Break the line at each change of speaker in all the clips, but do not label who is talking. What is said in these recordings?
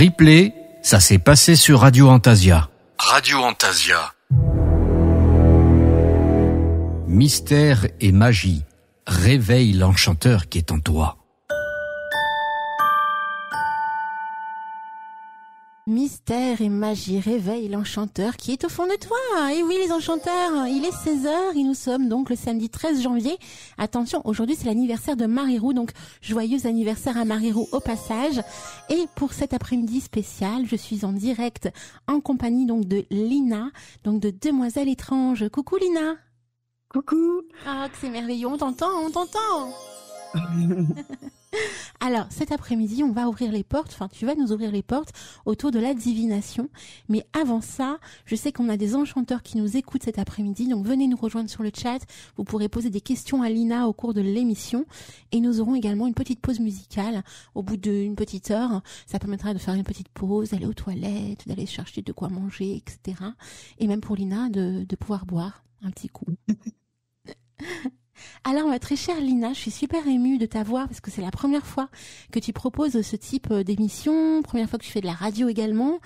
Replay, ça s'est passé sur Radio Antasia. Radio Antasia. Mystère et magie. Réveille l'enchanteur qui est en toi.
Mystère et magie, réveille l'enchanteur qui est au fond de toi. Et oui, les enchanteurs, il est 16h et nous sommes donc le samedi 13 janvier. Attention, aujourd'hui c'est l'anniversaire de Marie-Roux, donc joyeux anniversaire à Marie-Roux au passage. Et pour cet après-midi spécial, je suis en direct en compagnie donc de Lina, donc de Demoiselle étrange. Coucou Lina.
Coucou.
Ah, que c'est merveilleux, on t'entend. Alors, cet après-midi, on va ouvrir les portes, tu vas nous ouvrir les portes autour de la divination. Mais avant ça, je sais qu'on a des enchanteurs qui nous écoutent cet après-midi, donc venez nous rejoindre sur le chat. Vous pourrez poser des questions à Lina au cours de l'émission. Et nous aurons également une petite pause musicale au bout d'une petite heure. Ça permettra de faire une petite pause, d'aller aux toilettes, d'aller chercher de quoi manger, etc. Et même pour Lina, de pouvoir boire un petit coup. Alors, ma très chère Lina, je suis super émue de t'avoir parce que c'est la première fois que tu proposes ce type d'émission, première fois que tu fais de la radio également,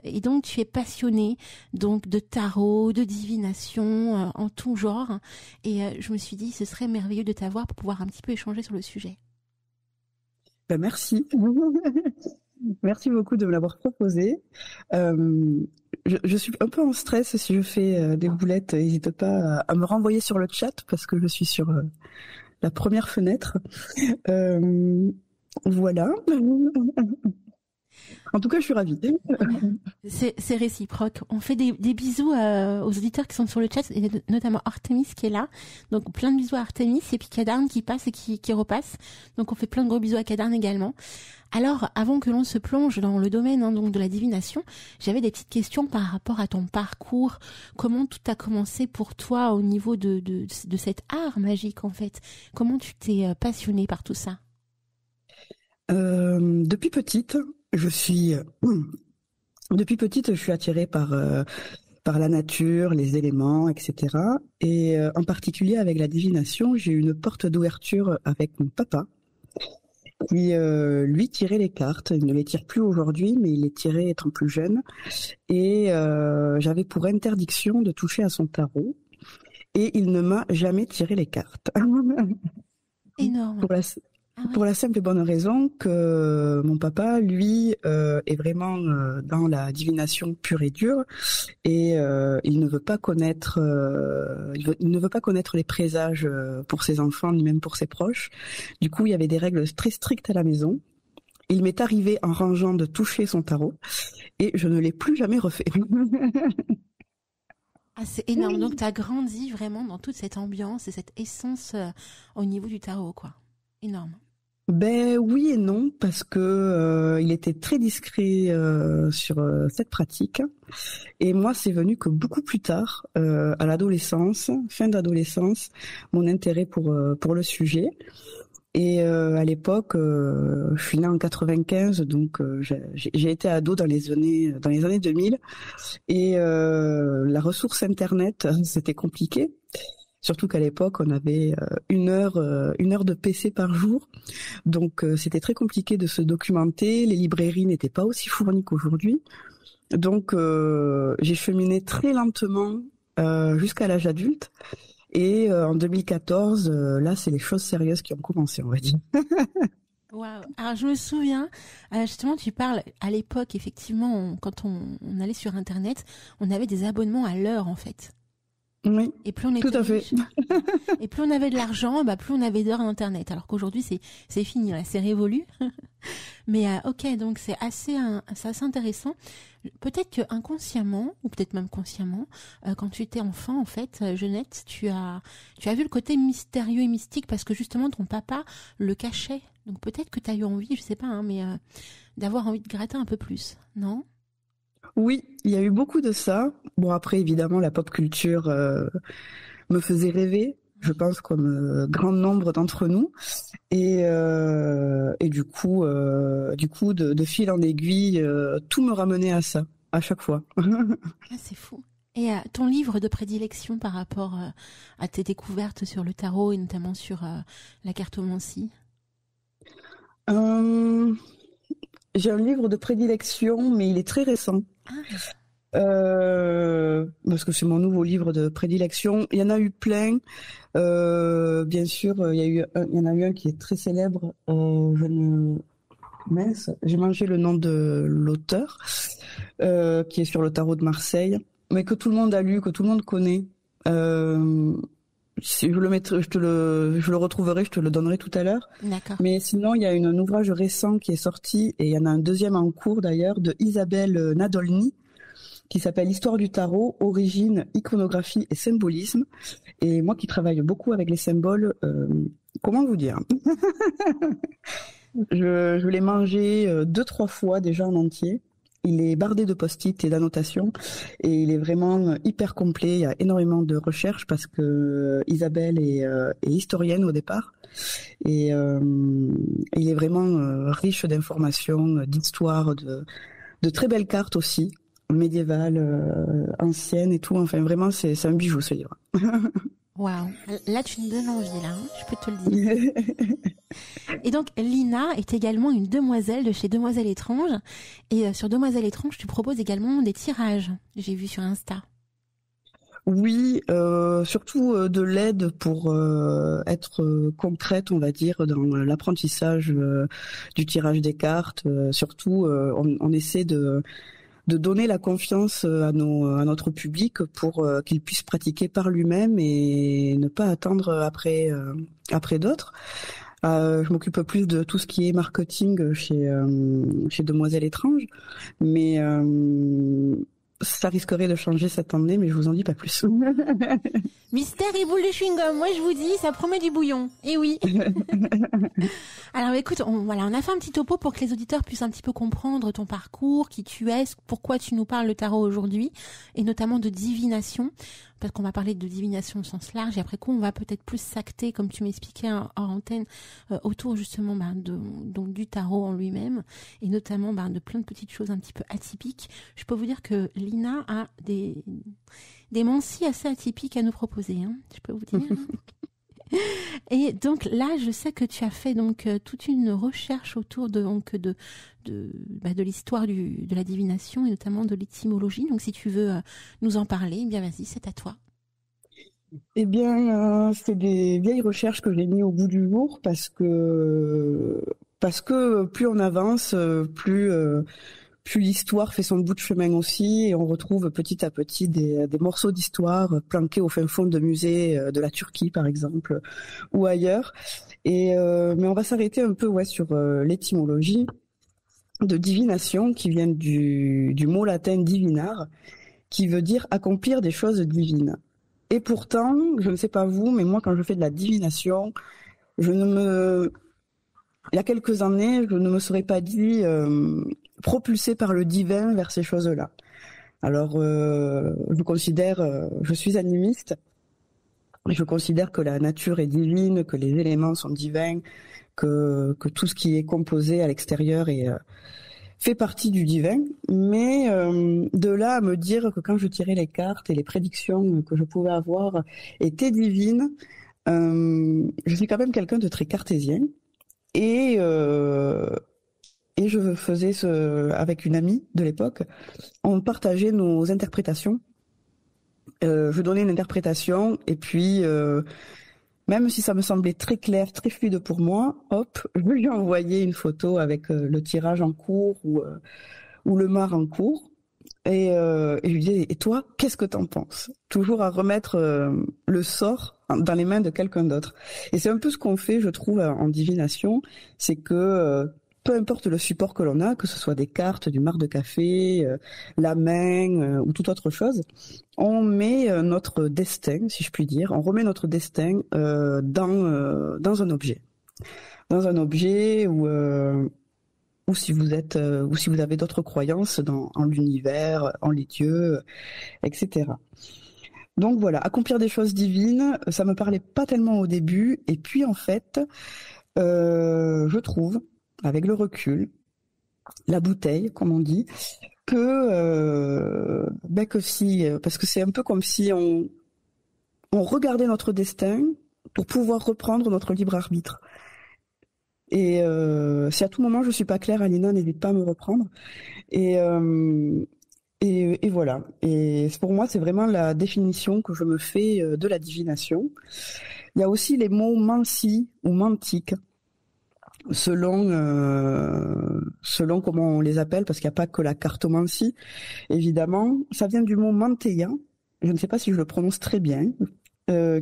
et donc tu es passionnée donc de tarot, de divination, en tout genre, et je me suis dit ce serait merveilleux de t'avoir pour pouvoir un petit peu échanger sur le sujet.
Merci. Merci beaucoup de me l'avoir proposé. Je suis un peu en stress si je fais des boulettes. N'hésite pas à me renvoyer sur le chat parce que je suis sur la première fenêtre. Voilà. En tout cas, je suis ravie.
C'est réciproque. On fait des bisous aux auditeurs qui sont sur le chat, et notamment Artemis qui est là. Donc plein de bisous à Artemis, et puis Kadarn qui passe et qui repasse. Donc on fait plein de gros bisous à Kadarn également. Alors, avant que l'on se plonge dans le domaine donc de la divination, j'avais des petites questions par rapport à ton parcours. Comment tout a commencé pour toi au niveau de cet art magique en fait? Comment tu t'es passionnée par tout ça?
Depuis petite, je suis attirée par la nature, les éléments, etc. Et en particulier avec la divination, j'ai eu une porte d'ouverture avec mon papa, qui lui tirait les cartes. Il ne les tire plus aujourd'hui, mais il les tirait étant plus jeune. Et j'avais pour interdiction de toucher à son tarot. Et il ne m'a jamais tiré les cartes.
Énorme.
Pour la simple et bonne raison que mon papa, lui, est vraiment dans la divination pure et dure, et il ne veut pas connaître, il ne veut pas connaître les présages pour ses enfants ni même pour ses proches. Du coup, il y avait des règles très strictes à la maison. Il m'est arrivé en rangeant de toucher son tarot, et je ne l'ai plus jamais refait.
Ah, c'est énorme. Donc, tu as grandi vraiment dans toute cette ambiance et cette essence au niveau du tarot, quoi. Énorme.
Ben oui et non, parce que il était très discret sur cette pratique, et moi c'est venu que beaucoup plus tard, à l'adolescence, fin d'adolescence, mon intérêt pour le sujet. Et à l'époque, je suis née en 95, donc j'ai été ado dans les années 2000, et la ressource internet c'était compliqué. Surtout qu'à l'époque, on avait une heure de PC par jour. Donc, c'était très compliqué de se documenter. Les librairies n'étaient pas aussi fournies qu'aujourd'hui. Donc, j'ai cheminé très lentement jusqu'à l'âge adulte. Et en 2014, là, c'est les choses sérieuses qui ont commencé, on va dire.
Waouh. Alors, je me souviens, justement, tu parles, à l'époque, effectivement, quand on allait sur Internet, on avait des abonnements à l'heure, en fait.
Oui,
et plus on était
tout à fait.
et plus on avait de l'argent, plus on avait d'heures d'internet. Alors qu'aujourd'hui c'est fini, là, c'est révolu. Mais ok, donc c'est assez intéressant. Peut-être que inconsciemment ou peut-être même consciemment, quand tu étais enfant en fait, jeunette, tu as vu le côté mystérieux et mystique parce que justement ton papa le cachait. Donc peut-être que tu as eu envie, je sais pas, mais d'avoir envie de gratter un peu plus, non?
Oui, il y a eu beaucoup de ça. Bon, après, évidemment, la pop culture me faisait rêver, je pense, comme grand nombre d'entre nous. Et du coup, de fil en aiguille, tout me ramenait à ça, à chaque fois.
Ah, c'est fou. Et ton livre de prédilection par rapport à tes découvertes sur le tarot et notamment sur la cartomancie?
j'ai un livre de prédilection, mais il est très récent. Parce que c'est mon nouveau livre de prédilection. Il y en a eu plein. Bien sûr, il y en a eu un qui est très célèbre. Mince, j'ai mangé le nom de l'auteur, qui est sur le tarot de Marseille, mais que tout le monde a lu, que tout le monde connaît. Si je le mettrai, je le retrouverai, je te le donnerai tout à l'heure.
D'accord.
Mais sinon, il y a un ouvrage récent qui est sorti, et il y en a un deuxième en cours d'ailleurs, de Isabelle Nadolny, qui s'appelle Histoire du tarot, origine, iconographie et symbolisme. Et moi qui travaille beaucoup avec les symboles, comment vous dire? Je l'ai mangé 2-3 fois déjà en entier. Il est bardé de post-it et d'annotations et il est vraiment hyper complet. Il y a énormément de recherches parce que Isabelle est historienne au départ et il est vraiment riche d'informations, d'histoires, de très belles cartes aussi, médiévales, anciennes et tout. Enfin vraiment c'est un bijou ce livre.
Waouh, là tu me donnes envie là, je peux te le dire. Et donc Lina est également une demoiselle de chez Demoiselles Étranges. Et sur Demoiselles Étranges, tu proposes également des tirages, j'ai vu sur Insta.
Oui, surtout de l'aide pour être concrète, on va dire, dans l'apprentissage du tirage des cartes. Surtout, on essaie de donner la confiance à notre public pour qu'il puisse pratiquer par lui-même et ne pas attendre après d'autres. Je m'occupe plus de tout ce qui est marketing chez Demoiselles Étranges, mais ça risquerait de changer cette année, mais je vous en dis pas plus.
Mystère et boule de chewing-gum, moi je vous dis, ça promet du bouillon. Eh oui. Alors écoute, on a fait un petit topo pour que les auditeurs puissent un petit peu comprendre ton parcours, qui tu es, pourquoi tu nous parles de tarot aujourd'hui, et notamment de divination, parce qu'on va parler de divination au sens large, et après coup on va peut-être plus s'acter, comme tu m'expliquais hors antenne, autour justement donc du tarot en lui-même, et notamment de plein de petites choses un petit peu atypiques. Je peux vous dire que Lina a des mancies assez atypiques à nous proposer, hein, je peux vous dire. Et donc là, je sais que tu as fait donc toute une recherche autour de l'histoire de la divination et notamment de l'étymologie. Donc si tu veux nous en parler, eh bien vas-y, c'est à toi.
Eh bien, c'est des vieilles recherches que j'ai mis au bout du jour parce que plus on avance, plus l'histoire fait son bout de chemin aussi et on retrouve petit à petit des morceaux d'histoire planqués au fin fond de musées de la Turquie par exemple ou ailleurs. Et mais on va s'arrêter un peu sur l'étymologie de divination qui vient du mot latin divinar qui veut dire accomplir des choses divines. Et pourtant, je ne sais pas vous, mais moi quand je fais de la divination, il y a quelques années, je ne me serais pas dit propulsé par le divin vers ces choses-là. Alors, je suis animiste, et je considère que la nature est divine, que les éléments sont divins, que tout ce qui est composé à l'extérieur fait partie du divin. Mais de là à me dire que quand je tirais les cartes et les prédictions que je pouvais avoir étaient divines, je suis quand même quelqu'un de très cartésien. Et je faisais avec une amie de l'époque, on partageait nos interprétations. Je donnais une interprétation et puis même si ça me semblait très clair, très fluide pour moi, hop, je lui envoyais une photo avec le tirage en cours ou le mar en cours et je lui disais et toi, qu'est-ce que t'en penses? Toujours à remettre le sort dans les mains de quelqu'un d'autre. Et c'est un peu ce qu'on fait, je trouve, en divination, c'est que peu importe le support que l'on a, que ce soit des cartes, du marc de café, la main ou toute autre chose, on met notre destin, si je puis dire, on remet notre destin dans un objet. Dans un objet ou si vous avez d'autres croyances en l'univers, en les dieux, etc. Donc voilà, accomplir des choses divines, ça me parlait pas tellement au début, et puis en fait, je trouve, avec le recul, la bouteille, comme on dit, que si, parce que c'est un peu comme si on regardait notre destin pour pouvoir reprendre notre libre arbitre. Et si à tout moment je suis pas claire, Alina, n'hésite pas à me reprendre. Et voilà. Et pour moi, c'est vraiment la définition que je me fais de la divination. Il y a aussi les mots mansi ou mantique, selon comment on les appelle, parce qu'il n'y a pas que la cartomancie, évidemment. Ça vient du mot manteia. Je ne sais pas si je le prononce très bien.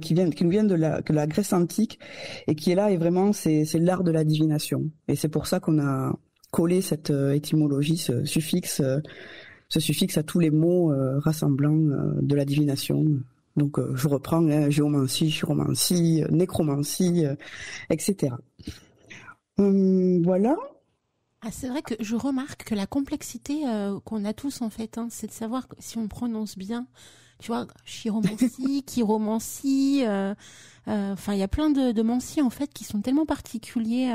Qui nous vient de la Grèce antique et qui est là, et vraiment c'est l'art de la divination. Et c'est pour ça qu'on a collé cette étymologie, ce suffixe à tous les mots rassemblant de la divination. Donc je reprends géomancie, chiromancie, nécromancie, etc. Voilà.
Ah, c'est vrai que je remarque que la complexité qu'on a tous en fait, c'est de savoir si on prononce bien. Tu vois, chiromancie, chiromancie, enfin il y a plein de mancies en fait qui sont tellement particuliers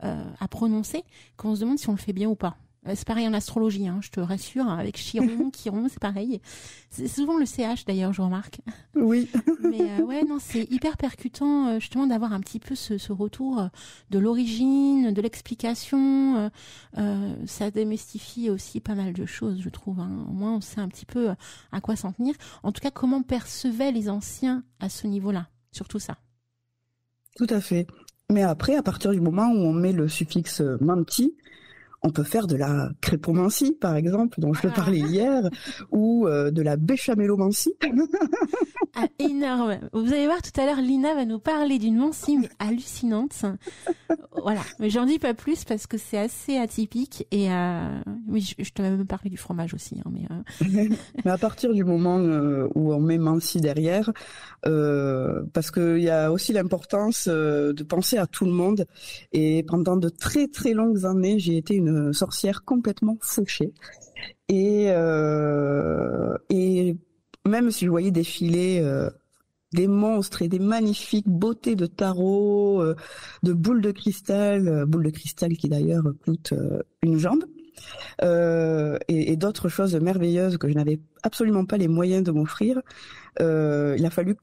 à prononcer qu'on se demande si on le fait bien ou pas. C'est pareil en astrologie, je te rassure, avec chiron, chiron, c'est pareil. C'est souvent le CH d'ailleurs, je remarque.
Oui.
Mais ouais, non, c'est hyper percutant justement d'avoir un petit peu ce retour de l'origine, de l'explication. Ça démystifie aussi pas mal de choses, je trouve. Au moins, on sait un petit peu à quoi s'en tenir. En tout cas, comment percevaient les anciens à ce niveau-là, surtout ça.
Tout à fait. Mais après, à partir du moment où on met le suffixe manti, on peut faire de la crépomancie, par exemple, dont je te parlais hier, ou de la béchamélomancie.
Ah, énorme. Vous allez voir, tout à l'heure, Lina va nous parler d'une mancie mais hallucinante. Voilà. Mais j'en dis pas plus parce que c'est assez atypique. Et oui, je te vais même parler du fromage aussi.
Mais à partir du moment où on met mancie derrière, parce qu'il y a aussi l'importance de penser à tout le monde. Et pendant de très très longues années, j'ai été une sorcière complètement fauchée. Et même si je voyais défiler des monstres et des magnifiques beautés de tarot, de boules de cristal qui d'ailleurs coûtent une jambe, et d'autres choses merveilleuses que je n'avais absolument pas les moyens de m'offrir, il a fallu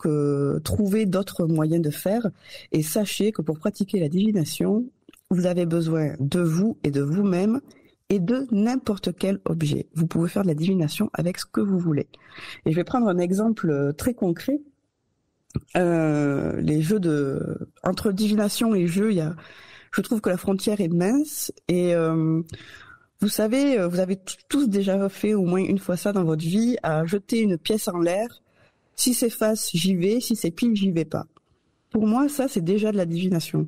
trouver d'autres moyens de faire. Et sachez que pour pratiquer la divination, vous avez besoin de vous et de vous-même et de n'importe quel objet. Vous pouvez faire de la divination avec ce que vous voulez. Et je vais prendre un exemple très concret. Les jeux entre divination et jeu, je trouve que la frontière est mince. Et vous savez, vous avez tous déjà fait au moins une fois ça dans votre vie, à jeter une pièce en l'air. Si c'est face, j'y vais. Si c'est pile, j'y vais pas. Pour moi, ça, c'est déjà de la divination.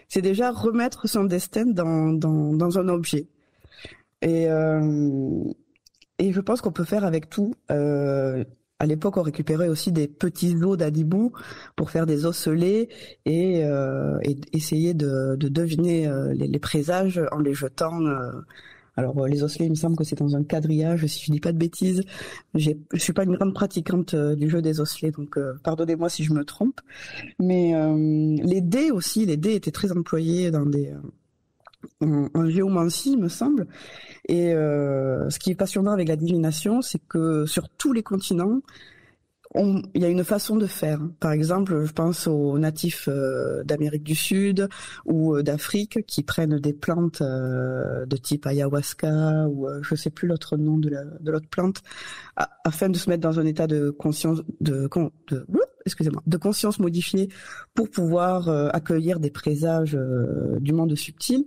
C'est déjà remettre son destin dans un objet. Et je pense qu'on peut faire avec tout. À l'époque, on récupérait aussi des petits os d'Adibou pour faire des osselets et essayer de deviner les présages en les jetant. Alors les osselets, il me semble que c'est dans un quadrillage, si je dis pas de bêtises. Je suis pas une grande pratiquante du jeu des osselets, donc pardonnez-moi si je me trompe. Mais les dés aussi, les dés étaient très employés dans en géomancie, il me semble. Et ce qui est passionnant avec la divination, c'est que sur tous les continents, il y a une façon de faire. Par exemple, je pense aux natifs d'Amérique du Sud ou d'Afrique qui prennent des plantes de type ayahuasca ou je sais plus l'autre nom de l'autre plante, afin de se mettre dans un état de conscience de conscience modifiée pour pouvoir accueillir des présages du monde subtil.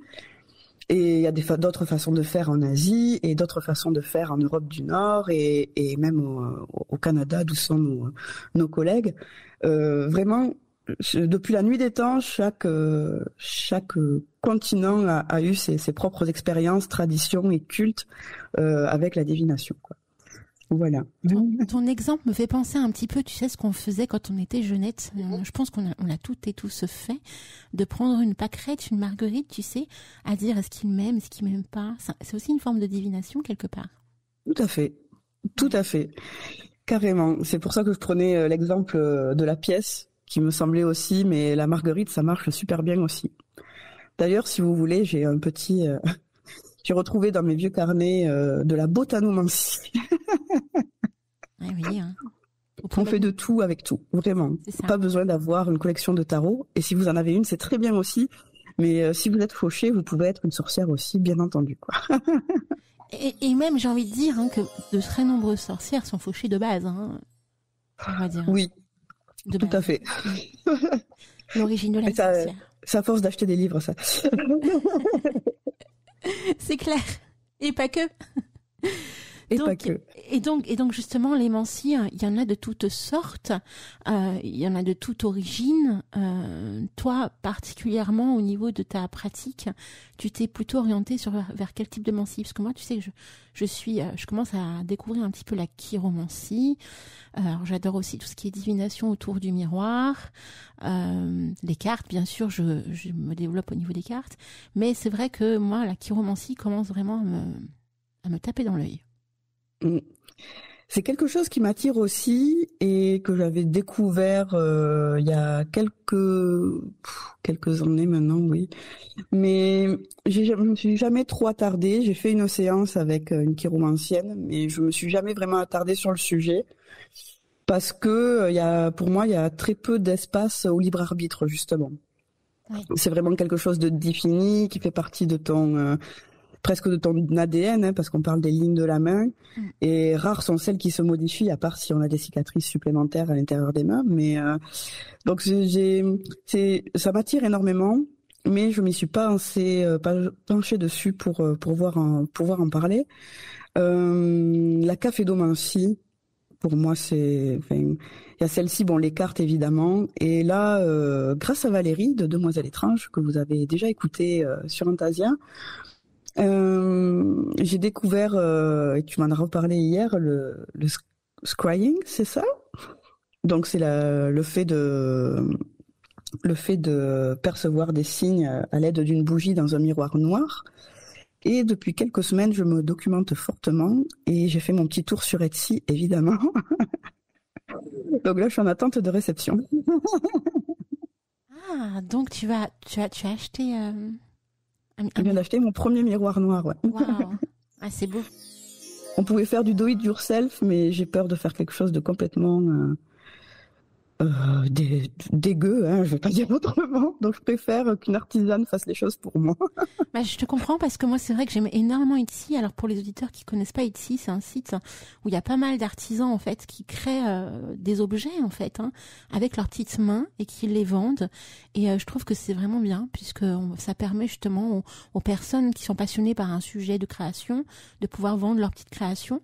Et il y a d'autres façons de faire en Asie et d'autres façons de faire en Europe du Nord et même au Canada, d'où sont nos collègues. Vraiment, depuis la nuit des temps, chaque continent a eu ses propres expériences, traditions et cultes avec la divination, quoi. Voilà.
Ton exemple me fait penser un petit peu, tu sais, ce qu'on faisait quand on était jeunette. Je pense qu'on l'a toutes et tous fait, de prendre une pâquerette, une marguerite, tu sais, à dire est-ce qu'il m'aime, est-ce qu'il m'aime pas. C'est aussi une forme de divination quelque part.
Tout à fait. Tout à fait. Carrément. C'est pour ça que je prenais l'exemple de la pièce, qui me semblait aussi, mais la marguerite, ça marche super bien aussi. D'ailleurs, si vous voulez, j'ai un petit... J'ai retrouvé dans mes vieux carnets de la botanomancie.
Ah oui,
On fait de tout avec tout, vraiment. Pas besoin d'avoir une collection de tarot. Et si vous en avez une, c'est très bien aussi. Mais si vous êtes fauché, vous pouvez être une sorcière aussi, bien entendu, quoi.
Et même, j'ai envie de dire que de très nombreuses sorcières sont fauchées de base, on va dire.
Oui,
de
tout
base.
à fait.
L'origine de la sorcière.
C'est à force d'acheter des livres, ça.
C'est clair. Et pas que.
Et pas que.
Et donc justement, les mancies, il y en a de toutes sortes, il y en a de toute origine. Toi, particulièrement au niveau de ta pratique, tu t'es plutôt orientée vers quel type de mancie? Parce que moi, tu sais que je commence à découvrir un petit peu la chiromancie. Alors, j'adore aussi tout ce qui est divination autour du miroir, les cartes, bien sûr, je me développe au niveau des cartes. Mais c'est vrai que moi, la chiromancie commence vraiment à me taper dans l'œil.
C'est quelque chose qui m'attire aussi et que j'avais découvert il y a quelques années maintenant, oui. Mais je me suis jamais trop attardée. J'ai fait une séance avec une chiromancienne, mais je me suis jamais vraiment attardée sur le sujet parce que pour moi, il y a très peu d'espace au libre arbitre, justement. Oui. C'est vraiment quelque chose de défini qui fait partie de ton presque de ton ADN, parce qu'on parle des lignes de la main, et rares sont celles qui se modifient, à part si on a des cicatrices supplémentaires à l'intérieur des mains. Mais donc ça m'attire énormément, mais je m'y suis pas penchée dessus pour pouvoir en parler. La caphédomancie, pour moi, il y a celle-ci, bon, les cartes évidemment, et là, grâce à Valérie de Demoiselle Étrange, que vous avez déjà écouté sur Fantasia, j'ai découvert, et tu m'en as reparlé hier, le scrying, c'est ça? Donc c'est le fait de percevoir des signes à l'aide d'une bougie dans un miroir noir. Et depuis quelques semaines, je me documente fortement et j'ai fait mon petit tour sur Etsy, évidemment. Donc là, je suis en attente de réception.
Ah, donc tu as acheté...
Je viens d'acheter mon premier miroir noir, ouais.
Waouh, ah, c'est beau.
On pouvait faire du do it yourself, mais j'ai peur de faire quelque chose de complètement dégueu, je vais pas dire autrement. Donc je préfère qu'une artisane fasse les choses pour moi.
Bah, je te comprends parce que moi c'est vrai que j'aime énormément Etsy. Alors pour les auditeurs qui connaissent pas Etsy, c'est un site où il y a pas mal d'artisans en fait qui créent des objets en fait avec leurs petites mains et qui les vendent. Et je trouve que c'est vraiment bien puisque ça permet justement aux personnes qui sont passionnées par un sujet de création de pouvoir vendre leurs petites créations.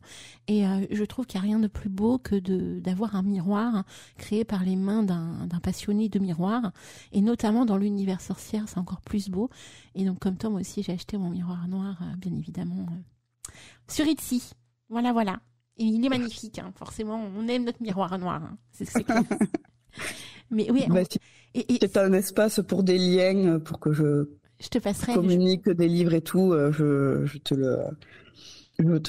Et je trouve qu'il n'y a rien de plus beau que d'avoir un miroir créé par les mains d'un passionné de miroir, et notamment dans l'univers sorcière, c'est encore plus beau. Et donc comme toi, moi aussi, j'ai acheté mon miroir noir, bien évidemment, sur Etsy. Voilà. Et il est magnifique, forcément, on aime notre miroir noir, c'est clair. Mais oui,
c'est un espace pour des liens, pour que je te passerai communique des livres et tout, je te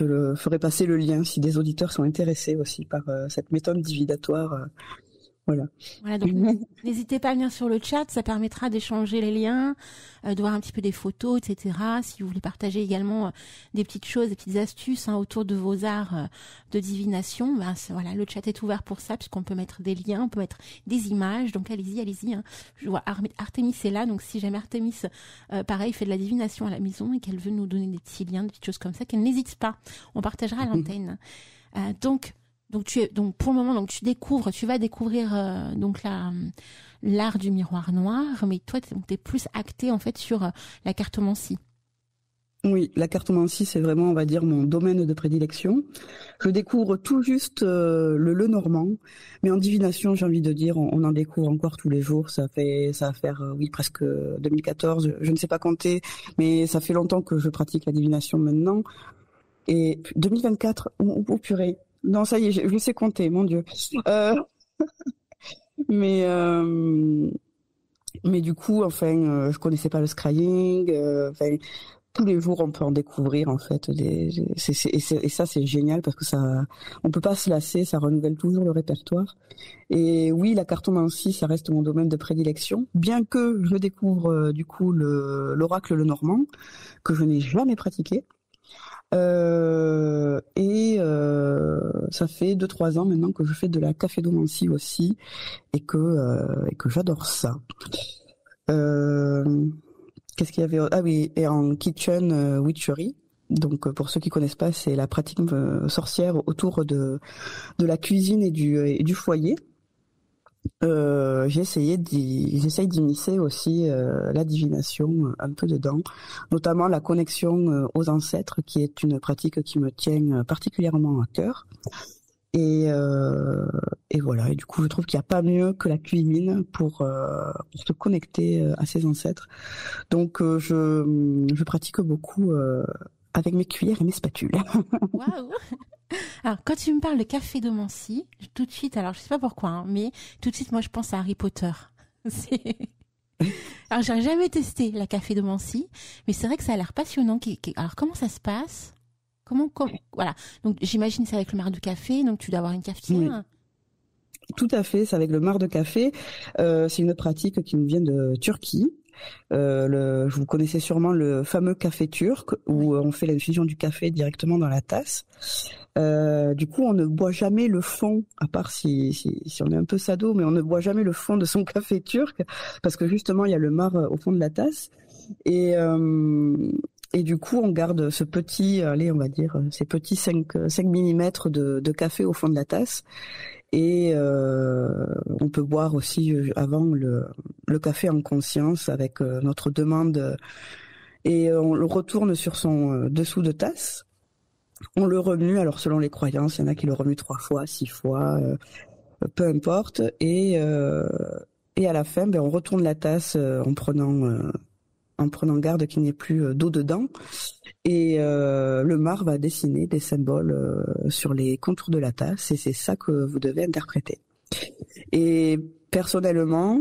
le ferai passer le lien si des auditeurs sont intéressés aussi par cette méthode divinatoire. Voilà,
donc n'hésitez pas à venir sur le chat, ça permettra d'échanger les liens, de voir un petit peu des photos, etc. Si vous voulez partager également des petites choses, des petites astuces autour de vos arts de divination, voilà, le chat est ouvert pour ça, puisqu'on peut mettre des liens, on peut mettre des images, donc allez-y. Je vois Artemis est là, donc si jamais Artemis, pareil, fait de la divination à la maison et qu'elle veut nous donner des petits liens, des petites choses comme ça, qu'elle n'hésite pas, on partagera à l'antenne. Donc pour le moment, tu vas découvrir donc l'art du miroir noir, mais toi t'es plus acté en fait sur la cartomancie.
Oui, la cartomancie, c'est vraiment, on va dire, mon domaine de prédilection. Je découvre tout juste le normand, mais en divination, j'ai envie de dire, on en découvre encore tous les jours. Ça va faire presque 2014, je ne sais pas compter, mais ça fait longtemps que je pratique la divination maintenant. Et 2024, oh purée. Non, ça y est, je sais compter, mon Dieu. Mais du coup, je connaissais pas le scrying. Tous les jours, on peut en découvrir en fait. Et ça, c'est génial parce que on peut pas se lasser, ça renouvelle toujours le répertoire. Et oui, la cartomancie, ça reste mon domaine de prédilection, bien que je découvre du coup l'oracle le normand que je n'ai jamais pratiqué. Ça fait 2-3 ans maintenant que je fais de la caphédomancie aussi et que j'adore ça. Qu'est-ce qu'il y avait? Ah oui, et en kitchen witchery. Donc pour ceux qui connaissent pas, c'est la pratique sorcière autour de la cuisine et du foyer. J'essaye d'immiscer aussi la divination un peu dedans, notamment la connexion aux ancêtres, qui est une pratique qui me tient particulièrement à cœur. Et voilà. Et du coup, je trouve qu'il n'y a pas mieux que la cuisine pour se connecter à ses ancêtres. Donc, je pratique beaucoup avec mes cuillères et mes spatules.
Waouh! Alors, quand tu me parles de café Domancy, tout de suite, alors je sais pas pourquoi, hein, mais tout de suite, moi, je pense à Harry Potter. Alors, j'ai jamais testé la café Domancy, mais c'est vrai que ça a l'air passionnant. Alors, comment ça se passe? Voilà. Donc, j'imagine c'est avec le marc de café, donc tu dois avoir une cafetière.
Oui. Tout à fait, c'est avec le marc de café. C'est une pratique qui nous vient de Turquie. Vous connaissez sûrement le fameux café turc où on fait l'infusion du café directement dans la tasse. Du coup, on ne boit jamais le fond, à part si on est un peu sado, mais on ne boit jamais le fond de son café turc parce que justement, il y a le marc au fond de la tasse. Et du coup, on garde ce petit, allez, on va dire, ces petits 5 millimètres de café au fond de la tasse. Et on peut boire aussi avant le café en conscience avec notre demande. Et on le retourne sur son dessous de tasse. On le remue, alors selon les croyances, il y en a qui le remuent 3 fois, 6 fois, peu importe. Et à la fin, on retourne la tasse en prenant garde qu'il n'y ait plus d'eau dedans. Et le marc va dessiner des symboles sur les contours de la tasse, et c'est ça que vous devez interpréter. Et personnellement,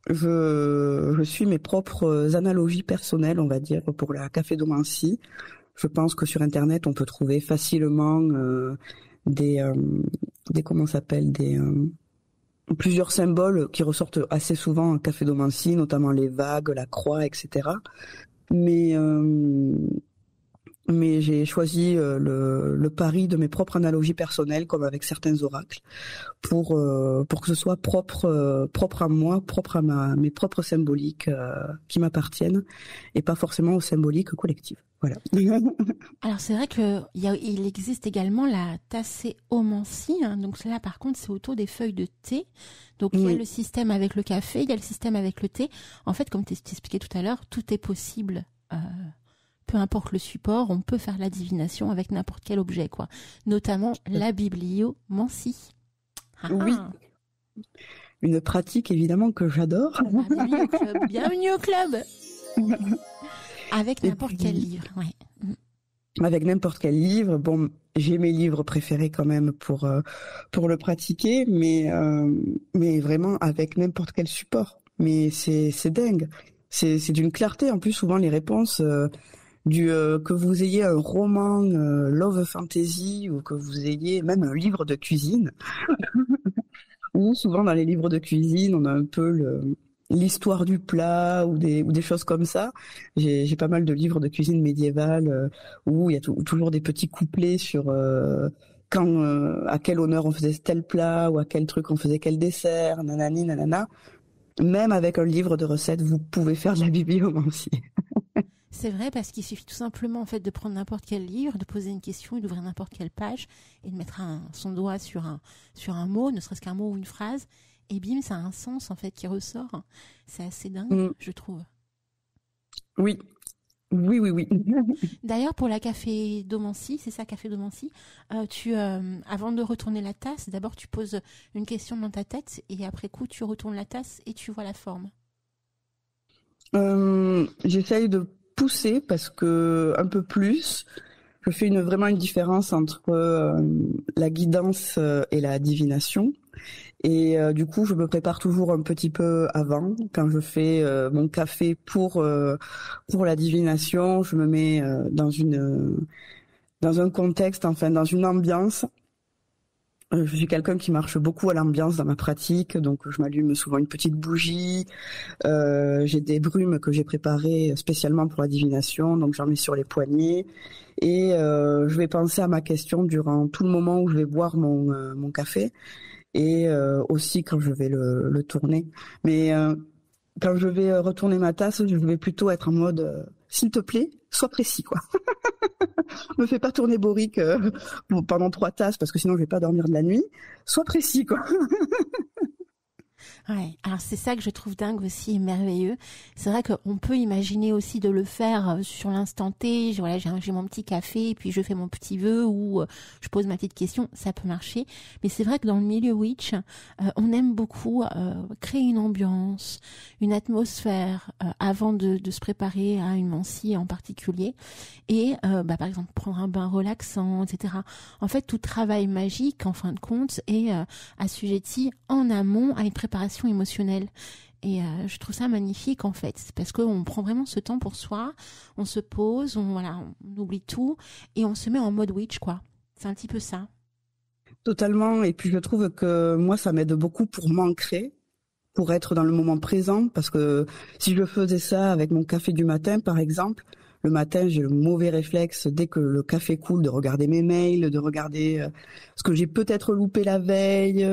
je suis mes propres analogies personnelles, on va dire, pour la café Domancy. Je pense que sur Internet, on peut trouver facilement plusieurs symboles qui ressortent assez souvent en café Domancy, notamment les vagues, la croix, etc. Mais j'ai choisi le pari de mes propres analogies personnelles, comme avec certains oracles, pour que ce soit propre à moi, propre à mes propres symboliques qui m'appartiennent, et pas forcément aux symboliques collectives. Voilà.
Alors c'est vrai que il existe également la tasséomancie, hein, donc là par contre c'est autour des feuilles de thé. Donc il y a le système avec le café, il y a le système avec le thé. En fait, comme tu t'expliquais tout à l'heure, tout est possible. Peu importe le support, on peut faire la divination avec n'importe quel objet, quoi. Notamment la bibliomancie.
Oui. Une pratique évidemment que j'adore.
Bienvenue au club. Bienvenue au club. Avec n'importe quel livre, ouais.
Avec n'importe quel livre. Bon, j'ai mes livres préférés quand même pour le pratiquer, mais vraiment avec n'importe quel support. Mais c'est dingue. C'est d'une clarté. En plus, souvent les réponses que vous ayez un roman love fantasy ou que vous ayez même un livre de cuisine. Ou souvent dans les livres de cuisine, on a un peu l'histoire du plat ou des choses comme ça. J'ai pas mal de livres de cuisine médiévale où il y a toujours des petits couplets sur à quel honneur on faisait tel plat ou à quel truc on faisait quel dessert, nanani nanana. Même avec un livre de recettes, vous pouvez faire de la bibliomancie.
C'est vrai, parce qu'il suffit tout simplement en fait de prendre n'importe quel livre, de poser une question et d'ouvrir n'importe quelle page et de mettre son doigt sur un mot, ne serait-ce qu'un mot ou une phrase, et bim, ça a un sens en fait qui ressort. C'est assez dingue, je trouve.
Oui.
D'ailleurs, pour la café Domancy, c'est ça, café Domancy, avant de retourner la tasse, d'abord tu poses une question dans ta tête et après coup tu retournes la tasse et tu vois la forme.
J'essaye de pousser parce que un peu plus, je fais vraiment une différence entre la guidance et la divination. Et du coup, je me prépare toujours un petit peu avant. Quand je fais mon café pour la divination, je me mets dans un contexte, enfin dans une ambiance. Je suis quelqu'un qui marche beaucoup à l'ambiance dans ma pratique, donc je m'allume souvent une petite bougie. J'ai des brumes que j'ai préparées spécialement pour la divination, donc j'en mets sur les poignets. Et je vais penser à ma question durant tout le moment où je vais boire mon café, et aussi quand je vais le tourner. Mais quand je vais retourner ma tasse, je vais plutôt être en mode s'il te plaît, sois précis, quoi. Me fais pas tourner Boric pendant 3 tasses parce que sinon je vais pas dormir de la nuit. Sois précis, quoi.
Ouais, alors c'est ça que je trouve dingue aussi et merveilleux. C'est vrai qu'on peut imaginer aussi de le faire sur l'instant T. Voilà, j'ai mon petit café et puis je fais mon petit vœu ou je pose ma petite question. Ça peut marcher. Mais c'est vrai que dans le milieu witch, on aime beaucoup créer une ambiance, une atmosphère avant de se préparer à une mancie en particulier. Et par exemple prendre un bain relaxant, etc. En fait, tout travail magique, en fin de compte, est assujetti en amont à une préparation émotionnelle. Et je trouve ça magnifique en fait, parce qu'on prend vraiment ce temps pour soi, on se pose, on oublie tout et on se met en mode witch, quoi. C'est un petit peu ça.
Totalement. Et puis je trouve que moi, ça m'aide beaucoup pour m'ancrer, pour être dans le moment présent, parce que si je faisais ça avec mon café du matin, par exemple, le matin, j'ai le mauvais réflexe, dès que le café coule, de regarder mes mails, de regarder ce que j'ai peut-être loupé la veille,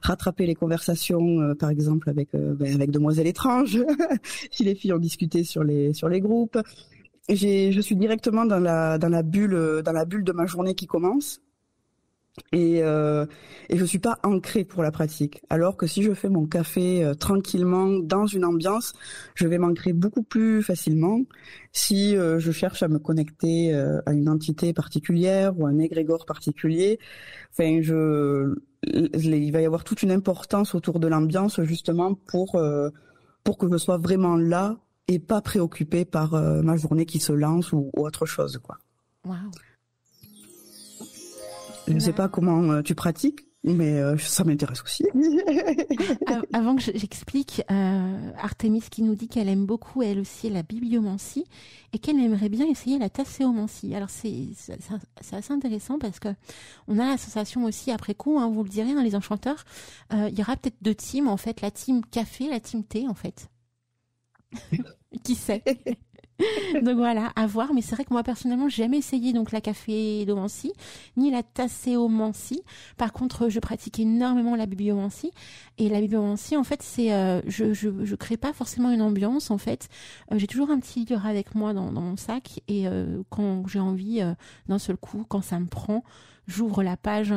rattraper les conversations, par exemple, avec Demoiselles étranges, si les filles ont discuté sur les groupes. Je suis directement dans la bulle de ma journée qui commence. Et je suis pas ancrée pour la pratique. Alors que si je fais mon café tranquillement dans une ambiance, je vais m'ancrer beaucoup plus facilement. Si je cherche à me connecter à une entité particulière ou un égrégore particulier, enfin il va y avoir toute une importance autour de l'ambiance justement pour que je sois vraiment là et pas préoccupée par ma journée qui se lance ou autre chose, quoi.
Waouh.
Je ne sais pas comment tu pratiques, mais ça m'intéresse aussi.
Avant que j'explique, Artémis qui nous dit qu'elle aime beaucoup, elle aussi, la bibliomancie et qu'elle aimerait bien essayer la tasséomancie. Alors c'est assez intéressant parce que on a la sensation aussi après coup, hein, vous le direz, les enchanteurs, il y aura peut-être 2 teams en fait, la team café, la team thé en fait. Qui sait? Donc voilà, à voir. Mais c'est vrai que moi personnellement, j'ai jamais essayé donc la caféomancie ni la tasséomancie. Par contre, je pratique énormément la bibliomancie. Et la bibliomancie, en fait, c'est je crée pas forcément une ambiance. En fait, j'ai toujours un petit livre avec moi dans mon sac. Et quand j'ai envie, d'un seul coup, quand ça me prend, j'ouvre la page,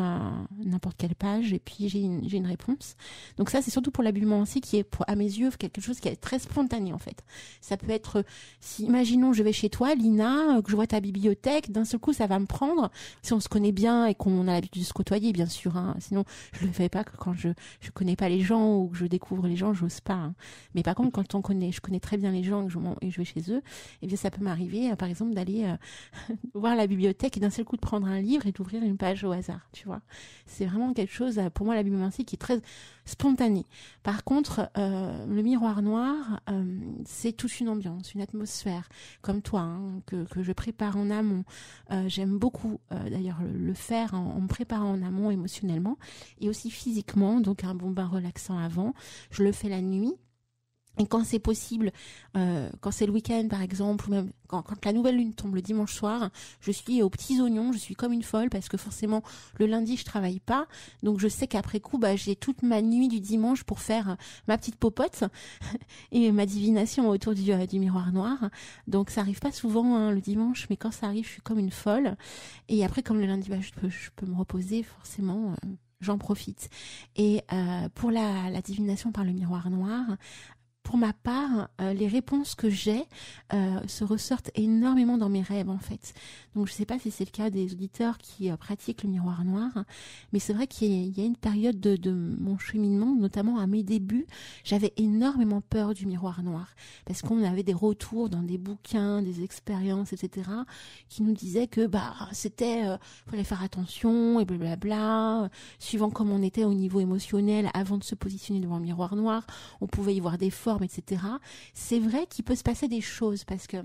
n'importe quelle page, et puis j'ai une réponse. Donc ça, c'est surtout pour la bibliomancie qui est, à mes yeux, quelque chose qui est très spontané en fait. Ça peut être, si imaginons je vais chez toi, Lina, que je vois ta bibliothèque, d'un seul coup ça va me prendre, si on se connaît bien et qu'on a l'habitude de se côtoyer, bien sûr, hein. Sinon je le fais pas que quand je connais pas les gens ou que je découvre les gens, j'ose pas, hein. Mais par contre, quand je connais très bien les gens et je vais chez eux, eh bien ça peut m'arriver, par exemple, d'aller voir la bibliothèque et d'un seul coup de prendre un livre et d'ouvrir une page au hasard, tu vois. C'est vraiment quelque chose, pour moi, la bibliomancie qui est très spontanée. Par contre, le miroir noir, c'est toute une ambiance, une atmosphère, comme toi, hein, que je prépare en amont. J'aime beaucoup, d'ailleurs, le faire en me préparant en amont émotionnellement et aussi physiquement, donc un bon bain relaxant avant. Je le fais la nuit. Et quand c'est possible, quand c'est le week-end par exemple, ou même quand la nouvelle lune tombe le dimanche soir, je suis aux petits oignons, je suis comme une folle parce que forcément le lundi je travaille pas, donc je sais qu'après coup j'ai toute ma nuit du dimanche pour faire ma petite popote et ma divination autour du miroir noir. Donc ça arrive pas souvent, hein, le dimanche, mais quand ça arrive je suis comme une folle. Et après comme le lundi je peux me reposer forcément. J'en profite. Et pour la divination par le miroir noir, pour ma part, les réponses que j'ai se ressortent énormément dans mes rêves en fait. Donc je ne sais pas si c'est le cas des auditeurs qui pratiquent le miroir noir, mais c'est vrai qu'il y a une période de mon cheminement, notamment à mes débuts, j'avais énormément peur du miroir noir parce qu'on avait des retours dans des bouquins, des expériences, etc. qui nous disaient que c'était fallait faire attention et blablabla. Suivant comme on était au niveau émotionnel avant de se positionner devant le miroir noir, on pouvait y voir des formes, etc. C'est vrai qu'il peut se passer des choses parce que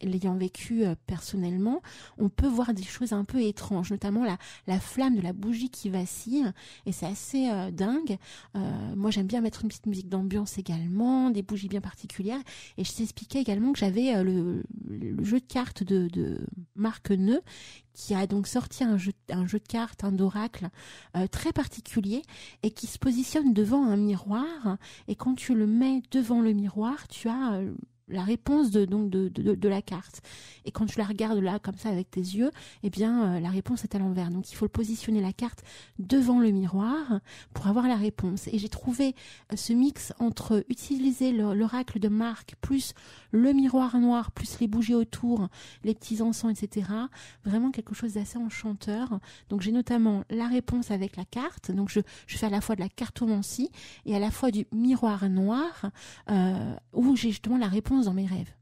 l'ayant vécu personnellement, on peut voir des choses un peu étranges, notamment la flamme de la bougie qui vacille et c'est assez dingue. Moi j'aime bien mettre une petite musique d'ambiance également, des bougies bien particulières et je t'expliquais également que j'avais le jeu de cartes de Marc Neu, qui a donc sorti un jeu de cartes, un d'oracle très particulier et qui se positionne devant un miroir. Et quand tu le mets devant le miroir, tu as la réponse de la carte. Et quand tu la regardes là, comme ça, avec tes yeux, eh bien, la réponse est à l'envers. Donc, il faut positionner la carte devant le miroir pour avoir la réponse. Et j'ai trouvé ce mix entre utiliser l'oracle de Marc plus le miroir noir, plus les bougies autour, les petits encens, etc. Vraiment quelque chose d'assez enchanteur. Donc, j'ai notamment la réponse avec la carte. Donc, je fais à la fois de la cartomancie et à la fois du miroir noir, où j'ai justement la réponse dans mes rêves.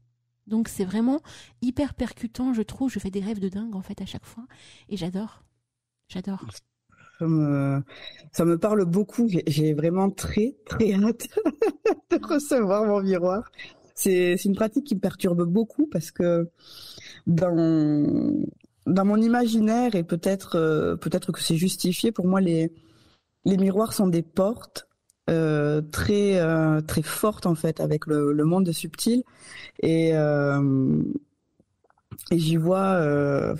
Donc c'est vraiment hyper percutant, je trouve. Je fais des rêves de dingue en fait à chaque fois et j'adore.
Ça me parle beaucoup. J'ai vraiment très très hâte de recevoir mon miroir. C'est une pratique qui me perturbe beaucoup parce que dans mon imaginaire, et peut-être que c'est justifié, pour moi les miroirs sont des portes très forte en fait avec le monde subtil et j'y vois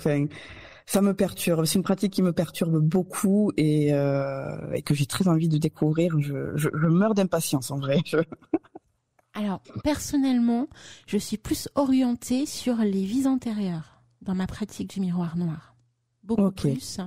ça me perturbe, c'est une pratique qui me perturbe beaucoup et que j'ai très envie de découvrir. Je meurs d'impatience en vrai.
Alors personnellement je suis plus orientée sur les vies antérieures dans ma pratique du miroir noir, beaucoup plus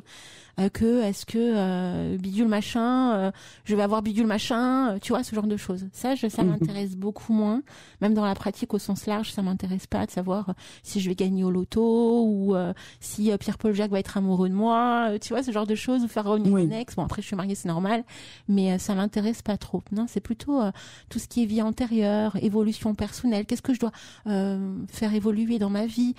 que est-ce que bidule machin, je vais avoir bidule machin, tu vois, ce genre de choses. Ça m'intéresse beaucoup moins. Même dans la pratique au sens large, ça m'intéresse pas de savoir si je vais gagner au loto ou si Pierre-Paul Jacques va être amoureux de moi, tu vois, ce genre de choses, ou faire revenir mon ex. Bon, après je suis mariée, c'est normal, mais ça m'intéresse pas trop. Non, c'est plutôt tout ce qui est vie antérieure, évolution personnelle. Qu'est-ce que je dois faire évoluer dans ma vie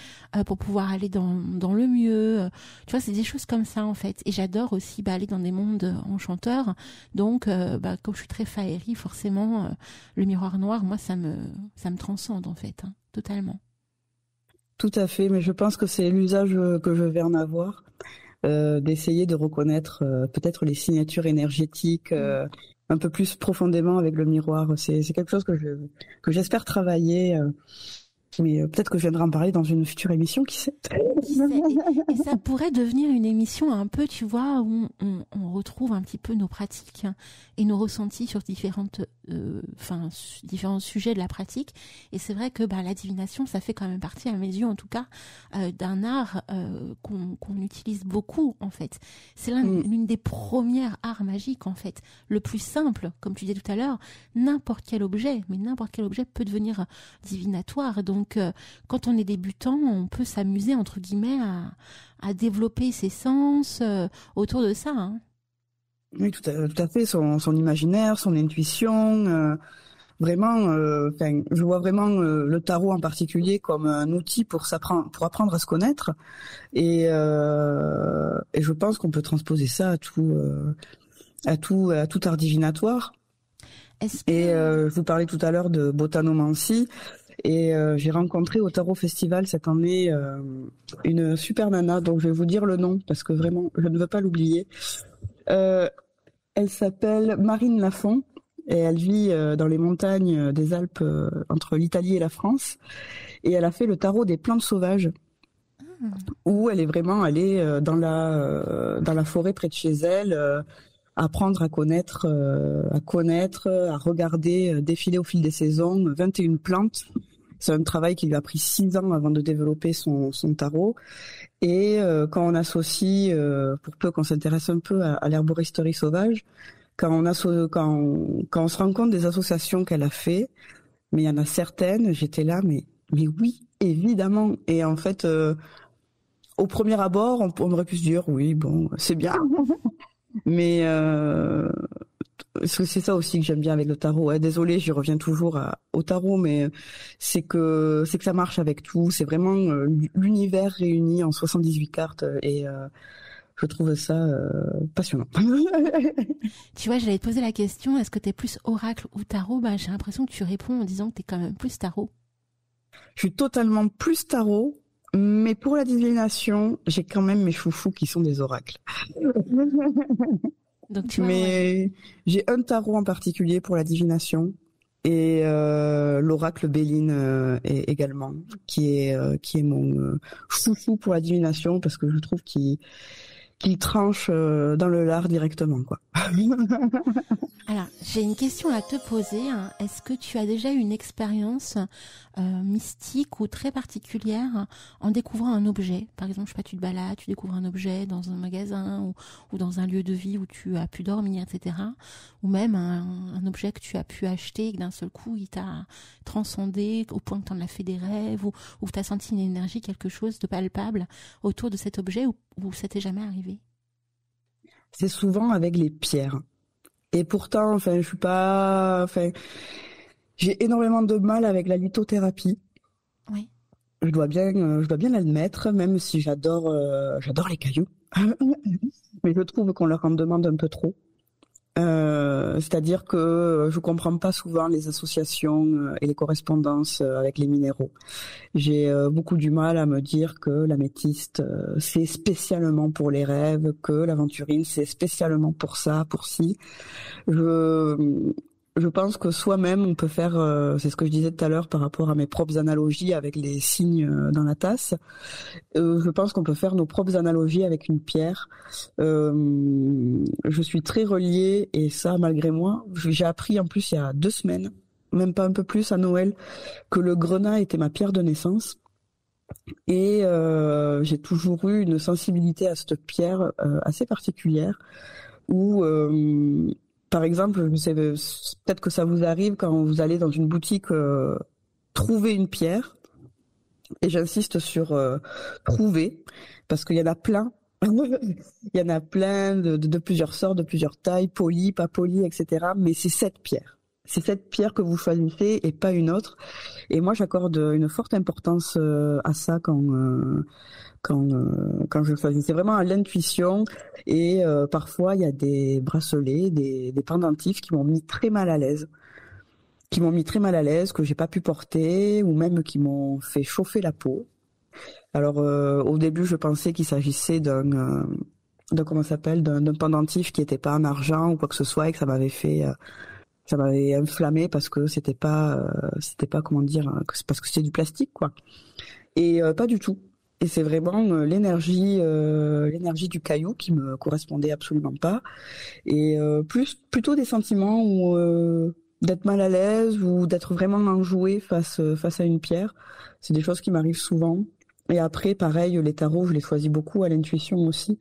pour pouvoir aller dans le mieux. Tu vois, c'est des choses comme ça en fait. Et j'adore aussi aller dans des mondes enchanteurs. Donc, comme je suis très faérie, forcément, le miroir noir, moi, ça me transcende en fait, totalement.
Tout à fait, mais je pense que c'est l'usage que je vais en avoir, d'essayer de reconnaître peut-être les signatures énergétiques un peu plus profondément avec le miroir. C'est quelque chose que j'espère travailler. Mais peut-être que je viendrai en parler dans une future émission, qui sait.
Et ça pourrait devenir une émission un peu, tu vois, où on retrouve un petit peu nos pratiques et nos ressentis sur différents sujets de la pratique. Et c'est vrai que la divination, ça fait quand même partie, à mes yeux en tout cas, d'un art qu'on utilise beaucoup en fait. C'est l'une des premières arts magiques en fait. Le plus simple, comme tu disais tout à l'heure, n'importe quel objet peut devenir divinatoire. Donc, quand on est débutant, on peut s'amuser, entre guillemets, à développer ses sens autour de ça.
Oui, tout à fait. Son imaginaire, son intuition. Vraiment, je vois vraiment le tarot en particulier comme un outil pour apprendre à se connaître. Et je pense qu'on peut transposer ça à tout art divinatoire. Je vous parlais tout à l'heure de botanomancie. Et j'ai rencontré au Tarot Festival cette année une super nana, donc je vais vous dire le nom parce que vraiment je ne veux pas l'oublier. Elle s'appelle Marine Lafont et elle vit dans les montagnes des Alpes entre l'Italie et la France, et elle a fait le tarot des plantes sauvages où elle est vraiment allée dans la forêt près de chez elle, apprendre à connaître, à regarder défiler au fil des saisons 21 plantes. C'est un travail qui lui a pris 6 ans avant de développer son tarot. Et quand on associe, pour peu qu'on s'intéresse un peu à l'herboristerie sauvage, quand on se rend compte des associations qu'elle a fait, mais il y en a certaines, j'étais là, mais oui, évidemment. Et en fait, au premier abord, on aurait pu se dire, oui, bon, c'est bien. Mais c'est ça aussi que j'aime bien avec le tarot. Désolée, je reviens toujours au tarot, mais c'est que ça marche avec tout. C'est vraiment l'univers réuni en 78 cartes et je trouve ça passionnant.
Tu vois, j'allais te poser la question, est-ce que t'es plus oracle ou tarot? J'ai l'impression que tu réponds en disant que t'es quand même plus tarot.
Je suis totalement plus tarot, mais pour la divination, j'ai quand même mes chouchous qui sont des oracles.
Donc, tu vois,
j'ai un tarot en particulier pour la divination et l'oracle Béline également, qui est mon chouchou pour la divination, parce que je trouve qu'il tranche dans le lard directement, quoi.
Alors, j'ai une question à te poser. Est-ce que tu as déjà eu une expérience mystique ou très particulière en découvrant un objet? Par exemple, je sais pas, tu te balades, tu découvres un objet dans un magasin ou dans un lieu de vie où tu as pu dormir, etc. Ou même un objet que tu as pu acheter et que d'un seul coup, il t'a transcendé au point que tu en as fait des rêves ou tu as senti une énergie, quelque chose de palpable autour de cet objet ou ça t'est jamais arrivé?
C'est souvent avec les pierres. Et pourtant, j'ai énormément de mal avec la lithothérapie.
Oui.
Je dois bien l'admettre, même si j'adore les cailloux. Mais je trouve qu'on leur en demande un peu trop. C'est-à-dire que je comprends pas souvent les associations et les correspondances avec les minéraux. J'ai beaucoup du mal à me dire que l'améthyste c'est spécialement pour les rêves, que l'aventurine c'est spécialement pour ça, pour ci. Je pense que soi-même on peut faire, c'est ce que je disais tout à l'heure par rapport à mes propres analogies avec les signes dans la tasse. Je pense qu'on peut faire nos propres analogies avec une pierre. Je suis très reliée, et ça malgré moi. J'ai appris en plus il y a 2 semaines, même pas un peu plus, à Noël, que le grenat était ma pierre de naissance. Et j'ai toujours eu une sensibilité à cette pierre assez particulière où par exemple, peut-être que ça vous arrive quand vous allez dans une boutique trouver une pierre, et j'insiste sur trouver, parce qu'il y en a plein. Il y en a plein de plusieurs sortes, de plusieurs tailles, polies, pas polies, etc. Mais c'est cette pierre. C'est cette pierre que vous choisissez et pas une autre. Et moi, j'accorde une forte importance à ça quand je choisis. C'est vraiment à l'intuition. Et parfois, il y a des bracelets, des pendentifs qui m'ont mis très mal à l'aise. Que j'ai pas pu porter, ou même qui m'ont fait chauffer la peau. Alors, au début, je pensais qu'il s'agissait d'un pendentif qui était pas en argent ou quoi que ce soit, et que ça m'avait inflammé parce que c'était pas comment dire, parce que c'était du plastique, quoi. Et pas du tout. Et c'est vraiment l'énergie du caillou qui me correspondait absolument pas. Et plutôt des sentiments où d'être mal à l'aise ou d'être vraiment enjoué face à une pierre. C'est des choses qui m'arrivent souvent. Et après, pareil, les tarots, je les choisis beaucoup à l'intuition aussi,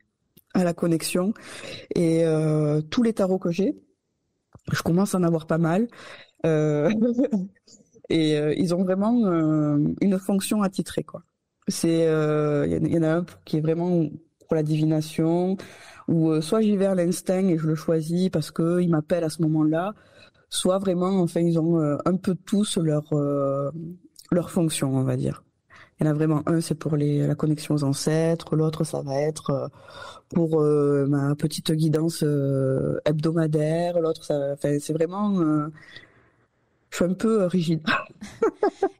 à la connexion. Et tous les tarots que j'ai, je commence à en avoir pas mal. Et ils ont vraiment une fonction attitrée, quoi. C'est y en a un qui est vraiment pour la divination, où soit j'y vais à l'instinct et je le choisis parce que il m'appelle à ce moment-là, soit vraiment, enfin, ils ont un peu tous leur fonction, on va dire. Il y en a vraiment un, c'est pour la connexion aux ancêtres, l'autre, ça va être pour ma petite guidance hebdomadaire, l'autre, enfin, c'est vraiment... je suis un peu rigide.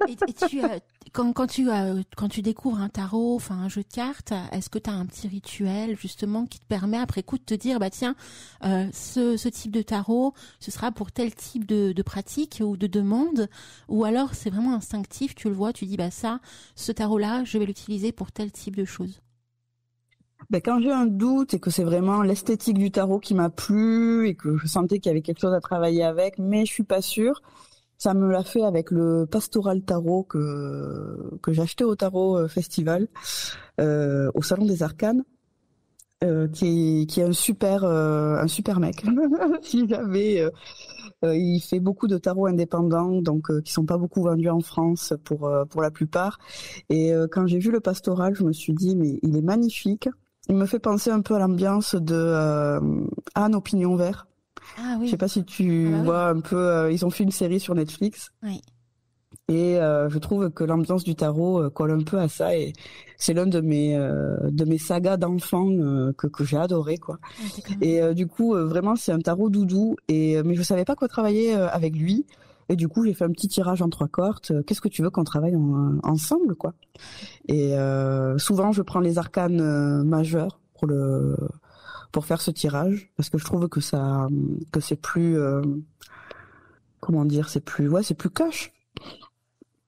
Et quand tu découvres un tarot, enfin un jeu de cartes, est-ce que tu as un petit rituel justement qui te permet après coup de te dire bah tiens, ce type de tarot, ce sera pour tel type de pratique ou de demande, ou alors c'est vraiment instinctif, tu le vois, tu dis bah ça, ce tarot-là, je vais l'utiliser pour tel type de choses.
Ben, quand j'ai un doute et que c'est vraiment l'esthétique du tarot qui m'a plu et que je sentais qu'il y avait quelque chose à travailler avec, mais je suis pas sûre, ça me l'a fait avec le Pastoral Tarot que j'ai acheté au Tarot Festival, au Salon des Arcanes, qui est un super mec. Si jamais il fait beaucoup de tarots indépendants, donc qui sont pas beaucoup vendus en France pour la plupart. Et quand j'ai vu le Pastoral, je me suis dit mais il est magnifique. Il me fait penser un peu à l'ambiance de Anne au pignon vert.
Ah oui.
Je sais pas si tu vois un peu. Ils ont fait une série sur Netflix.
Oui.
Et je trouve que l'ambiance du tarot colle un peu à ça. Et c'est l'un de mes sagas d'enfants que j'ai adoré, quoi. Et du coup, vraiment, c'est un tarot doudou. Mais je savais pas quoi travailler avec lui. Et du coup, j'ai fait un petit tirage en 3 cohortes. Qu'est-ce que tu veux qu'on travaille ensemble, quoi. Et souvent, je prends les arcanes majeurs pour faire ce tirage, parce que je trouve que c'est plus comment dire, c'est plus cash.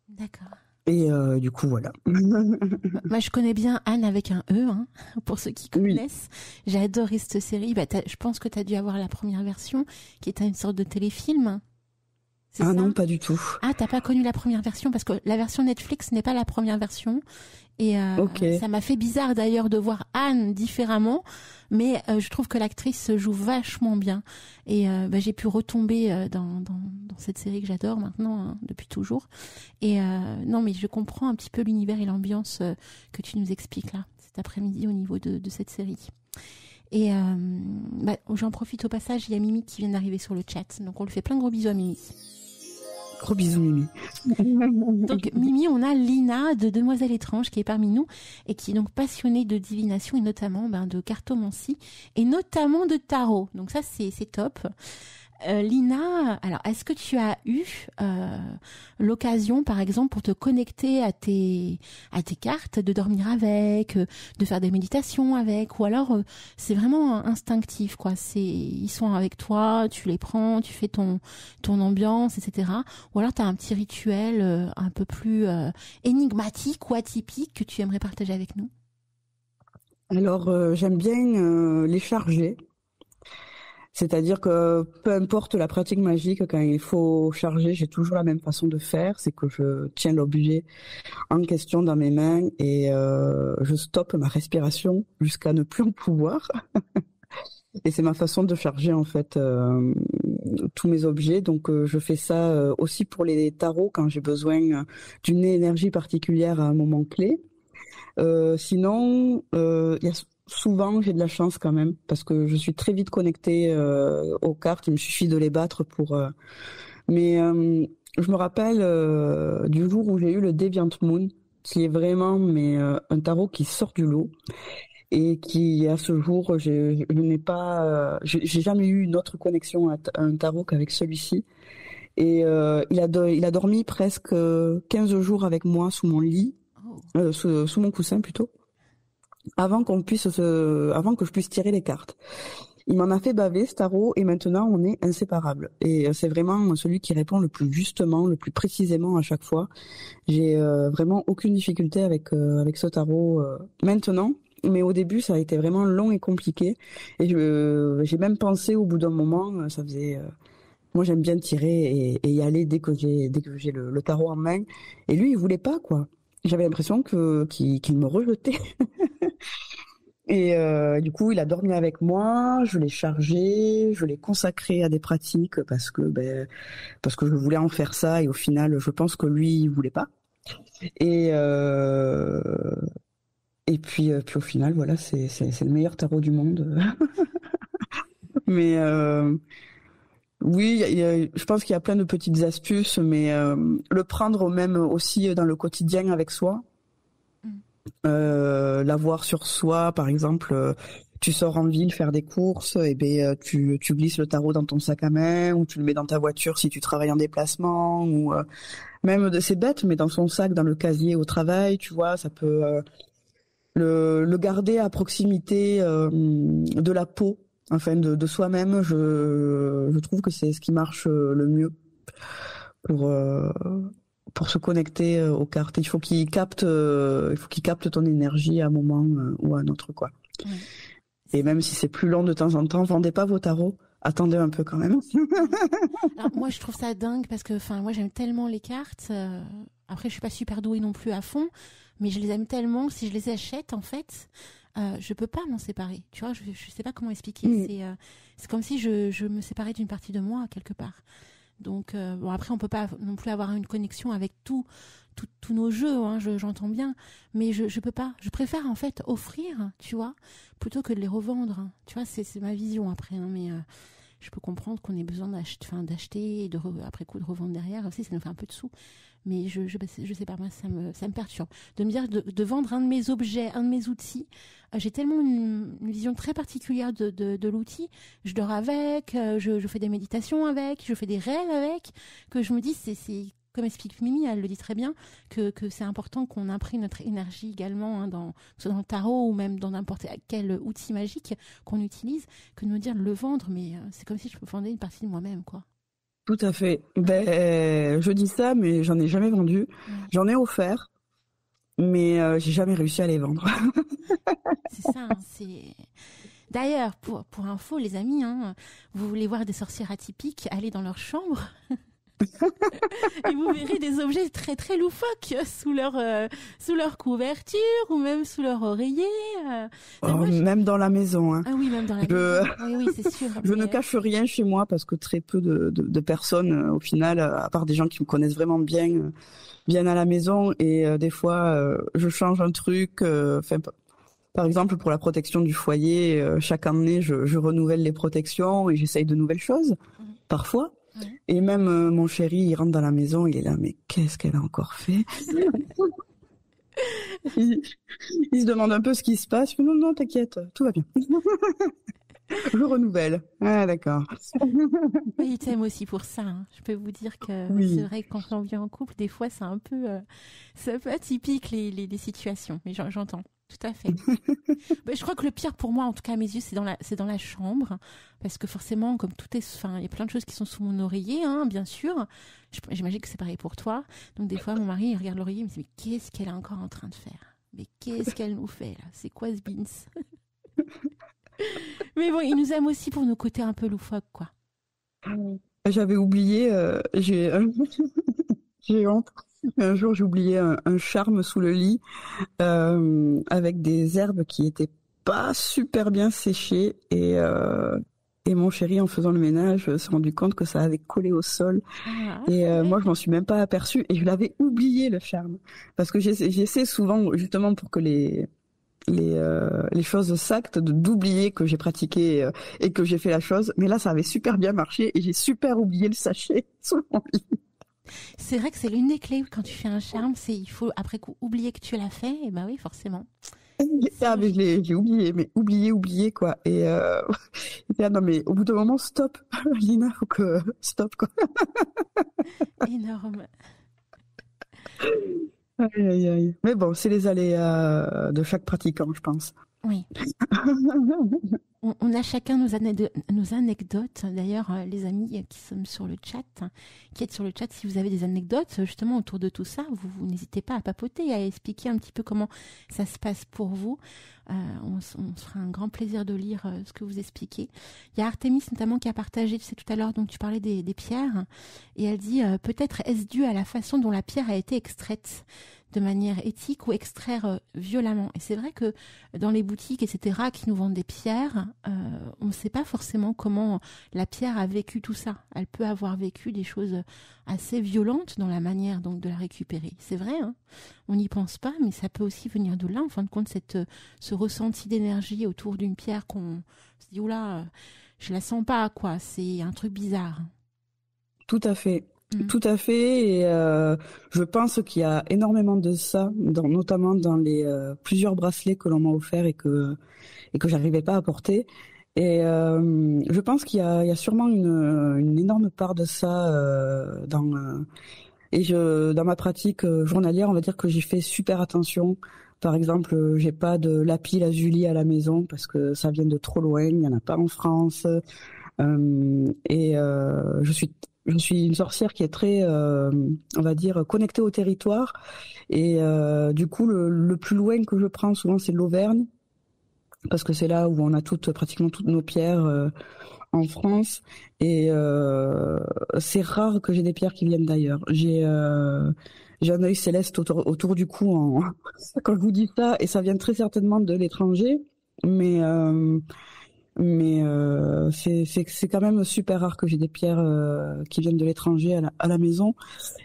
D'accord.
Et du coup, voilà.
Moi, je connais bien Anne avec un E, hein, pour ceux qui connaissent. Oui. J'ai adoré cette série. Je pense que tu as dû avoir la première version, qui était une sorte de téléfilm.
Ah non, pas du tout.
Ah, t'as pas connu la première version, parce que la version Netflix n'est pas la première version. Et ça m'a fait bizarre d'ailleurs de voir Anne différemment, mais je trouve que l'actrice joue vachement bien. Et j'ai pu retomber dans cette série que j'adore maintenant, hein, depuis toujours. Et non, mais je comprends un petit peu l'univers et l'ambiance que tu nous expliques là, cet après-midi au niveau de cette série. Et j'en profite au passage, il y a Mimi qui vient d'arriver sur le chat, donc on lui fait plein de gros bisous à Mimi.
Gros bisous Mimi.
Donc Mimi, on a Lina de Demoiselle étrange qui est parmi nous et qui est donc passionnée de divination et notamment de cartomancie et notamment de tarot. Donc ça c'est top. Lina, alors est-ce que tu as eu l'occasion, par exemple, pour te connecter à tes cartes, de dormir avec, de faire des méditations avec, ou alors c'est vraiment instinctif, quoi. Ils sont avec toi, tu les prends, tu fais ton ambiance, etc. Ou alors tu as un petit rituel un peu plus énigmatique ou atypique que tu aimerais partager avec nous?
Alors j'aime bien les charger. C'est-à-dire que peu importe la pratique magique, quand il faut charger, j'ai toujours la même façon de faire, c'est que je tiens l'objet en question dans mes mains et je stoppe ma respiration jusqu'à ne plus en pouvoir. Et c'est ma façon de charger en fait tous mes objets. Donc je fais ça aussi pour les tarots quand j'ai besoin d'une énergie particulière à un moment clé. Sinon, souvent, j'ai de la chance quand même, parce que je suis très vite connectée aux cartes. Il me suffit de les battre pour... Mais je me rappelle du jour où j'ai eu le Deviant Moon, qui est vraiment un tarot qui sort du lot. Et qui, à ce jour, je n'ai pas... j'ai jamais eu une autre connexion à un tarot qu'avec celui-ci. Et il a dormi presque 15 jours avec moi sous mon lit, sous mon coussin plutôt. Avant que je puisse tirer les cartes. Il m'en a fait baver ce tarot et maintenant on est inséparables. Et c'est vraiment celui qui répond le plus justement, le plus précisément à chaque fois. J'ai vraiment aucune difficulté avec ce tarot maintenant. Mais au début, ça a été vraiment long et compliqué. Et j'ai même pensé au bout d'un moment, ça faisait... moi, j'aime bien tirer et y aller dès que j'ai le tarot en main. Et lui, il voulait pas, quoi. J'avais l'impression qu'il me rejetait. Et du coup, il a dormi avec moi, je l'ai chargé, je l'ai consacré à des pratiques parce que je voulais en faire ça et au final, je pense que lui, il voulait pas. Et puis au final, voilà, c'est le meilleur tarot du monde. Mais oui, je pense qu'il y a plein de petites astuces, mais le prendre même aussi dans le quotidien avec soi. L'avoir sur soi, par exemple, tu sors en ville faire des courses, et tu glisses le tarot dans ton sac à main ou tu le mets dans ta voiture si tu travailles en déplacement ou même c'est bête, mais dans son sac, dans le casier au travail, tu vois, ça peut le garder à proximité de la peau, enfin de soi-même. Je trouve que c'est ce qui marche le mieux pour se connecter aux cartes. Il faut qu'il capte ton énergie à un moment ou à un autre, quoi. Ouais. Et même si c'est plus long de temps en temps, vendez pas vos tarots. Attendez un peu quand même.
Alors, moi, je trouve ça dingue parce que, moi, j'aime tellement les cartes. Après, je suis pas super douée non plus à fond, mais je les aime tellement que si je les achète, en fait, je peux pas m'en séparer. Tu vois, je sais pas comment expliquer. C'est comme si je me séparais d'une partie de moi quelque part. Donc après on peut pas non plus avoir une connexion avec tous nos jeux, hein, j'entends bien, mais je peux pas. Je préfère en fait offrir, tu vois, plutôt que de les revendre. Hein. Tu vois, c'est ma vision après, hein, mais je peux comprendre qu'on ait besoin d'acheter et après coup de revendre derrière aussi, ça nous fait un peu de sous. Mais je sais pas, moi ça me perturbe de me dire de vendre un de mes objets, un de mes outils. J'ai tellement une vision très particulière de l'outil. Je dors avec, je fais des méditations avec, je fais des rêves avec, que je me dis c'est comme explique Mimi, elle le dit très bien, que c'est important qu'on imprime notre énergie également, hein, que ce soit dans le tarot ou même dans n'importe quel outil magique qu'on utilise, que de me dire de le vendre, mais c'est comme si je vendais une partie de moi-même, quoi.
Tout à fait. Je dis ça, mais j'en ai jamais vendu. J'en ai offert, mais j'ai jamais réussi à les vendre.
C'est ça, c'est... D'ailleurs, pour info, les amis, hein, vous voulez voir des sorcières atypiques, allez dans leur chambre et vous verrez des objets très très loufoques sous leur couverture ou même sous leur oreiller.
Même dans la maison. Hein.
Ah oui, même dans la maison. Oui, c'est sûr.
Je ne cache rien chez moi parce que très peu de personnes, au final, à part des gens qui me connaissent vraiment bien, viennent à la maison et des fois, je change un truc. Par exemple, pour la protection du foyer, chaque année, je renouvelle les protections et j'essaye de nouvelles choses, parfois. Et même mon chéri, il rentre dans la maison, il est là, mais qu'est-ce qu'elle a encore fait? il se demande un peu ce qui se passe. Je fais, non, t'inquiète, tout va bien. Je renouvelle. Ah, d'accord.
Oui, il t'aime aussi pour ça. Hein. Je peux vous dire que c'est vrai que quand on vit en couple, des fois, c'est un peu atypique les situations. Mais j'entends. Tout à fait. Je crois que le pire pour moi, en tout cas à mes yeux, c'est dans la chambre, parce que forcément, comme tout est, enfin, il y a plein de choses qui sont sous mon oreiller, hein, bien sûr. J'imagine que c'est pareil pour toi. Donc des fois, mon mari il regarde l'oreiller, il me dit mais qu'est-ce qu'elle est encore en train de faire? Mais qu'est-ce qu'elle nous fait là? C'est quoi ce beans? Mais bon, il nous aime aussi pour nos côtés un peu loufoques, quoi.
J'avais oublié, j'ai honte. Un jour, j'ai oublié un charme sous le lit avec des herbes qui étaient pas super bien séchées et mon chéri, en faisant le ménage, s'est rendu compte que ça avait collé au sol. Moi, je m'en suis même pas aperçue et je l'avais oublié le charme parce que j'essaie souvent justement pour que les choses s'actent d'oublier que j'ai pratiqué et que j'ai fait la chose. Mais là, ça avait super bien marché et j'ai super oublié le sachet sous mon lit.
C'est vrai que c'est l'une des clés quand tu fais un charme, c'est il faut après coup oublier que tu l'as fait, et bah oui, forcément.
Mais j'ai oublié, mais oublié quoi. Et non mais au bout d'un moment, stop, Lina, faut que stop quoi.
Énorme.
Aïe. Mais bon, c'est les aléas de chaque pratiquant, je pense.
Oui. On a chacun nos anecdotes. D'ailleurs, les amis qui sont sur le chat, qui êtes sur le chat, si vous avez des anecdotes justement autour de tout ça, vous n'hésitez pas à papoter, à expliquer un petit peu comment ça se passe pour vous. On se fera un grand plaisir de lire ce que vous expliquez. Il y a Artemis notamment qui a partagé, tu sais, tout à l'heure, donc tu parlais des pierres, et elle dit peut-être est-ce dû à la façon dont la pierre a été extraite de manière éthique ou extraire violemment. Et c'est vrai que dans les boutiques, etc., qui nous vendent des pierres, on ne sait pas forcément comment la pierre a vécu tout ça. Elle peut avoir vécu des choses assez violentes dans la manière donc de la récupérer. C'est vrai, hein, on n'y pense pas, mais ça peut aussi venir de là, en fin de compte, ce ressenti d'énergie autour d'une pierre qu'on se dit, oula, je la sens pas, quoi, c'est un truc bizarre.
Tout à fait. Tout à fait, et je pense qu'il y a énormément de ça, notamment dans les plusieurs bracelets que l'on m'a offerts et que j'arrivais pas à porter. Et je pense qu'il y a sûrement une énorme part de ça dans ma pratique journalière, on va dire que j'y fais super attention. Par exemple, j'ai pas de lapis lazuli à la maison parce que ça vient de trop loin, il y en a pas en France. Je suis une sorcière qui est très, on va dire, connectée au territoire. Et du coup, le plus loin que je prends souvent, c'est l'Auvergne, parce que c'est là où on a pratiquement toutes nos pierres en France. Et c'est rare que j'ai des pierres qui viennent d'ailleurs. J'ai un œil céleste autour du cou quand je vous dis ça, et ça vient très certainement de l'étranger, mais c'est quand même super rare que j'ai des pierres qui viennent de l'étranger à la maison.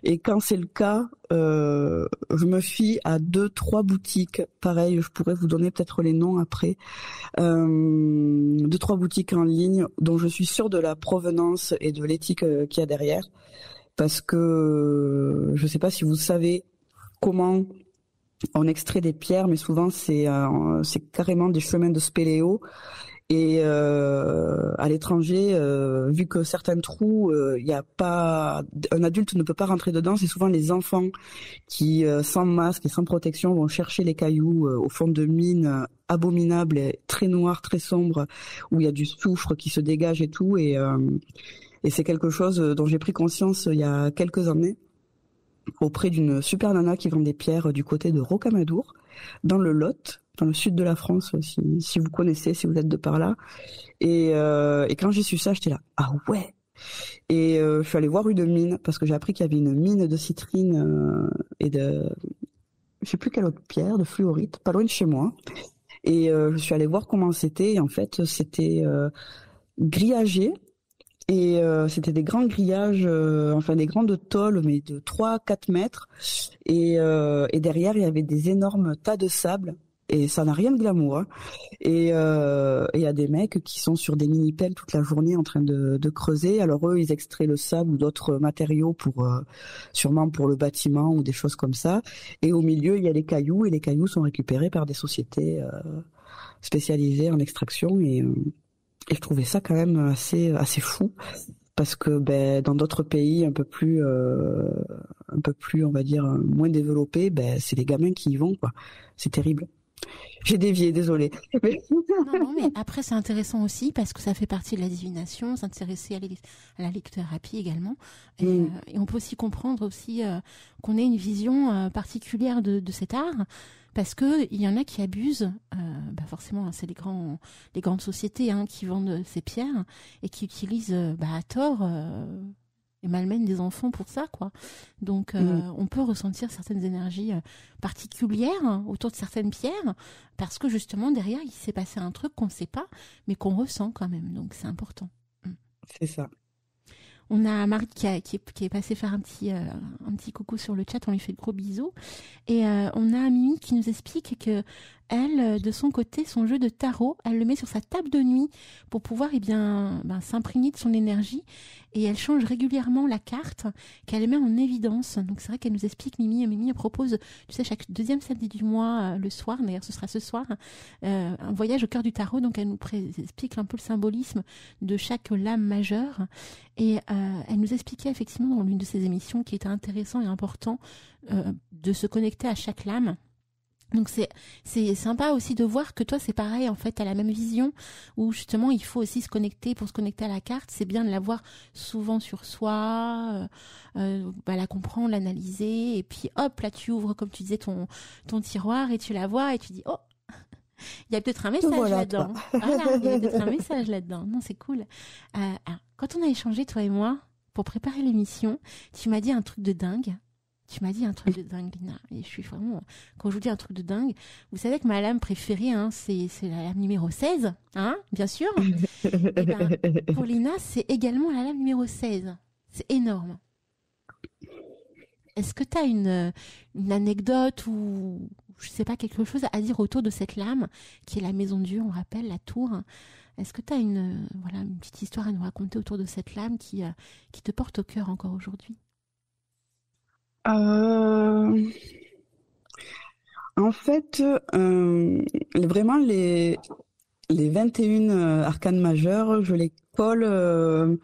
Et quand c'est le cas, je me fie à 2-3 boutiques. Pareil, je pourrais vous donner peut-être les noms après. 2-3 boutiques en ligne dont je suis sûre de la provenance et de l'éthique qu'il y a derrière. Parce que je sais pas si vous savez comment on extrait des pierres, mais souvent c'est carrément des chemins de spéléo. Et à l'étranger, vu que certains trous, un adulte ne peut pas rentrer dedans, c'est souvent les enfants qui, sans masque et sans protection, vont chercher les cailloux au fond de mines abominables, et très noires, très sombres, où il y a du soufre qui se dégage et tout. Et Et c'est quelque chose dont j'ai pris conscience il y a quelques années auprès d'une super nana qui vend des pierres du côté de Rocamadour, dans le Lot, dans le sud de la France, si vous connaissez, si vous êtes de par là. Et quand j'ai su ça, j'étais là, ah ouais. Et je suis allée voir une mine parce que j'ai appris qu'il y avait une mine de citrine et de, je sais plus quelle autre pierre, de fluorite, pas loin de chez moi. Et je suis allée voir comment c'était. Et en fait, c'était grillagé. Et c'était des grands grillages, enfin des grandes tôles, mais de 3-4 mètres. Et derrière, il y avait des énormes tas de sable. Et ça n'a rien de glamour. Hein. Et il y a des mecs qui sont sur des mini-pelles toute la journée en train de creuser. Alors eux, ils extraient le sable ou d'autres matériaux pour sûrement pour le bâtiment ou des choses comme ça. Et au milieu, il y a les cailloux. Et les cailloux sont récupérés par des sociétés spécialisées en extraction. Et je trouvais ça quand même assez fou parce que dans d'autres pays un peu plus on va dire moins développés, c'est les gamins qui y vont quoi. C'est terrible. J'ai dévié, désolée.
Non, mais après c'est intéressant aussi parce que ça fait partie de la divination, s'intéresser à la lectothérapie également. Et on peut aussi comprendre aussi qu'on ait une vision particulière de cet art. Parce que il y en a qui abusent, forcément, c'est les grandes sociétés qui vendent ces pierres et qui utilisent à tort et malmènent des enfants pour ça, quoi. Donc, on peut ressentir certaines énergies particulières autour de certaines pierres parce que justement derrière il s'est passé un truc qu'on ne sait pas, mais qu'on ressent quand même. Donc, c'est important.
C'est ça.
On a Marie qui est passée faire un petit coucou sur le chat, on lui fait de gros bisous. Et on a Mimi qui nous explique que elle, de son côté, son jeu de tarot, elle le met sur sa table de nuit pour pouvoir s'imprégner de son énergie. Et elle change régulièrement la carte qu'elle met en évidence. Donc c'est vrai qu'elle nous explique, Mimi elle propose, tu sais, chaque deuxième samedi du mois, le soir, d'ailleurs ce sera ce soir, un voyage au cœur du tarot. Donc elle nous explique un peu le symbolisme de chaque lame majeure. Et elle nous expliquait effectivement dans l'une de ses émissions qu'il était intéressant et important de se connecter à chaque lame. Donc c'est sympa aussi de voir que toi c'est pareil en fait, t'as la même vision où justement il faut aussi se connecter pour se connecter à la carte. C'est bien de la voir souvent sur soi, la comprendre, l'analyser et puis hop là tu ouvres comme tu disais ton tiroir et tu la vois et tu dis oh il y a peut-être un message là-dedans. Voilà, il y a peut-être un message là-dedans. Non, c'est cool. Alors, quand on a échangé toi et moi pour préparer l'émission, tu m'as dit un truc de dingue. Lina. Et je suis vraiment, quand je vous dis un truc de dingue, vous savez que ma lame préférée, c'est la lame numéro 16, bien sûr. Et pour Lina, c'est également la lame numéro 16. C'est énorme. Est-ce que tu as une anecdote ou, je sais pas, quelque chose à dire autour de cette lame, qui est la maison de Dieu, on rappelle, la tour? Est-ce que tu as une petite histoire à nous raconter autour de cette lame qui te porte au cœur encore aujourd'hui?
En fait, vraiment les 21 arcanes majeures, je les colle.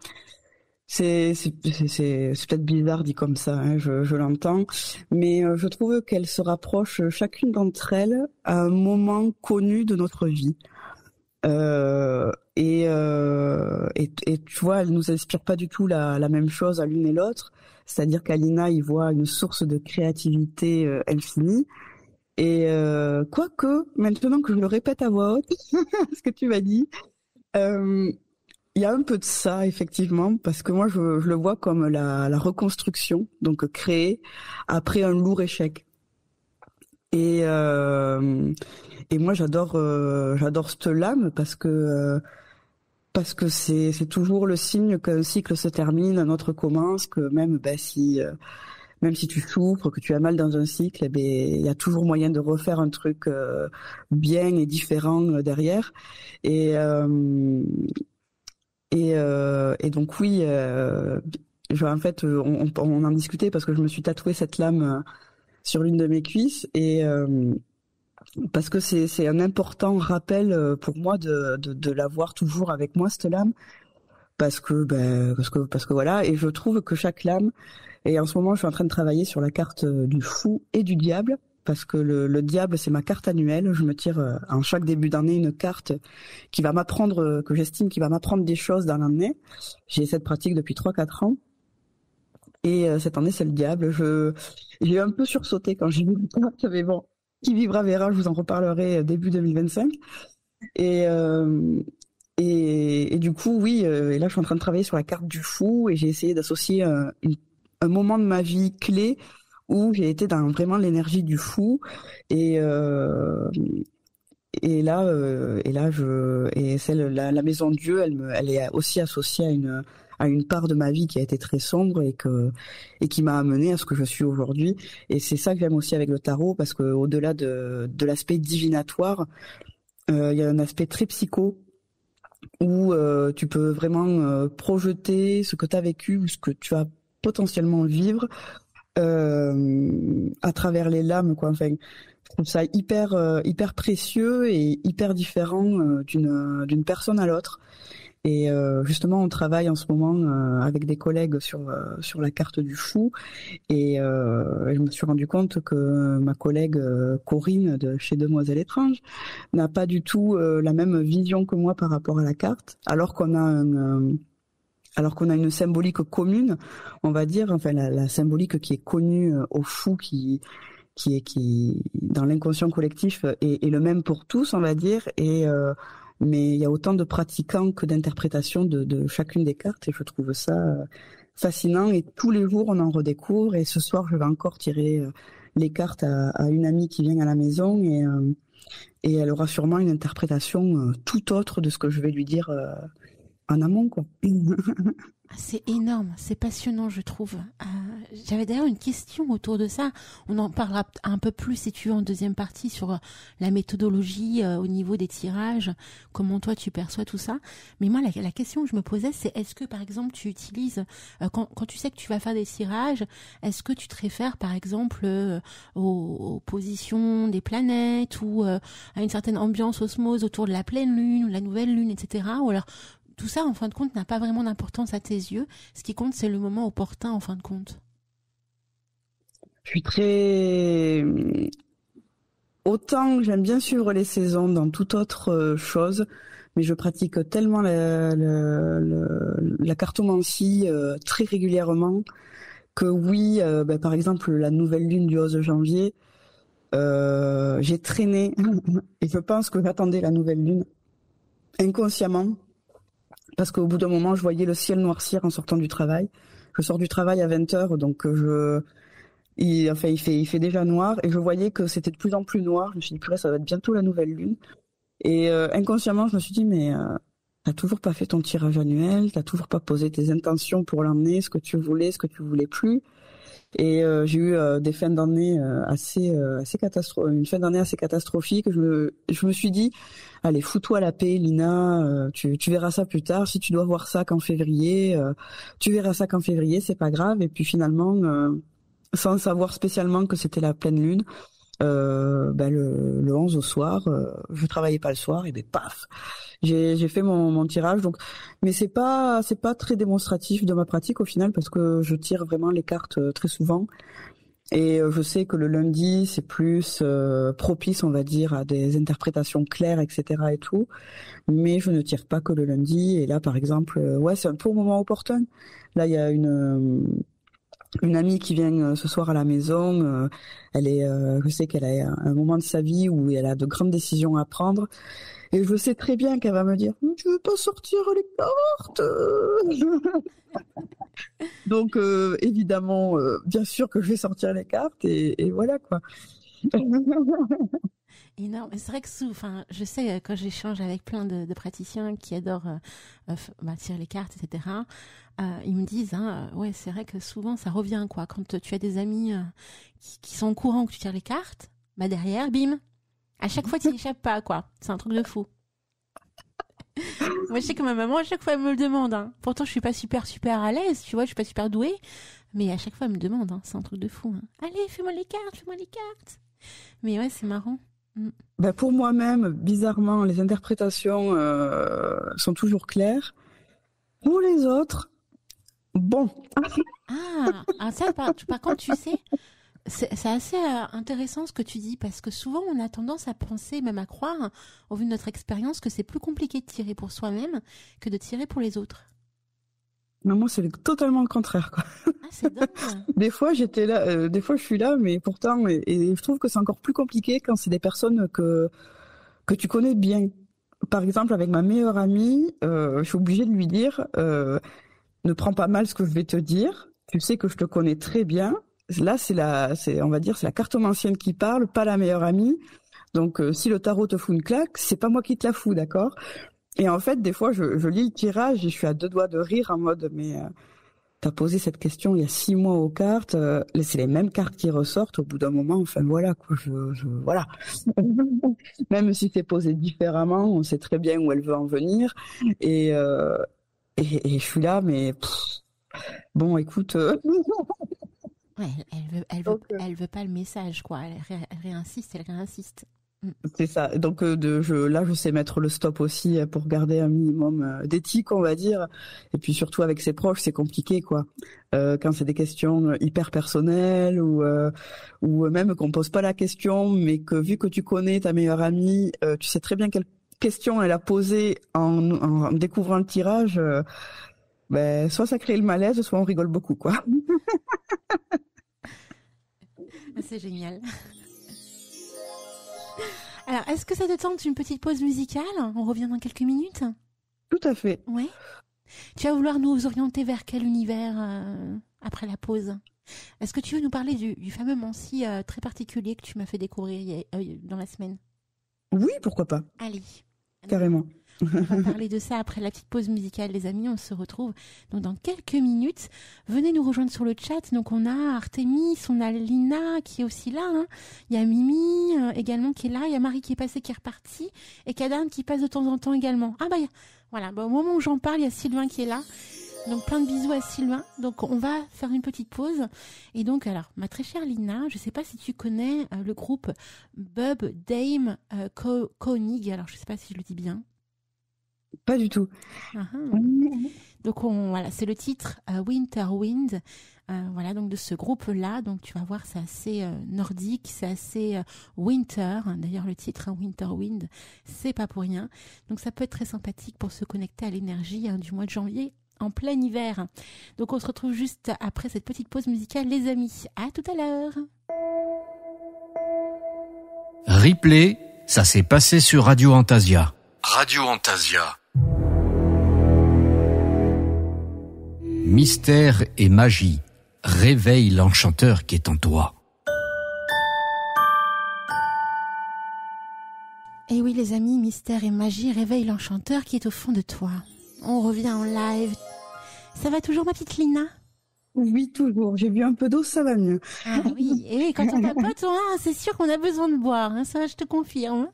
C'est peut-être bizarre dit comme ça, je l'entends, mais je trouve qu'elles se rapprochent chacune d'entre elles à un moment connu de notre vie. Et tu vois, elles nous inspirent pas du tout la même chose à l'une et l'autre. C'est-à-dire qu'Alina y voit une source de créativité infinie. Et quoique, maintenant que je le répète à voix haute, ce que tu m'as dit, il y a un peu de ça, effectivement, parce que moi, je le vois comme la reconstruction, donc créée après un lourd échec. Et moi, j'adore cette lame parce que c'est toujours le signe qu'un cycle se termine, un autre commence, que même si tu souffres, que tu as mal dans un cycle, il y a toujours moyen de refaire un truc bien et différent derrière. Et donc oui, en fait, on en discutait parce que je me suis tatoué cette lame sur l'une de mes cuisses et parce que c'est un important rappel pour moi de l'avoir toujours avec moi, cette lame, parce que voilà. Et je trouve que chaque lame, et en ce moment je suis en train de travailler sur la carte du fou et du diable, parce que le diable, c'est ma carte annuelle. Je me tire en chaque début d'année une carte qui va m'apprendre, que j'estime qui va m'apprendre des choses dans l'année. J'ai cette pratique depuis 3-4 ans. Et cette année, c'est le diable. J'ai un peu sursauté quand j'ai vu le carte, mais bon, qui vivra verra, je vous en reparlerai début 2025. Et du coup, oui, et là, je suis en train de travailler sur la carte du fou et j'ai essayé d'associer un moment de ma vie clé où j'ai été dans vraiment l'énergie du fou et là la maison de Dieu, elle est aussi associée à une part de ma vie qui a été très sombre et qui m'a amené à ce que je suis aujourd'hui. Et c'est ça que j'aime aussi avec le tarot, parce que au-delà de l'aspect divinatoire, il y a un aspect très psycho où tu peux vraiment projeter ce que tu as vécu ou ce que tu vas potentiellement vivre à travers les lames, quoi. Enfin, je trouve ça hyper précieux et hyper différent d'une personne à l'autre. Et justement, on travaille en ce moment avec des collègues sur la carte du fou. Et je me suis rendu compte que ma collègue Corinne de chez Demoiselle Étrange n'a pas du tout la même vision que moi par rapport à la carte, alors qu'on a une symbolique commune, on va dire, enfin la symbolique qui est connue au fou, qui dans l'inconscient collectif est le même pour tous, on va dire, mais il y a autant de pratiquants que d'interprétations de chacune des cartes, et je trouve ça fascinant, et tous les jours on en redécouvre. Et ce soir je vais encore tirer les cartes à une amie qui vient à la maison, et elle aura sûrement une interprétation tout autre de ce que je vais lui dire en amont, quoi.
C'est énorme, c'est passionnant, je trouve. J'avais d'ailleurs une question autour de ça. On en parlera un peu plus, si tu veux, en deuxième partie, sur la méthodologie au niveau des tirages, comment toi tu perçois tout ça. Mais moi, la question que je me posais, c'est est-ce que, par exemple, tu utilises, quand tu sais que tu vas faire des tirages, est-ce que tu te réfères, par exemple, aux positions des planètes ou à une certaine ambiance osmose autour de la pleine lune ou de la nouvelle lune, etc. Ou alors tout ça, en fin de compte, n'a pas vraiment d'importance à tes yeux. Ce qui compte, c'est le moment opportun, en fin de compte.
Je suis très... Autant j'aime bien suivre les saisons dans toute autre chose, mais je pratique tellement la cartomancie très régulièrement que oui, par exemple, la nouvelle lune du 11 janvier, j'ai traîné et je pense que j'attendais la nouvelle lune inconsciemment. Parce qu'au bout d'un moment, je voyais le ciel noircir en sortant du travail. Je sors du travail à 20h, donc il fait déjà noir, et je voyais que c'était de plus en plus noir. Je me suis dit, purée, ça va être bientôt la nouvelle lune. Et inconsciemment, je me suis dit, mais t'as toujours pas fait ton tirage annuel, t'as toujours pas posé tes intentions pour l'année, ce que tu voulais plus. Et j'ai eu des fins d'année une fin d'année assez catastrophique. Je me suis dit, allez, fous-toi la paix, Lina, tu verras ça plus tard. Si tu dois voir ça qu'en février, tu verras ça qu'en février, c'est pas grave. Et puis finalement, sans savoir spécialement que c'était la pleine lune, le 11 au soir, je travaillais pas le soir, et paf, j'ai fait mon tirage. Donc, mais c'est pas très démonstratif de ma pratique au final, parce que je tire vraiment les cartes très souvent, et je sais que le lundi c'est plus propice, on va dire, à des interprétations claires, etc. et tout. Mais je ne tire pas que le lundi. Et là, par exemple, c'est un peu au moment opportun. Là, il y a une amie qui vient ce soir à la maison. Je sais qu'elle a un moment de sa vie où elle a de grandes décisions à prendre, et je sais très bien qu'elle va me dire, tu veux pas sortir les cartes? Donc évidemment, bien sûr que je vais sortir les cartes, et voilà, quoi.
Énorme. C'est vrai que je sais, quand j'échange avec plein de praticiens qui adorent tirer les cartes, etc., ils me disent, ouais, c'est vrai que souvent ça revient, quoi. Quand tu as des amis qui sont au courant que tu tires les cartes, derrière, bim, à chaque fois tu n'y échappes pas, quoi. C'est un truc de fou. Moi, je sais que ma maman, à chaque fois, elle me le demande. Pourtant, je suis pas super à l'aise, tu vois, je suis pas super douée. Mais à chaque fois, elle me demande. C'est un truc de fou. Allez, fais-moi les cartes. Mais ouais, c'est marrant.
Pour moi-même, bizarrement, les interprétations sont toujours claires. Pour les autres, bon.
Ça, par contre, tu sais, C'est assez intéressant ce que tu dis, parce que souvent on a tendance à penser, même à croire, au vu de notre expérience, que c'est plus compliqué de tirer pour soi-même que de tirer pour les autres.
Mais moi, c'est totalement le contraire, quoi.
Ah, c'est dingue.
Des fois, j'étais là, des fois, je suis là, mais pourtant, et je trouve que c'est encore plus compliqué quand c'est des personnes que tu connais bien. Par exemple, avec ma meilleure amie, je suis obligée de lui dire, ne prends pas mal ce que je vais te dire. Tu sais que je te connais très bien. Là, on va dire, c'est la cartomancienne qui parle, pas la meilleure amie. Donc, si le tarot te fout une claque, c'est pas moi qui te la fous, d'accord? Et en fait, des fois, je lis le tirage et je suis à deux doigts de rire en mode, mais t'as posé cette question il y a 6 mois aux cartes, c'est les mêmes cartes qui ressortent au bout d'un moment. Enfin voilà, quoi, voilà. Même si c'est posé différemment, on sait très bien où elle veut en venir. Et je suis là, mais bon, écoute.
Ouais, elle veut pas le message, quoi. Elle réinsiste.
C'est ça. Donc là, je sais mettre le stop aussi pour garder un minimum d'éthique, on va dire. Et puis surtout avec ses proches, c'est compliqué, quoi. Quand c'est des questions hyper personnelles ou même qu'on pose pas la question, mais que vu que tu connais ta meilleure amie, tu sais très bien quelle question elle a posée en découvrant le tirage. Ben, soit ça crée le malaise, soit on rigole beaucoup, quoi.
C'est génial. Alors, est-ce que ça te tente une petite pause musicale ? On revient dans quelques minutes ?
Tout à fait.
Ouais. Tu vas vouloir nous orienter vers quel univers après la pause ? Est-ce que tu veux nous parler du fameux Mancy très particulier que tu m'as fait découvrir dans la semaine ?
Oui, pourquoi pas.
Allez.
Carrément.
On va parler de ça après la petite pause musicale, les amis. On se retrouve donc dans quelques minutes. Venez nous rejoindre sur le chat. Donc on a Artémis, on a Lina qui est aussi là. Hein. Il y a Mimi également qui est là. Il y a Marie qui est passée, qui est repartie. Et Kadan qui passe de temps en temps également. Ah bah voilà. Bah, au moment où j'en parle, il y a Sylvain qui est là. Donc plein de bisous à Sylvain. Donc on va faire une petite pause. Et donc alors, ma très chère Lina, je ne sais pas si tu connais le groupe Bub Dame Koenig. Alors je ne sais pas si je le dis bien.
Pas du tout.
Donc voilà, c'est le titre Winter Wind. Voilà, donc de ce groupe-là. Donc tu vas voir, c'est assez nordique, c'est assez winter. D'ailleurs, le titre Winter Wind, c'est pas pour rien. Donc ça peut être très sympathique pour se connecter à l'énergie du mois de janvier en plein hiver. Donc on se retrouve juste après cette petite pause musicale, les amis. À tout à l'heure.
Replay, ça s'est passé sur Radio Antasia. Radio Antasia. Mystère et magie, réveille l'enchanteur qui est en toi.
Et oui les amis, mystère et magie, réveille l'enchanteur qui est au fond de toi. On revient en live. Ça va toujours ma petite Lina ?
Oui, toujours. J'ai bu un peu d'eau, ça va mieux.
Ah oui, et oui, quand on papote, c'est sûr qu'on a besoin de boire, hein, ça je te confirme.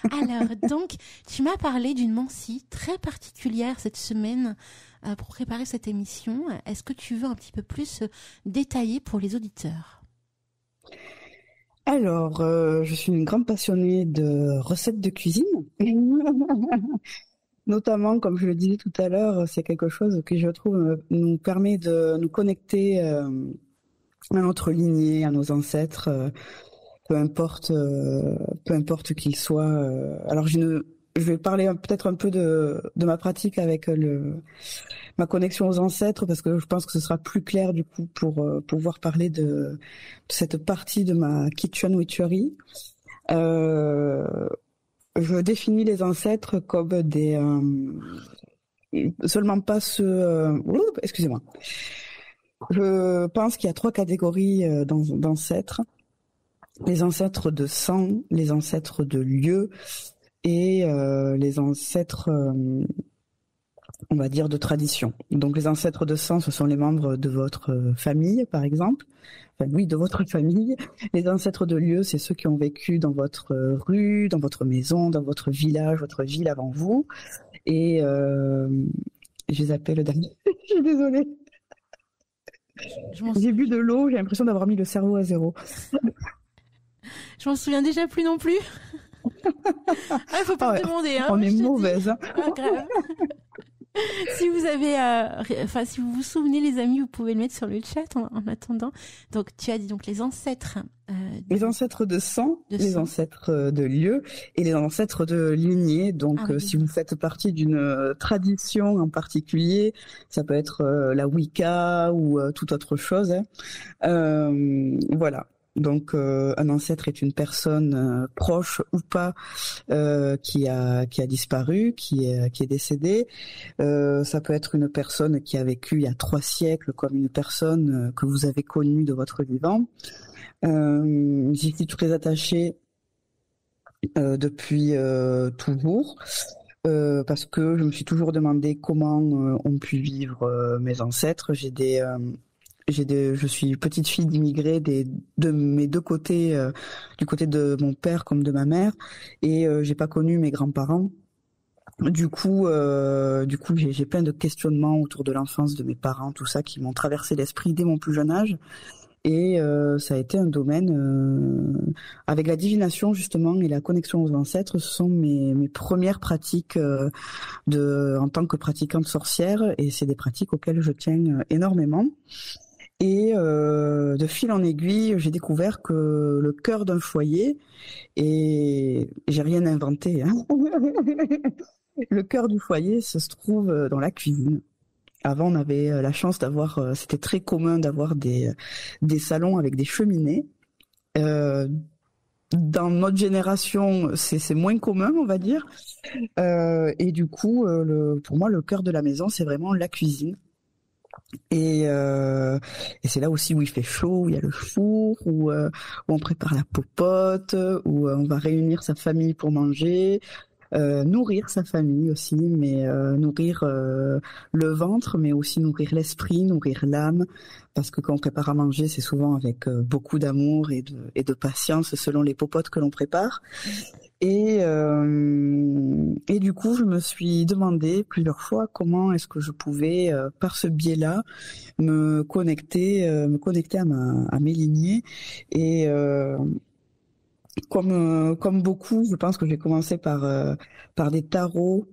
Alors, donc, tu m'as parlé d'une Mancy très particulière cette semaine pour préparer cette émission. Est-ce que tu veux un petit peu plus détailler pour les auditeurs ?
Alors, je suis une grande passionnée de recettes de cuisine. Notamment, comme je le disais tout à l'heure, c'est quelque chose qui, je trouve, nous permet de nous connecter à notre lignée, à nos ancêtres, peu importe qu'ils soient. Alors, je vais parler peut-être un peu de ma pratique avec ma connexion aux ancêtres, parce que je pense que ce sera plus clair du coup pour pouvoir parler de cette partie de ma kitchen witchery. Je définis les ancêtres comme seulement pas ceux. Excusez-moi. Je pense qu'il y a 3 catégories d'ancêtres. Les ancêtres de sang, les ancêtres de lieu et les ancêtres, on va dire, de tradition. Donc les ancêtres de sang, ce sont les membres de votre famille, par exemple. Enfin, oui, de votre famille. Les ancêtres de lieu, c'est ceux qui ont vécu dans votre rue, dans votre maison, dans votre village, votre ville avant vous. Et je les appelle le dernier. Je suis désolée. J'ai bu de l'eau, j'ai l'impression d'avoir mis le cerveau à zéro.
Je m'en souviens déjà plus non plus. Faut pas me demander. Hein,
on est mauvaise.
Pas grave. Si vous avez, si vous vous souvenez, les amis, vous pouvez le mettre sur le chat en attendant. Donc, tu as dit donc les ancêtres.
Les ancêtres de sang, les ancêtres de lieu et les ancêtres de lignée. Donc, si vous faites partie d'une tradition en particulier, ça peut être la Wicca ou toute autre chose. Voilà. Donc, un ancêtre est une personne proche ou pas qui a disparu, qui est décédée. Ça peut être une personne qui a vécu il y a 3 siècles, comme une personne que vous avez connue de votre vivant. J'y suis très attachée depuis toujours. Parce que je me suis toujours demandé comment ont pu vivre mes ancêtres. Je suis petite fille d'immigrés de mes 2 côtés, du côté de mon père comme de ma mère, et j'ai pas connu mes grands-parents. Du coup, j'ai plein de questionnements autour de l'enfance de mes parents, tout ça qui m'ont traversé l'esprit dès mon plus jeune âge. Et ça a été un domaine avec la divination justement et la connexion aux ancêtres. Ce sont mes premières pratiques en tant que pratiquante sorcière, et c'est des pratiques auxquelles je tiens énormément. Et de fil en aiguille, j'ai découvert que le cœur d'un foyer, et j'ai rien inventé, hein. Le cœur du foyer se trouve dans la cuisine. Avant, on avait la chance d'avoir, c'était très commun d'avoir des salons avec des cheminées. Dans notre génération, c'est moins commun, on va dire. Et du coup, pour moi, le cœur de la maison, c'est vraiment la cuisine. Et c'est là aussi où il fait chaud, où il y a le four, où on prépare la popote, où on va réunir sa famille pour manger. Nourrir sa famille aussi, mais nourrir le ventre, mais aussi nourrir l'esprit, nourrir l'âme, parce que quand on prépare à manger, c'est souvent avec beaucoup d'amour et de patience selon les popotes que l'on prépare. Et du coup, je me suis demandé plusieurs fois comment est-ce que je pouvais, par ce biais-là, me connecter à mes lignées. Et comme beaucoup, je pense que j'ai commencé par des tarots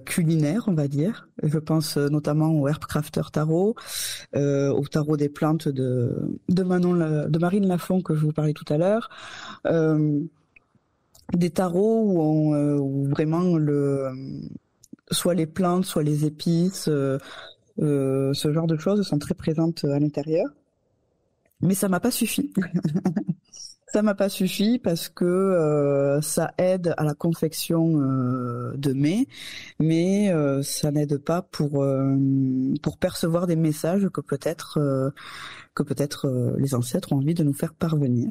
culinaires, on va dire. Je pense notamment au Herbcrafter Tarot, au tarot des plantes de Marine Lafont que je vous parlais tout à l'heure. Des tarots où vraiment soit les plantes, soit les épices, ce genre de choses sont très présentes à l'intérieur. Mais ça m'a pas suffi. Ça m'a pas suffi parce que ça aide à la confection de mets, mais ça n'aide pas pour percevoir des messages que peut-être les ancêtres ont envie de nous faire parvenir.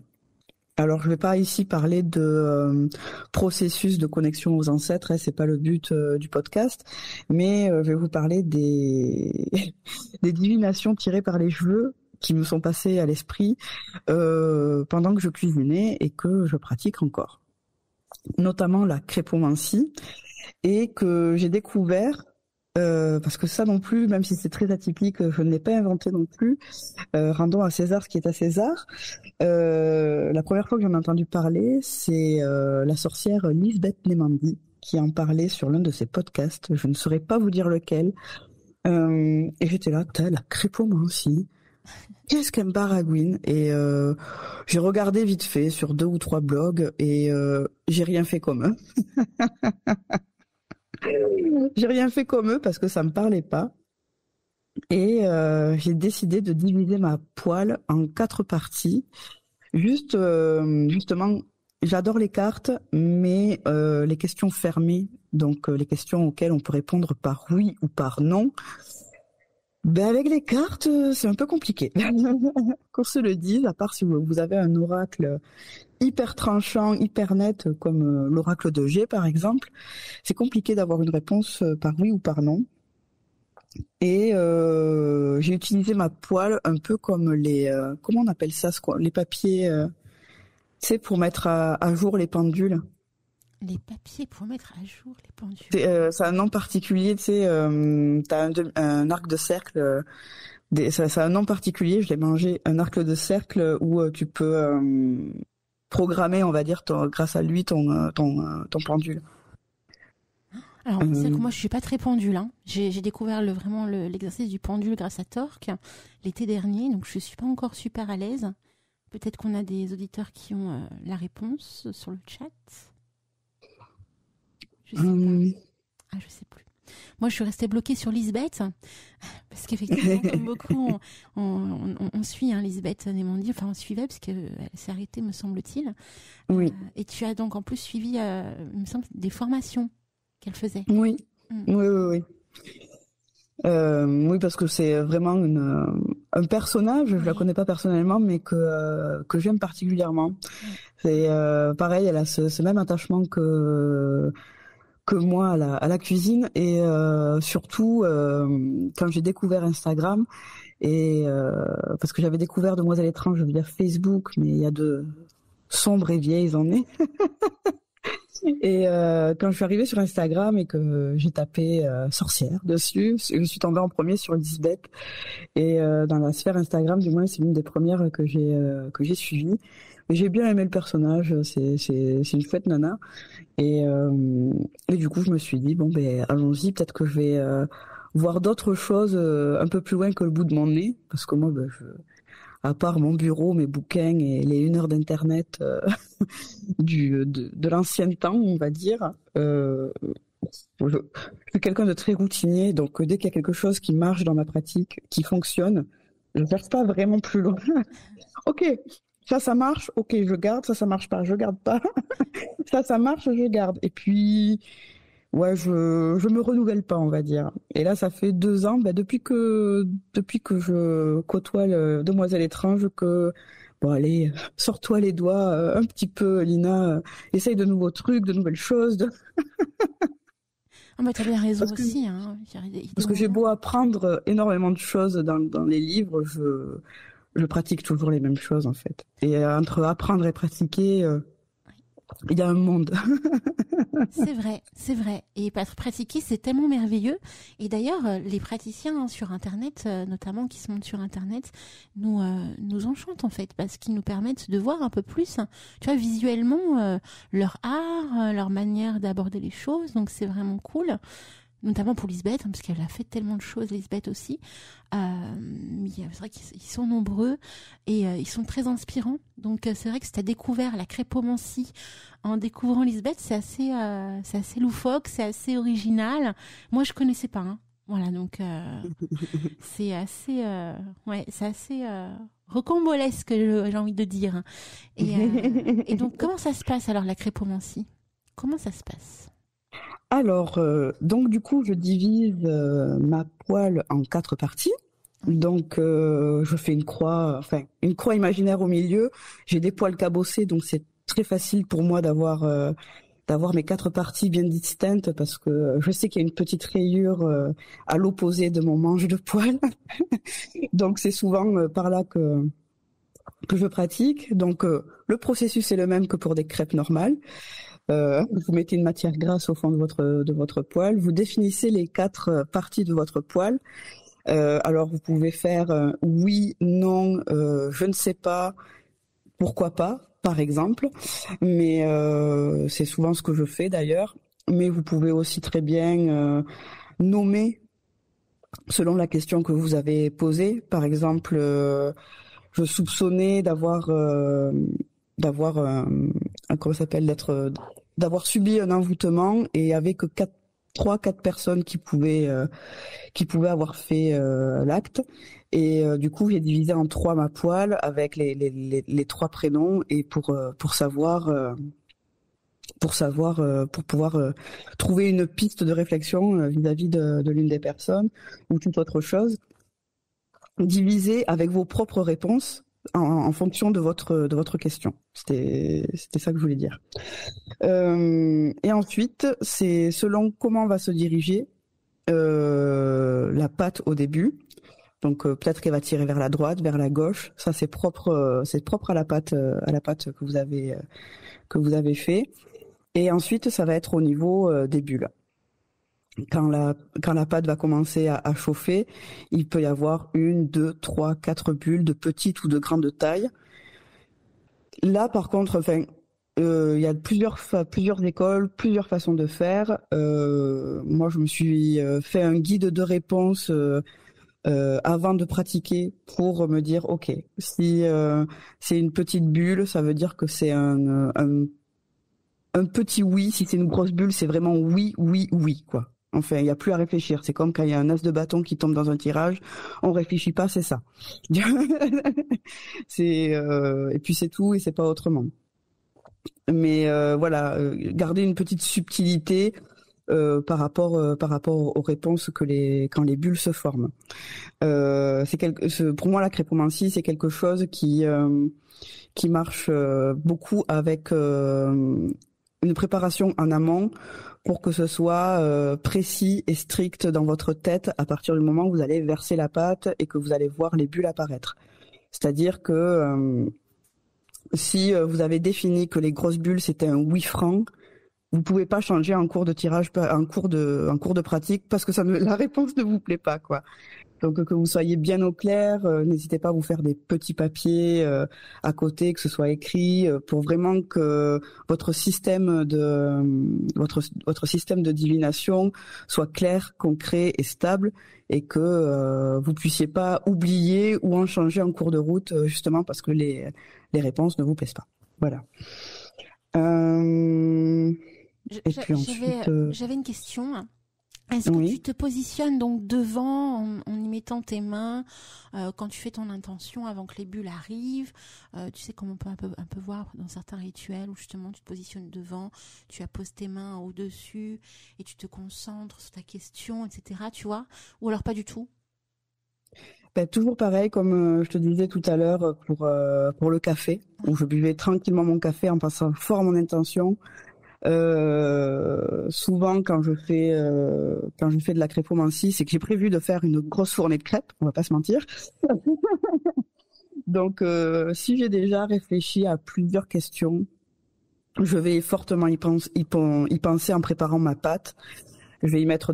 Alors je vais pas ici parler de processus de connexion aux ancêtres, hein, c'est pas le but du podcast, mais je vais vous parler des divinations tirées par les cheveux qui me sont passées à l'esprit pendant que je cuisinais et que je pratique encore, notamment la crépomancie, et que j'ai découvert parce que ça non plus, même si c'est très atypique, je ne l'ai pas inventé non plus. Rendons à César ce qui est à César. La première fois que j'en ai entendu parler, c'est la sorcière Lisbeth Nemandi qui en parlait sur l'un de ses podcasts. Je ne saurais pas vous dire lequel. Et j'étais là, la crépomancie. Qu'est-ce qu'un baragouine? Et j'ai regardé vite fait sur 2 ou 3 blogs et j'ai rien fait comme eux. J'ai rien fait comme eux parce que ça me parlait pas. Et j'ai décidé de diviser ma poêle en 4 parties. Justement, j'adore les cartes, mais les questions fermées, donc les questions auxquelles on peut répondre par oui ou par non, ben avec les cartes, c'est un peu compliqué. Qu'on se le dise, à part si vous avez un oracle hyper tranchant, hyper net, comme l'oracle de G par exemple, c'est compliqué d'avoir une réponse par oui ou par non. Et j'ai utilisé ma poêle un peu comme les comment on appelle ça, les papiers, tu sais, pour mettre à jour les pendules.
Les papiers pour mettre à jour les pendules.
C'est un nom particulier, tu sais, t'as un arc de cercle. C'est un nom particulier, je l'ai mangé, un arc de cercle où tu peux programmer, on va dire, grâce à lui ton pendule.
Alors, c'est que moi, je suis pas très pendule, hein. J'ai découvert vraiment l'exercice du pendule grâce à Torque l'été dernier, donc je suis pas encore super à l'aise. Peut-être qu'on a des auditeurs qui ont la réponse sur le chat. Je sais pas. Ah, je sais plus. Moi, je suis restée bloquée sur Lisbeth, parce qu'effectivement, comme beaucoup, on suit Lisbeth Nemondi, enfin on suivait, parce qu'elle s'est arrêtée, me semble-t-il.
Oui.
Et tu as donc en plus suivi, il me semble, des formations qu'elle faisait.
Oui, oui. Oui, parce que c'est vraiment un personnage, je la connais pas personnellement, mais que j'aime particulièrement. C'est pareil, elle a ce même attachement que moi à la cuisine, et surtout quand j'ai découvert Instagram, et parce que j'avais découvert Demoiselle étrange via Facebook, mais il y a de sombres et vieilles années. Et quand je suis arrivée sur Instagram et que j'ai tapé sorcière dessus, je suis tombée en premier sur Lisbeth. Et dans la sphère Instagram, du moins, c'est l'une des premières que j'ai suivies. Et j'ai bien aimé le personnage, c'est une chouette nana. Et du coup, je me suis dit bon ben allons-y, peut-être que je vais voir d'autres choses un peu plus loin que le bout de mon nez, parce que moi, à part mon bureau, mes bouquins et les 1 heure d'internet de l'ancien temps, on va dire. Je suis quelqu'un de très routinier, donc dès qu'il y a quelque chose qui marche dans ma pratique, qui fonctionne, je ne cherche pas vraiment plus loin. Ok, ça marche, ok, je garde, ça marche pas, je garde pas. Ça marche, je garde. Et puis, ouais, je me renouvelle pas, on va dire. Et là, ça fait 2 ans, depuis que je côtoie Demoiselle étrange, que bon, allez, sors-toi les doigts un petit peu, Lina. Essaye de nouveaux trucs, de nouvelles choses.
Ah, mais t'as bien raison aussi,
Parce que j'ai beau apprendre énormément de choses dans les livres, je pratique toujours les mêmes choses, en fait. Et entre apprendre et pratiquer, il y a un monde.
C'est vrai. Et pratiquer, c'est tellement merveilleux. Et d'ailleurs, les praticiens sur Internet, notamment qui se montent sur Internet, nous enchantent en fait, parce qu'ils nous permettent de voir un peu plus, tu vois, visuellement, leur art, leur manière d'aborder les choses. Donc c'est vraiment cool. Notamment pour Lisbeth, parce qu'elle a fait tellement de choses, Lisbeth aussi. Mais c'est vrai qu'ils sont nombreux et ils sont très inspirants. Donc c'est vrai que si tu as découvert la crépomancie en découvrant Lisbeth, c'est assez loufoque, c'est assez original. Moi, je connaissais pas. Voilà, donc c'est assez rocambolesque, j'ai envie de dire. Et donc, comment ça se passe alors, la crépomancie? Comment ça se passe?
Alors, donc du coup, je divise ma poêle en 4 parties. Donc, je fais une croix imaginaire au milieu. J'ai des poêles cabossées, donc c'est très facile pour moi d'avoir mes 4 parties bien distinctes, parce que je sais qu'il y a une petite rayure à l'opposé de mon manche de poêle. Donc, c'est souvent par là que je pratique. Donc, le processus est le même que pour des crêpes normales. Vous mettez une matière grasse au fond de votre poêle. Vous définissez les 4 parties de votre poêle. Alors vous pouvez faire oui, non, je ne sais pas, pourquoi pas, par exemple. Mais c'est souvent ce que je fais d'ailleurs. Mais vous pouvez aussi très bien nommer selon la question que vous avez posée. Par exemple, je soupçonnais d'avoir d'avoir subi un envoûtement, et il y avait que 3-4 personnes qui pouvaient avoir fait l'acte. Et du coup, j'ai divisé en 3 ma poêle avec les 3 prénoms, et pour pouvoir trouver une piste de réflexion vis-à-vis de l'une des personnes ou toute autre chose. Diviser avec vos propres réponses en fonction de votre question. C'était ça que je voulais dire. Et ensuite, c'est selon comment va se diriger la pâte au début. Donc peut-être qu'elle va tirer vers la droite, vers la gauche. Ça c'est propre à la pâte que vous avez fait. Et ensuite, ça va être au niveau des bulles. Quand la pâte va commencer à chauffer, il peut y avoir 1, 2, 3, 4 bulles de petite ou de grande taille. Là, par contre, il y a plusieurs écoles, plusieurs façons de faire. Moi, je me suis fait un guide de réponse avant de pratiquer pour me dire, ok, si c'est une petite bulle, ça veut dire que c'est un petit oui. Si c'est une grosse bulle, c'est vraiment oui, oui, oui, quoi. Enfin, il n'y a plus à réfléchir. C'est comme quand il y a un as de bâton qui tombe dans un tirage, on réfléchit pas, c'est ça. Et puis c'est tout et c'est pas autrement. Mais voilà, garder une petite subtilité par rapport aux réponses quand les bulles se forment. Pour moi, la crépomancie, c'est quelque chose qui marche beaucoup avec une préparation en amont pour que ce soit précis et strict dans votre tête à partir du moment où vous allez verser la pâte et que vous allez voir les bulles apparaître. C'est-à-dire que si vous avez défini que les grosses bulles c'était un oui franc, vous pouvez pas changer en cours de tirage, en cours de pratique parce que la réponse ne vous plaît pas, quoi. Donc que vous soyez bien au clair, n'hésitez pas à vous faire des petits papiers à côté, que ce soit écrit, pour vraiment que votre système de divination soit clair, concret et stable, et que vous puissiez pas oublier ou en changer en cours de route, justement parce que les réponses ne vous plaisent pas. Voilà. Et puis ensuite,
j'avais une question. Est-ce que tu te positionnes donc devant en y mettant tes mains quand tu fais ton intention avant que les bulles arrivent? Tu sais comme on peut un peu voir dans certains rituels où justement tu te positionnes devant, tu apposes tes mains au-dessus et tu te concentres sur ta question, etc. Tu vois? Ou alors pas du tout?
Ben, toujours pareil, comme je te disais tout à l'heure pour le café, où je buvais tranquillement mon café en passant fort mon intention. Souvent quand je fais de la crépomancie, c'est que j'ai prévu de faire une grosse fournée de crêpes, on va pas se mentir. Donc si j'ai déjà réfléchi à plusieurs questions, je vais fortement y penser en préparant ma pâte. Je vais y mettre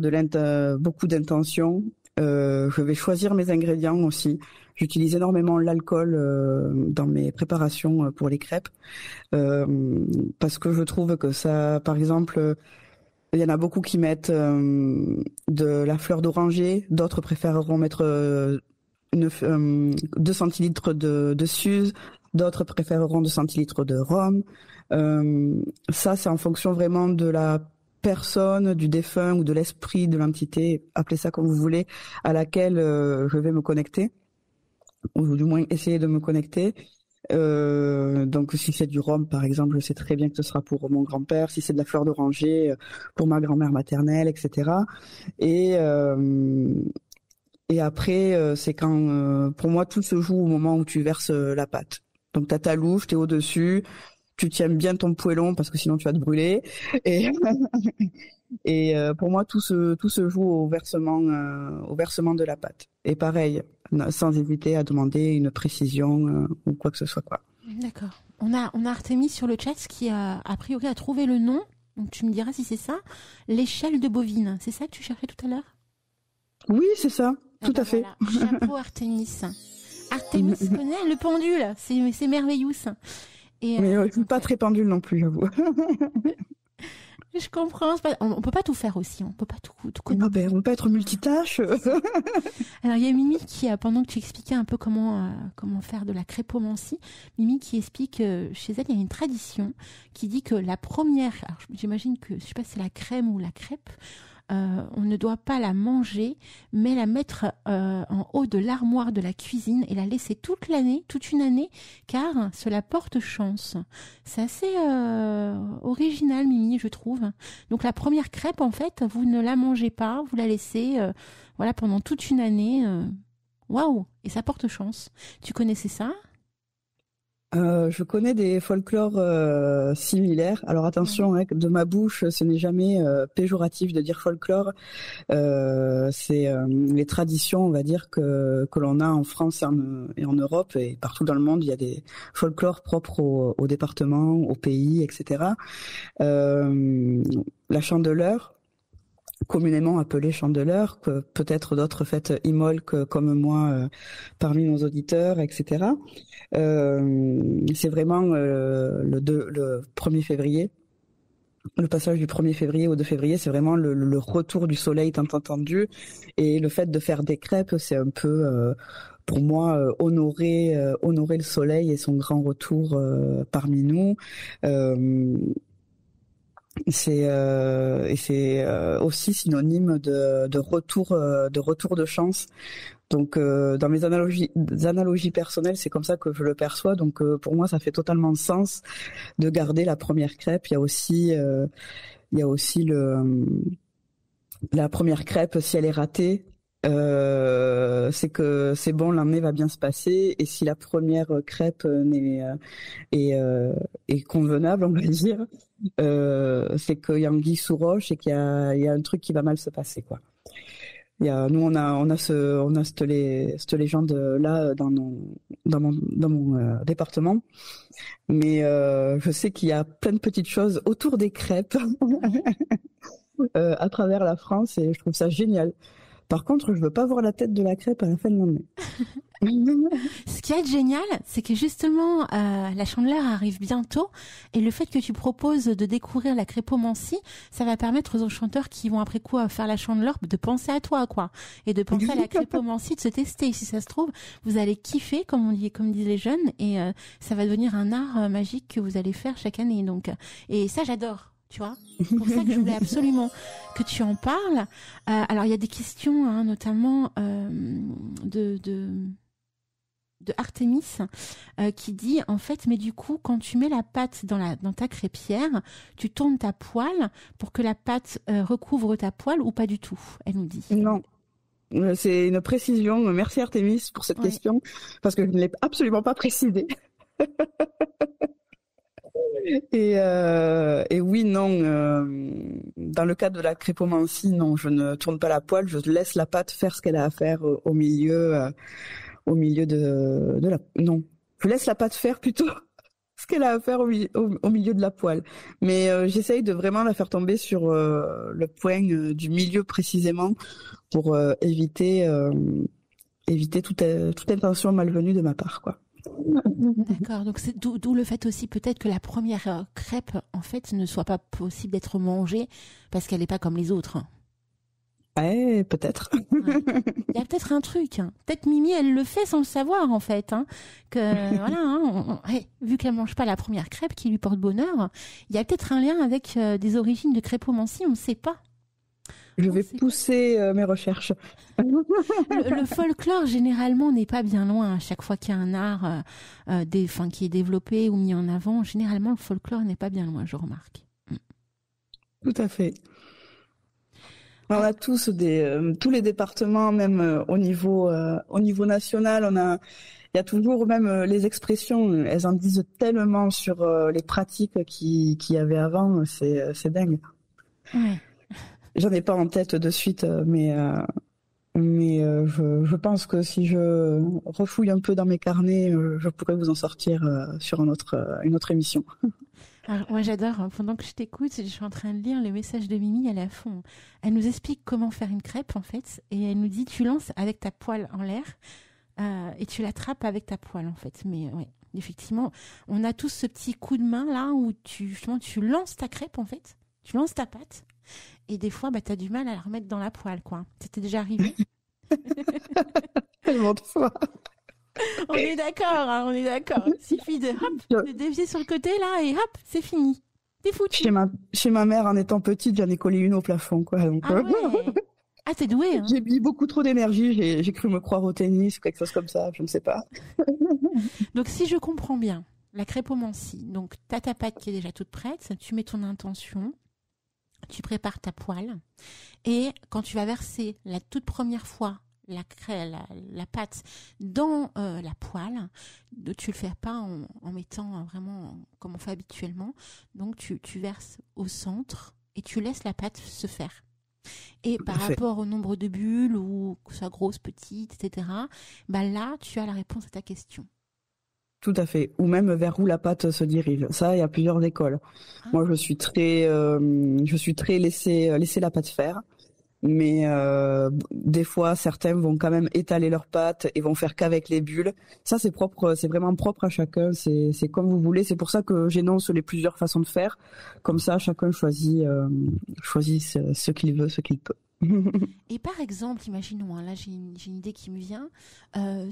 beaucoup d'intention. Je vais choisir mes ingrédients aussi. J'utilise énormément l'alcool dans mes préparations pour les crêpes parce que je trouve que ça, par exemple, il y en a beaucoup qui mettent de la fleur d'oranger, d'autres préféreront mettre 2 centilitres de suze, d'autres préféreront 2 centilitres de rhum. Ça, c'est en fonction vraiment de la personne, du défunt ou de l'esprit de l'entité, appelez ça comme vous voulez, à laquelle je vais me connecter, ou du moins essayer de me connecter. Donc si c'est du rhum par exemple, je sais très bien que ce sera pour mon grand-père, si c'est de la fleur d'oranger pour ma grand-mère maternelle, etc. Et après c'est quand pour moi tout se joue au moment où tu verses la pâte. Donc t'as ta louche, t'es au-dessus, tu tiens bien ton poêlon parce que sinon tu vas te brûler. Et pour moi tout se joue au versement de la pâte. Et pareil, sans hésiter à demander une précision ou quoi que ce soit, quoi.
D'accord. On a Artemis sur le chat qui a priori a trouvé le nom. Donc tu me diras si c'est ça. L'échelle de bovine. C'est ça que tu cherchais tout à l'heure?
Oui, c'est ça. Tout à fait.
Voilà. Chapeau Artemis. Artemis connaît le pendule. C'est merveilleux. Et
mais je suis pas très pendule non plus, j'avoue.
Je comprends. On peut pas tout faire aussi. On peut pas tout connaître.
On peut pas être multitâche.
Alors il y a Mimi qui, pendant que tu expliquais un peu comment faire de la crépomancie, Mimi qui explique que chez elle il y a une tradition qui dit que la première, alors j'imagine que je sais pas si c'est la crème ou la crêpe, on ne doit pas la manger, mais la mettre en haut de l'armoire de la cuisine et la laisser toute une année, car cela porte chance. C'est assez original, Mimi, je trouve. Donc la première crêpe, en fait, vous ne la mangez pas, vous la laissez pendant toute une année. Waouh! Et ça porte chance. Tu connaissais ça?
Je connais des folklores similaires. Alors attention, de ma bouche, ce n'est jamais péjoratif de dire folklore. C'est les traditions, on va dire, que l'on a en France et en Europe et partout dans le monde. Il y a des folklores propres au département, au pays, etc. La Chandeleur, communément appelée chandeleur, que peut-être d'autres fêtes Imolc comme moi parmi nos auditeurs, etc. C'est vraiment le 1er février. Le passage du 1er février au 2 février, c'est vraiment le retour du soleil tant entendu. Et le fait de faire des crêpes, c'est un peu, pour moi, honorer le soleil et son grand retour parmi nous. C'est aussi synonyme de retour de chance. Donc dans mes analogies personnelles, c'est comme ça que je le perçois. Donc pour moi, ça fait totalement sens de garder la première crêpe. Il y a aussi la première crêpe, si elle est ratée, c'est que c'est bon, l'année va bien se passer. Et si la première crêpe est convenable, on va dire, c'est qu'il y a anguille sous roche et qu'il y a un truc qui va mal se passer, quoi. Nous on a cette légende là dans mon département, mais je sais qu'il y a plein de petites choses autour des crêpes à travers la France et je trouve ça génial. Par contre, je veux pas voir la tête de la crêpe à la fin de l'année.
Ce qui est génial, c'est que justement, la Chandeleur arrive bientôt et le fait que tu proposes de découvrir la crêpomancie, ça va permettre aux enchanteurs qui vont après coup faire la Chandeleur de penser à toi, quoi. Et de penser à la crêpomancie, de se tester. Si ça se trouve, vous allez kiffer, comme disent les jeunes, et ça va devenir un art magique que vous allez faire chaque année. Donc, et ça, j'adore. Tu vois, c'est pour ça que je voulais absolument que tu en parles. Alors, il y a des questions, hein, notamment de Artemis qui dit en fait, mais du coup, quand tu mets la pâte dans ta crêpière, tu tournes ta poêle pour que la pâte recouvre ta poêle ou pas du tout? Elle nous dit.
Non. C'est une précision. Merci Artemis pour cette question parce que je ne l'ai absolument pas précisé. Et oui, non, dans le cadre de la crêpomancie, non, je ne tourne pas la poêle, je laisse la pâte faire ce qu'elle a à faire au milieu de la... Non, je laisse la pâte faire plutôt ce qu'elle a à faire au milieu de la poêle. Mais j'essaye de vraiment la faire tomber sur le point du milieu précisément pour éviter toute intention malvenue de ma part, quoi.
D'accord, donc c'est d'où le fait aussi peut-être que la première crêpe en fait ne soit pas possible d'être mangée parce qu'elle n'est pas comme les autres.
Peut-être.
Ouais. Il y a peut-être un truc. Hein. Peut-être Mimi, elle le fait sans le savoir en fait. Hein. Que voilà, hein, vu qu'elle mange pas la première crêpe qui lui porte bonheur, il y a peut-être un lien avec des origines de crêpomancie, on ne sait pas.
Je vais pousser mes recherches.
Le folklore, généralement, n'est pas bien loin. À chaque fois qu'il y a un art qui est développé ou mis en avant, généralement, le folklore n'est pas bien loin, je remarque.
Tout à fait. On a tous tous les départements, même au niveau national, il y a toujours même les expressions, elles en disent tellement sur les pratiques qu'il y avait avant, c'est dingue.
Ouais.
J'en ai pas en tête de suite, mais je pense que si je refouille un peu dans mes carnets, je pourrais vous en sortir sur une autre émission.
Alors, moi j'adore, pendant que je t'écoute, je suis en train de lire le message de Mimi, elle est à fond. Elle nous explique comment faire une crêpe en fait, et elle nous dit tu lances avec ta poêle en l'air et tu l'attrapes avec ta poêle en fait. Mais ouais, effectivement, on a tous ce petit coup de main là où tu lances ta crêpe en fait, tu lances ta pâte. Et des fois, tu as du mal à la remettre dans la poêle, quoi. C'était déjà arrivé?
Tellement de fois.
On est d'accord, hein, on est d'accord. Il suffit de dévier sur le côté, là, et hop, c'est fini. T'es foutu.
Chez ma mère, en étant petite, j'en ai collé une au plafond, quoi. Donc,
ah ouais. Ah, t'es douée, hein.
J'ai mis beaucoup trop d'énergie, j'ai cru me croire au tennis, quelque chose comme ça, je ne sais pas.
Donc, si je comprends bien, la crêpomancie, donc t'as ta pâte qui est déjà toute prête, tu mets ton intention, tu prépares ta poêle et quand tu vas verser la toute première fois la pâte dans la poêle, tu le fais pas en mettant vraiment comme on fait habituellement. Donc tu verses au centre et tu laisses la pâte se faire. Et par rapport au nombre de bulles ou que ce soit grosse, petite, etc. Là tu as la réponse à ta question.
Tout à fait. Ou même vers où la pâte se dirige. Ça, il y a plusieurs écoles. Moi, je suis très laisser la pâte faire. mais des fois certains vont quand même étaler leurs pâtes et vont faire qu'avec les bulles. Ça c'est propre, c'est vraiment propre à chacun, c'est comme vous voulez. C'est pour ça que j'énonce les plusieurs façons de faire. Comme ça chacun choisit ce qu'il veut, ce qu'il peut.
Et par exemple, imaginons, hein, là j'ai une idée qui me vient,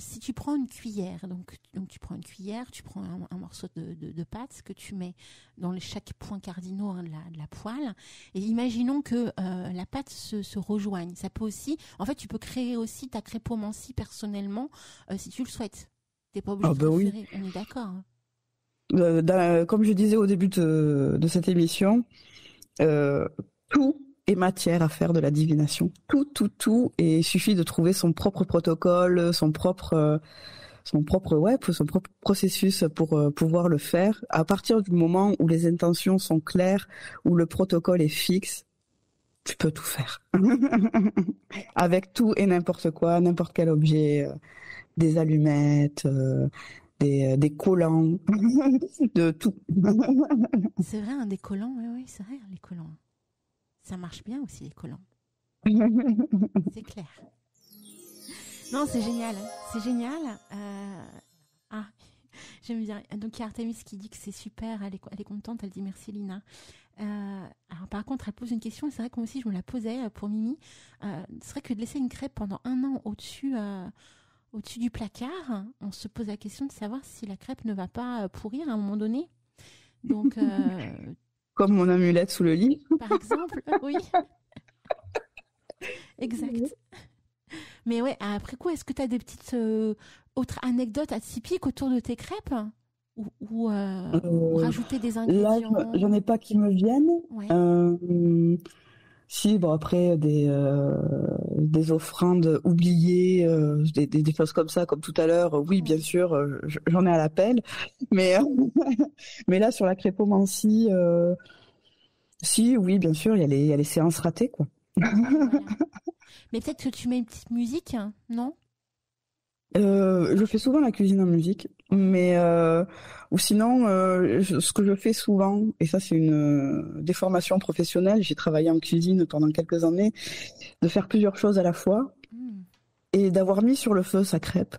si tu prends une cuillère, donc tu prends une cuillère, tu prends un morceau de pâte que tu mets dans chaque point cardinaux, hein, de la poêle, et imaginons que la pâte se rejoigne. Ça peut aussi, en fait tu peux créer aussi ta crêpomancie personnellement si tu le souhaites. T'es pas obligé de référer, oui. On est d'accord, hein.
Comme je disais au début de cette émission, tout est matière à faire de la divination. Tout. Et il suffit de trouver son propre protocole, son propre processus pour pouvoir le faire. À partir du moment où les intentions sont claires, où le protocole est fixe, tu peux tout faire. Avec tout et n'importe quoi, n'importe quel objet, des allumettes, des collants, de tout.
C'est vrai, hein, des collants, oui, c'est vrai, les collants. Ça marche bien aussi, les collants. C'est clair. Non, c'est génial. C'est génial. J'aime bien. Donc, il y a Artemis qui dit que c'est super. Elle est contente. Elle dit merci, Lina. Alors, par contre, elle pose une question. Et c'est vrai que moi aussi, je me la posais pour Mimi. C'est vrai que de laisser une crêpe pendant 1 an au-dessus du placard, on se pose la question de savoir si la crêpe ne va pas pourrir à un moment donné. Donc...
Comme mon amulette sous le lit.
Par exemple, oui. Exact. Mais ouais, après coup, est-ce que tu as des petites autres anecdotes atypiques autour de tes crêpes ou rajouter des ingrédients?
Là, j'en ai pas qui me viennent. Ouais. Si, bon, après, des offrandes oubliées, des choses comme ça, comme tout à l'heure, oui, bien sûr, j'en ai à l'appel. Mais, mais là, sur la crêpomancie, si, oui, bien sûr, il y a les séances ratées, quoi.
Voilà. Mais peut-être que tu mets une petite musique, hein, non?
Je fais souvent la cuisine en musique, mais ou sinon, ce que je fais souvent, et ça c'est une déformation professionnelle, j'ai travaillé en cuisine pendant quelques années, de faire plusieurs choses à la fois, et d'avoir mis sur le feu sa crêpe,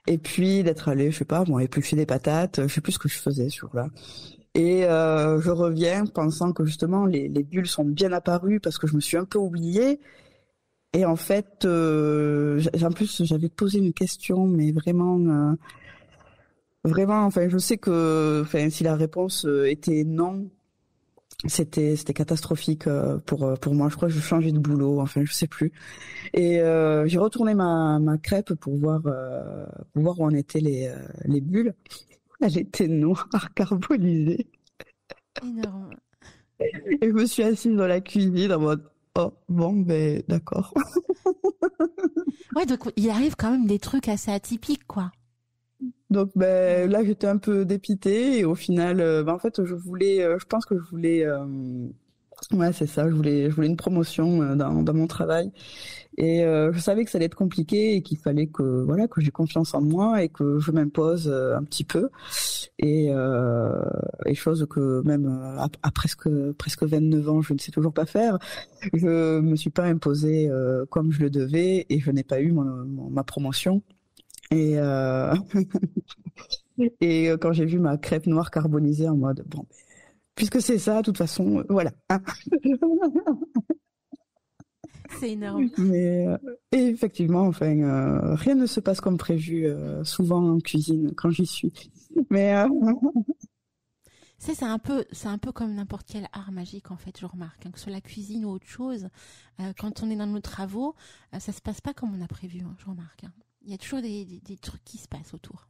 et puis d'être allé, je sais pas, bon, éplucher des patates, je sais plus ce que je faisais ce jour-là. Et je reviens pensant que justement les bulles sont bien apparues parce que je me suis un peu oubliée. Et en fait, en plus j'avais posé une question, mais vraiment, enfin, je sais que, enfin, si la réponse était non, c'était catastrophique pour moi. Je crois que je changeais de boulot, enfin, je sais plus. Et j'ai retourné ma crêpe pour voir où en étaient les bulles. Elle était noire, carbonisée.
Énorme.
Et je me suis assise dans la cuisine en mode oh bon ben d'accord.
Ouais, donc il arrive quand même des trucs assez atypiques, quoi.
Donc ben là j'étais un peu dépitée et au final en fait je pense que je voulais ouais c'est ça, je voulais une promotion dans mon travail et je savais que ça allait être compliqué et qu'il fallait que j'ai confiance en moi et que je m'impose un petit peu et chose que même à presque 29 ans je ne sais toujours pas faire. Je me suis pas imposée comme je le devais et je n'ai pas eu ma promotion. Et et quand j'ai vu ma crêpe noire carbonisée en mode bon, puisque c'est ça, de toute façon, voilà.
C'est énorme.
Mais et effectivement, enfin, rien ne se passe comme prévu souvent en cuisine quand j'y suis. Mais
c'est un peu comme n'importe quel art magique en fait, je remarque, hein, que ce soit la cuisine ou autre chose. Quand on est dans nos travaux, ça se passe pas comme on a prévu, hein, je remarque. Hein. Il y a toujours des trucs qui se passent autour.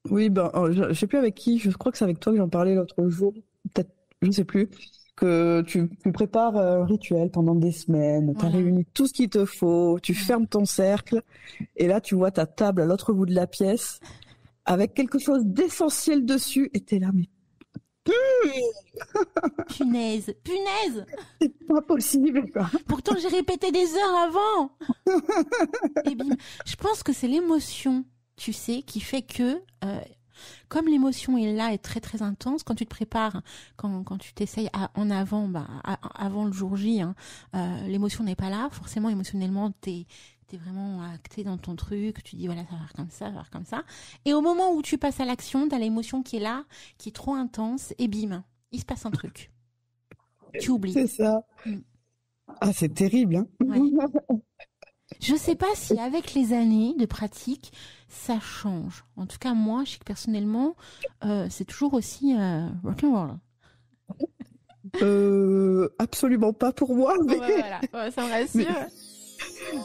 Oui, je sais plus avec qui, je crois que c'est avec toi que j'en parlais l'autre jour, peut-être, je ne sais plus, que tu prépares un rituel pendant des semaines, tu as réuni tout ce qu'il te faut, tu fermes ton cercle, et là tu vois ta table à l'autre bout de la pièce, avec quelque chose d'essentiel dessus, et t'es là, mais...
Punaise.
C'est pas possible, quoi.
Pourtant, j'ai répété des heures avant. Et bim. Je pense que c'est l'émotion, tu sais, qui fait que Comme l'émotion est là, est très très intense, quand tu te prépares, quand tu t'essayes en avant, avant le jour J, l'émotion n'est pas là. Forcément, émotionnellement, t'es vraiment acté dans ton truc. Tu dis voilà, ça va faire comme ça, ça va faire comme ça. Et au moment où tu passes à l'action, t'as l'émotion qui est là, qui est trop intense, et bim, il se passe un truc. Tu oublies.
C'est ça. Ah, c'est terrible, hein.
Ouais. Je sais pas si avec les années de pratique, ça change. En tout cas, moi, je sais que personnellement, c'est toujours aussi rock'n'roll.
Absolument pas pour moi. Mais...
voilà, ça me rassure.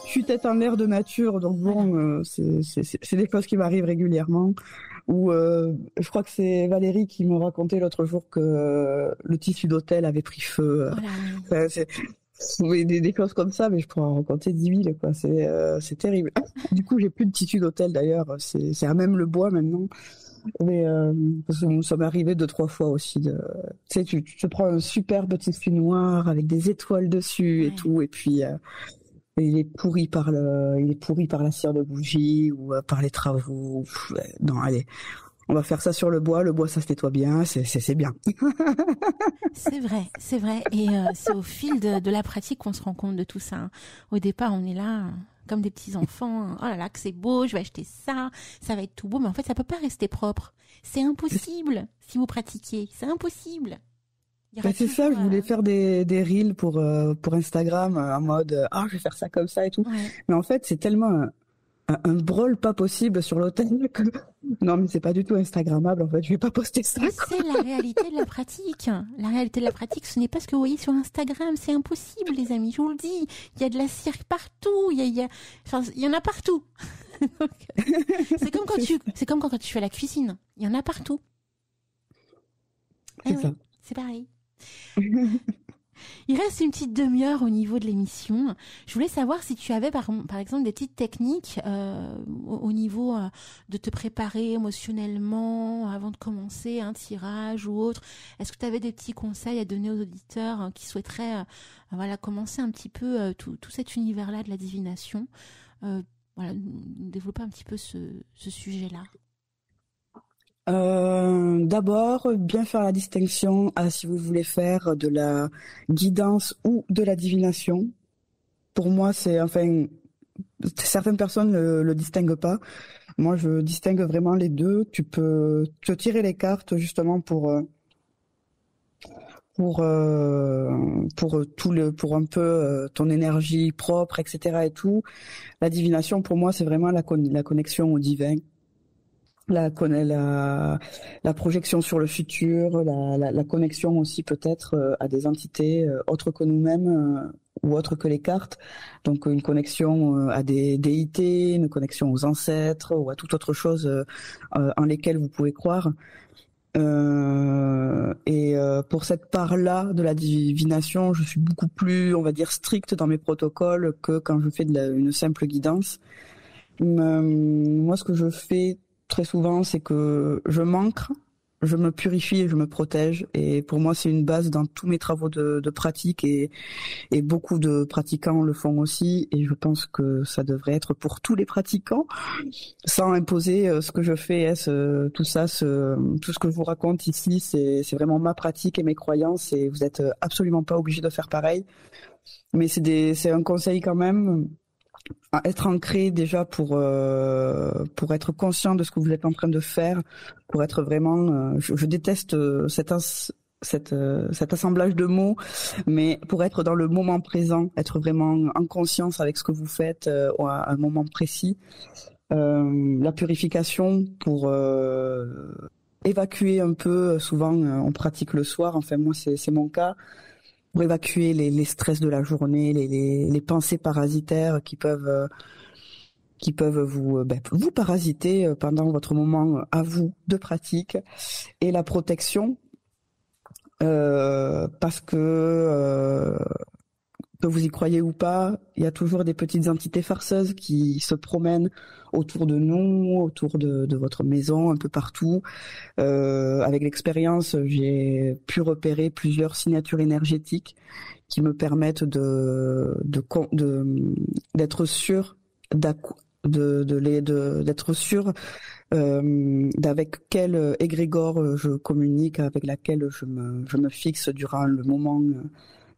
Je suis tête en l'air de nature, donc bon, c'est des choses qui m'arrivent régulièrement. Ou je crois que c'est Valérie qui me racontait l'autre jour que le tissu d'hôtel avait pris feu.
Voilà,
oui, des choses comme ça, mais je pourrais en raconter 10 000, quoi. C'est terrible. Du coup, j'ai plus de tissu d'hôtel d'ailleurs. C'est à même le bois maintenant. Mais parce que ça m'est arrivé 2-3 fois aussi. Tu sais, tu te prends un superbe tissu noir avec des étoiles dessus et tout, et puis il est pourri par la cire de bougie ou par les travaux. Non, allez. On va faire ça sur le bois. Le bois, ça se nettoie bien. C'est bien.
C'est vrai. Et c'est au fil de la pratique qu'on se rend compte de tout ça. Hein. Au départ, on est là comme des petits enfants. Oh là là, que c'est beau, je vais acheter ça, ça va être tout beau. Mais en fait, ça peut pas rester propre. C'est impossible si vous pratiquez. C'est impossible.
C'est ça, je voulais faire des reels pour Instagram en mode je vais faire ça comme ça et tout.
Ouais.
Mais en fait, c'est tellement un brol pas possible sur l'hôtel que non, mais c'est pas du tout instagrammable. En fait, je vais pas poster ça.
Mais c'est la réalité de la pratique. La réalité de la pratique, ce n'est pas ce que vous voyez sur Instagram. C'est impossible, les amis. Je vous le dis. Il y a de la cire partout. Il y en a partout. Donc, c'est comme quand tu fais la cuisine. Il y en a partout.
C'est ça.
C'est pareil. Il reste une petite demi-heure au niveau de l'émission. Je voulais savoir si tu avais par exemple des petites techniques au niveau de te préparer émotionnellement avant de commencer un tirage ou autre. Est-ce que tu avais des petits conseils à donner aux auditeurs qui souhaiteraient commencer un petit peu tout cet univers-là de la divination, développer un petit peu ce sujet-là?
D'abord, bien faire la distinction si vous voulez faire de la guidance ou de la divination. Pour moi, certaines personnes le distinguent pas. Moi, je distingue vraiment les deux. Tu peux te tirer les cartes justement pour un peu ton énergie propre, etc. et tout. La divination, pour moi, c'est vraiment la connexion au divin. La projection sur le futur, la connexion aussi peut-être à des entités autres que nous-mêmes ou autres que les cartes. Donc une connexion à des déités, une connexion aux ancêtres ou à toute autre chose en lesquelles vous pouvez croire. Pour cette part-là de la divination, je suis beaucoup plus, on va dire, stricte dans mes protocoles que quand je fais une simple guidance. Moi, ce que je fais très souvent, c'est que je m'ancre, je me purifie et je me protège. Et pour moi, c'est une base dans tous mes travaux de pratique et beaucoup de pratiquants le font aussi. Et je pense que ça devrait être pour tous les pratiquants, sans imposer ce que je fais. Tout ce que je vous raconte ici, c'est vraiment ma pratique et mes croyances. Et vous êtes absolument pas obligés de faire pareil. Mais c'est un conseil quand même. À être ancré déjà pour être conscient de ce que vous êtes en train de faire, pour être vraiment je déteste cet assemblage de mots, mais pour être dans le moment présent, être vraiment en conscience avec ce que vous faites à un moment précis. La purification pour évacuer un peu, souvent on pratique le soir, enfin moi c'est mon cas, pour évacuer les stress de la journée, les pensées parasitaires qui peuvent vous parasiter pendant votre moment à vous de pratique, et la protection parce que vous y croyez ou pas, il y a toujours des petites entités farceuses qui se promènent autour de nous, autour de votre maison, un peu partout. Avec l'expérience, j'ai pu repérer plusieurs signatures énergétiques qui me permettent d'être sûr d'être sûr d'avec quel égrégore je communique, avec laquelle je me fixe durant le moment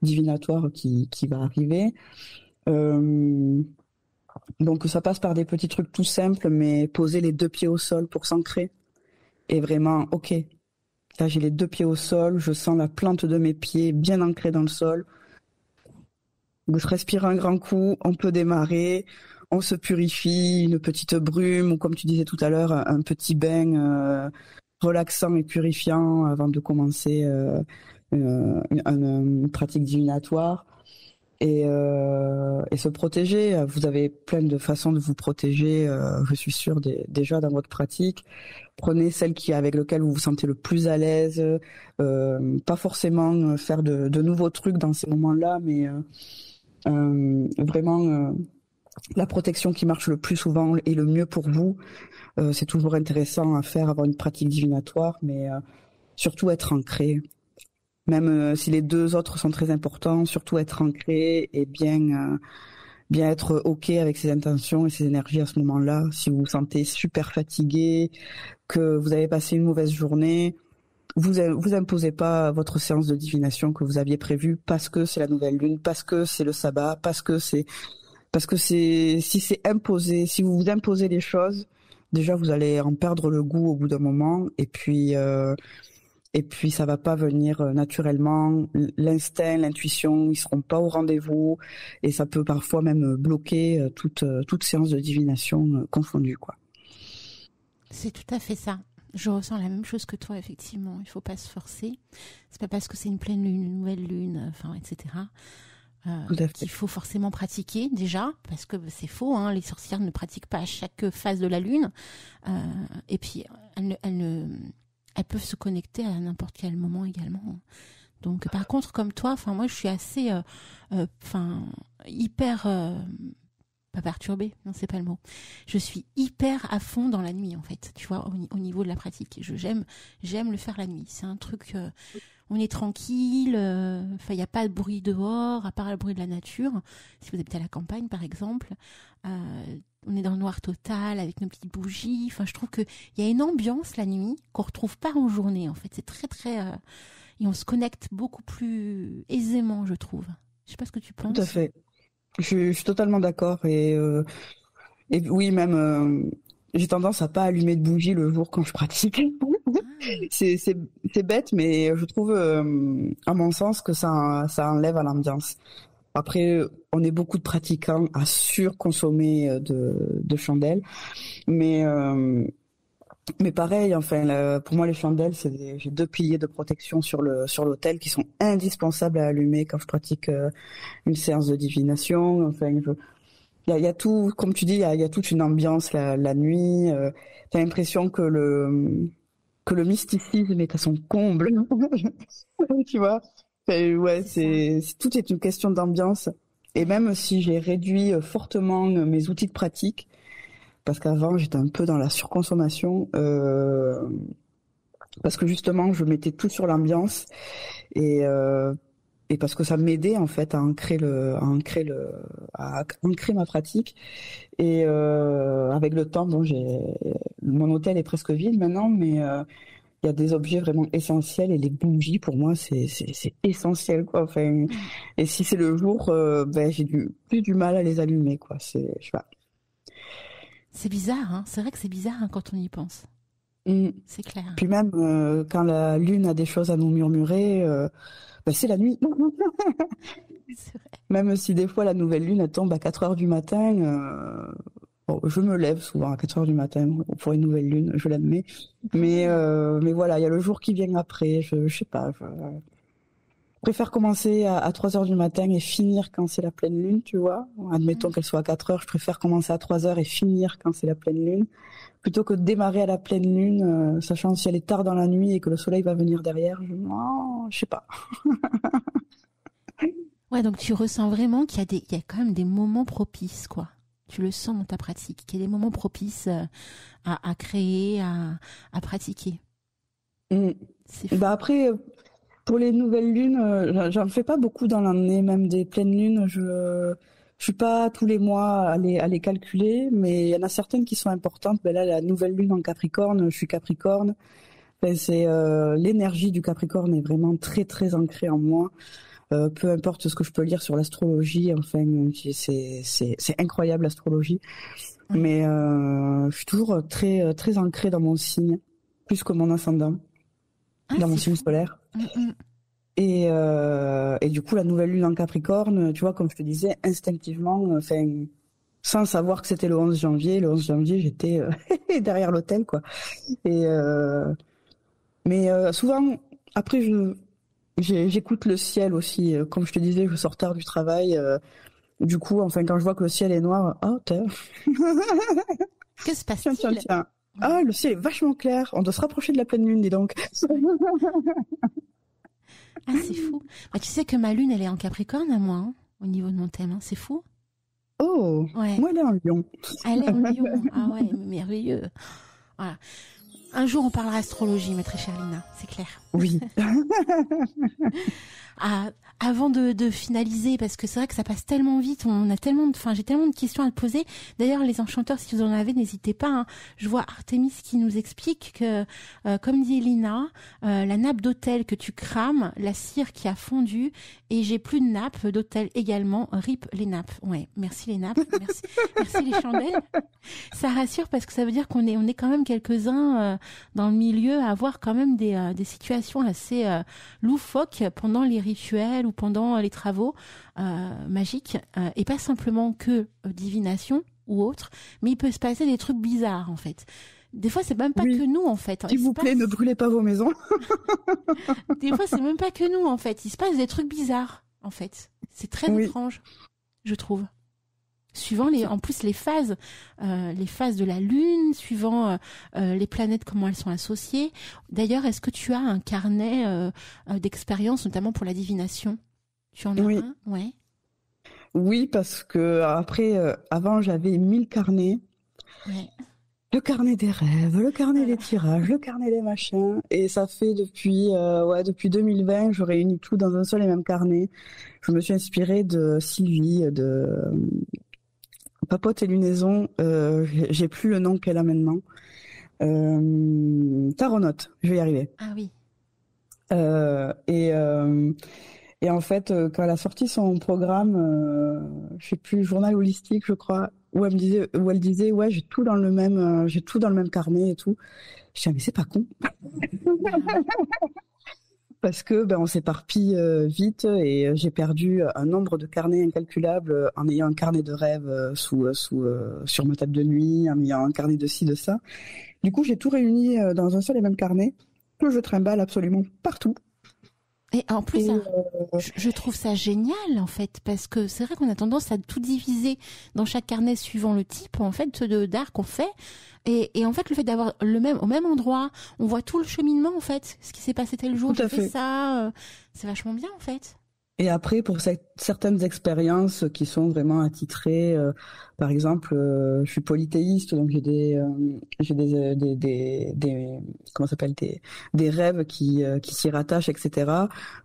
divinatoire qui va arriver. Donc ça passe par des petits trucs tout simples, mais poser les 2 pieds au sol pour s'ancrer. Et vraiment, ok, là j'ai les 2 pieds au sol, je sens la plante de mes pieds bien ancrée dans le sol. Je respire un grand coup, on peut démarrer, on se purifie, une petite brume, ou comme tu disais tout à l'heure, un petit bain relaxant et purifiant avant de commencer une pratique divinatoire. Et se protéger. Vous avez plein de façons de vous protéger, je suis sûre, déjà dans votre pratique. Prenez celle avec laquelle vous vous sentez le plus à l'aise. Pas forcément faire de nouveaux trucs dans ces moments-là, mais vraiment la protection qui marche le plus souvent et le mieux pour vous. C'est toujours intéressant à faire, avoir une pratique divinatoire, mais surtout être ancré. Même si les 2 autres sont très importants, surtout être ancré et bien être ok avec ses intentions et ses énergies à ce moment-là. Si vous vous sentez super fatigué, que vous avez passé une mauvaise journée, vous imposez pas votre séance de divination que vous aviez prévue parce que c'est la nouvelle lune, parce que c'est le sabbat, parce que si c'est imposé, si vous vous imposez les choses, déjà vous allez en perdre le goût au bout d'un moment, et puis ça va pas venir naturellement. L'instinct, l'intuition, ils seront pas au rendez-vous, et ça peut parfois même bloquer toute séance de divination confondue, quoi.
C'est tout à fait ça. Je ressens la même chose que toi, effectivement. Il faut pas se forcer. C'est pas parce que c'est une pleine lune, une nouvelle lune, etc. Qu'il faut forcément pratiquer déjà, parce que c'est faux, hein, les sorcières ne pratiquent pas à chaque phase de la lune. Et puis elles peuvent se connecter à n'importe quel moment également. Donc, par contre, comme toi, moi, je suis assez, hyper, pas perturbée, non, c'est pas le mot. Je suis hyper à fond dans la nuit, en fait. Tu vois, au niveau de la pratique, j'aime le faire la nuit. C'est un truc, on est tranquille. Il y a pas de bruit dehors, à part le bruit de la nature. Si vous habitez à la campagne, par exemple. On est dans le noir total avec nos petites bougies. Je trouve qu'il y a une ambiance la nuit qu'on retrouve pas en journée. En fait, c'est très très et on se connecte beaucoup plus aisément, je trouve. Je sais pas ce que tu penses.
Tout à fait. Je suis totalement d'accord, et oui, même j'ai tendance à pas allumer de bougies le jour quand je pratique. C'est bête, mais je trouve à mon sens que ça enlève à l'ambiance. Après, on est beaucoup de pratiquants à surconsommer de chandelles, mais pareil, pour moi les chandelles, j'ai 2 piliers de protection sur l'autel qui sont indispensables à allumer quand je pratique une séance de divination. Il y a tout, comme tu dis, il y a toute une ambiance la nuit. T'as l'impression que le mysticisme est à son comble, tu vois. Ouais, tout est une question d'ambiance. Et même si j'ai réduit fortement mes outils de pratique, parce qu'avant j'étais un peu dans la surconsommation, parce que justement je mettais tout sur l'ambiance, et parce que ça m'aidait en fait à ancrer ma pratique. Et avec le temps, mon hôtel est presque vide maintenant, mais il y a des objets vraiment essentiels, et les bougies pour moi c'est essentiel, quoi. Et si c'est le jour, j'ai plus du mal à les allumer, quoi. Je sais pas.
C'est bizarre, hein. C'est vrai que c'est bizarre, hein, quand on y pense. C'est clair.
Puis même quand la lune a des choses à nous murmurer, c'est la nuit.
C'est vrai.
Même si des fois la nouvelle lune elle tombe à 4h du matin, je me lève souvent à 4h du matin pour une nouvelle lune, je l'admets. Mais voilà, il y a le jour qui vient après. Je sais pas. Je préfère commencer à 3h du matin et finir quand c'est la pleine lune, tu vois. Admettons qu'elle soit à 4h, je préfère commencer à 3h et finir quand c'est la pleine lune, plutôt que de démarrer à la pleine lune, sachant si elle est tard dans la nuit et que le soleil va venir derrière. Je sais pas.
Ouais, donc tu ressens vraiment qu'il y a quand même des moments propices, quoi. Tu le sens dans ta pratique, qu'il y a des moments propices à créer, à pratiquer.
Après, pour les nouvelles lunes, j'en fais pas beaucoup dans l'année, même des pleines lunes. Je suis pas tous les mois à les calculer, mais il y en a certaines qui sont importantes. Ben là, la nouvelle lune en Capricorne, je suis Capricorne. Ben c'est l'énergie du Capricorne est vraiment très très ancrée en moi. Peu importe ce que je peux lire sur l'astrologie, enfin c'est incroyable l'astrologie. Mais je suis toujours très très ancrée dans mon signe, plus que mon ascendant, dans mon signe solaire. Et du coup, la nouvelle lune en Capricorne, tu vois, comme je te disais, instinctivement, enfin, sans savoir que c'était le 11 janvier, j'étais derrière l'hôtel, quoi. Et mais souvent, après, j'écoute le ciel aussi. Comme je te disais, je sors tard du travail. Du coup, enfin, quand je vois que le ciel est noir, oh,
que se passe-t-il?
Tiens. Ah, le ciel est vachement clair. On doit se rapprocher de la pleine lune, dis donc.
Ah, c'est fou. Bah, tu sais que ma lune, elle est en Capricorne à moi, hein, au niveau de mon thème. Hein. C'est fou.
Oh, ouais. Moi, elle est en Lion.
Elle est en Lion. Ah ouais, merveilleux. Voilà. Un jour, on parlera astrologie, ma très chère Lina, c'est clair.
Oui.
Avant de finaliser, parce que c'est vrai que ça passe tellement vite, j'ai tellement de questions à te poser. D'ailleurs, les enchanteurs, si vous en avez, n'hésitez pas. Hein. Je vois Artemis qui nous explique que, comme dit Lina, la nappe d'hôtel que tu crames, la cire qui a fondu, et j'ai plus de nappe d'hôtel également. Rip les nappes. Ouais, merci les nappes, merci les chandelles. Ça rassure parce que ça veut dire qu'on est quand même quelques-uns dans le milieu à avoir quand même des situations assez loufoques pendant les rituels ou pendant les travaux magiques et pas simplement que divination ou autre, mais il peut se passer des trucs bizarres en fait. Des fois, c'est même pas que nous en fait.
S'il vous plaît, ne brûlez pas vos maisons.
Des fois, c'est même pas que nous en fait. Il se passe des trucs bizarres en fait. C'est très étrange, je trouve. Suivant en plus les phases de la lune, suivant les planètes, comment elles sont associées. D'ailleurs, est-ce que tu as un carnet d'expérience, notamment pour la divination? Tu en as un? Ouais.
Oui, parce que après, avant, j'avais 1000 carnets.
Ouais.
Le carnet des rêves, le carnet des tirages, le carnet des machins. Et ça fait depuis 2020, je réunis tout dans un seul et même carnet. Je me suis inspirée de Sylvie, de Papote et Lunaison, j'ai plus le nom qu'elle a maintenant. Taronote, je vais y arriver.
Ah oui.
Et en fait, quand elle a sorti son programme, je sais plus, journal holistique, je crois, où elle disait, ouais, j'ai tout dans le même carnet et tout. Je disais, mais c'est pas con. Parce que on s'éparpille vite et j'ai perdu un nombre de carnets incalculable en ayant un carnet de rêve sur ma table de nuit, en ayant un carnet de ci, de ça. Du coup, j'ai tout réuni dans un seul et même carnet que je trimballe absolument partout.
Et en plus, je trouve ça génial en fait, parce que c'est vrai qu'on a tendance à tout diviser dans chaque carnet suivant le type en fait d'art qu'on fait. Et en fait, le fait d'avoir au même endroit, on voit tout le cheminement en fait, ce qui s'est passé tel jour, j'ai fait ça, c'est vachement bien en fait.
Et après, pour certaines expériences qui sont vraiment attitrées, par exemple, je suis polythéiste, donc j'ai des comment ça s'appelle, des rêves qui s'y rattachent, etc.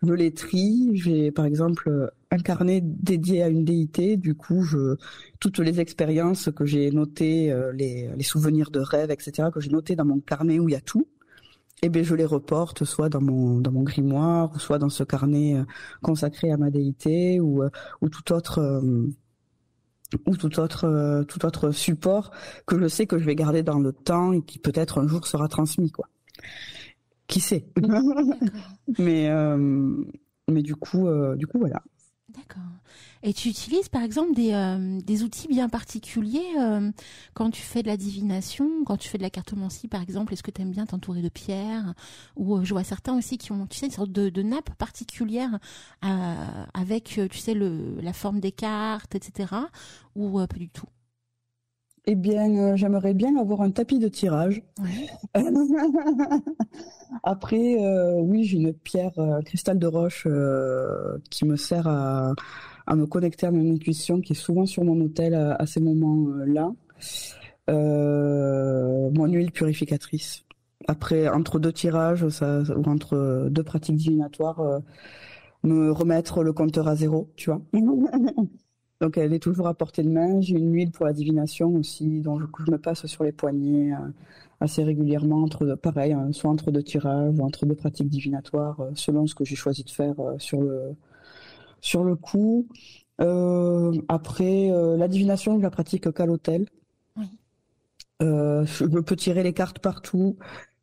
Je les trie. J'ai par exemple un carnet dédié à une déité. Du coup, toutes les expériences que j'ai notées, les souvenirs de rêves, etc. que j'ai notés dans mon carnet où il y a tout. Eh bien, je les reporte soit dans mon grimoire, ou soit dans ce carnet consacré à ma déité, ou tout autre support que je sais que je vais garder dans le temps et qui peut-être un jour sera transmis, quoi. Qui sait. Mais du coup, voilà.
D'accord. Et tu utilises par exemple des outils bien particuliers quand tu fais de la divination, quand tu fais de la cartomancie par exemple. Est-ce que tu aimes bien t'entourer de pierres? Ou je vois certains aussi qui ont, tu sais, une sorte de nappe particulière avec, tu sais, la forme des cartes, etc. Ou pas du tout?
Eh bien, j'aimerais bien avoir un tapis de tirage.
Ouais.
Après, oui, j'ai une pierre cristal de roche qui me sert à me connecter à mon intuition, qui est souvent sur mon autel à ces moments-là. Mon huile purificatrice. Après, entre deux tirages, ou entre deux pratiques divinatoires, me remettre le compteur à zéro, tu vois. Donc elle est toujours à portée de main. J'ai une huile pour la divination aussi, dont je me passe sur les poignets assez régulièrement, pareil, hein, soit entre deux tirages ou entre deux pratiques divinatoires, selon ce que j'ai choisi de faire sur le coup. Après, la divination, je la pratique qu'à l'hôtel.
Oui.
Je peux tirer les cartes partout,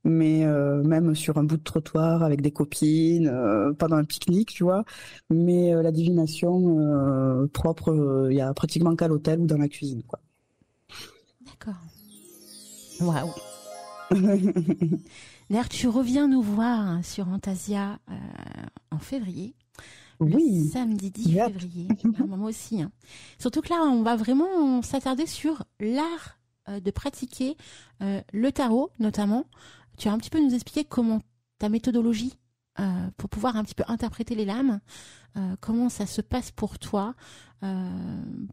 mais même sur un bout de trottoir avec des copines, pendant un pique-nique, tu vois. Mais la divination propre, il y a pratiquement qu'à l'hôtel ou dans la cuisine, quoi.
D'accord. Waouh. D'ailleurs, tu reviens nous voir sur Antasia en février.
Oui.
Le samedi 10 février. Moi aussi. Hein. Surtout que là, on va vraiment s'attarder sur l'art de pratiquer le tarot, notamment. Tu vas un petit peu nous expliquer comment ta méthodologie pour pouvoir un petit peu interpréter les lames, comment ça se passe pour toi,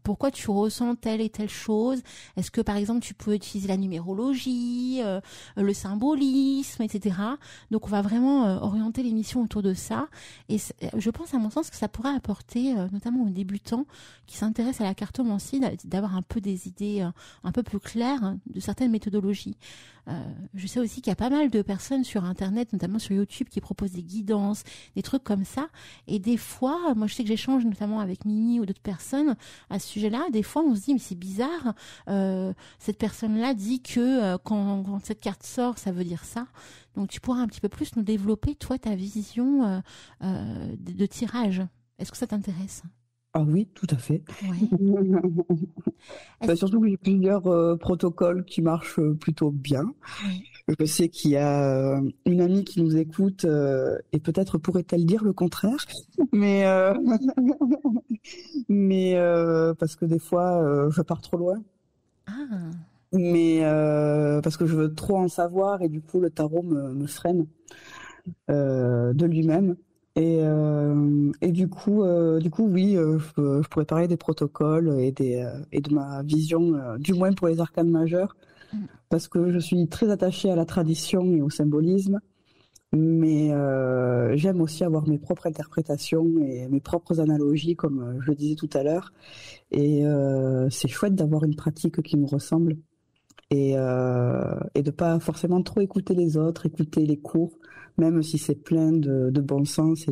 pourquoi tu ressens telle et telle chose. Est-ce que par exemple tu peux utiliser la numérologie, le symbolisme, etc. Donc on va vraiment orienter l'émission autour de ça. Et je pense à mon sens que ça pourrait apporter, notamment aux débutants qui s'intéressent à la cartomancie, d'avoir un peu des idées un peu plus claires de certaines méthodologies. Je sais aussi qu'il y a pas mal de personnes sur Internet, notamment sur YouTube, qui proposent des guidances, des trucs comme ça. Et des fois, moi je sais que j'échange notamment avec Mimi ou d'autres personnes à ce sujet-là. Des fois, on se dit mais c'est bizarre. Cette personne-là dit que quand cette carte sort, ça veut dire ça. Donc tu pourras un petit peu plus nous développer toi ta vision de tirage. Est-ce que ça t'intéresse ?
Ah oui, tout à fait.
Ouais.
Surtout que j'ai plusieurs protocoles qui marchent plutôt bien.
Oui.
Je sais qu'il y a une amie qui nous écoute et peut-être pourrait-elle dire le contraire, mais parce que des fois je pars trop loin.
Ah.
Mais parce que je veux trop en savoir et du coup le tarot me freine de lui-même. Et du coup, oui, je pourrais parler des protocoles et de ma vision, du moins pour les arcanes majeures, parce que je suis très attachée à la tradition et au symbolisme, mais j'aime aussi avoir mes propres interprétations et mes propres analogies, comme je le disais tout à l'heure. Et c'est chouette d'avoir une pratique qui nous ressemble et de pas forcément trop écouter les autres, écouter les cours, même si c'est plein de bon sens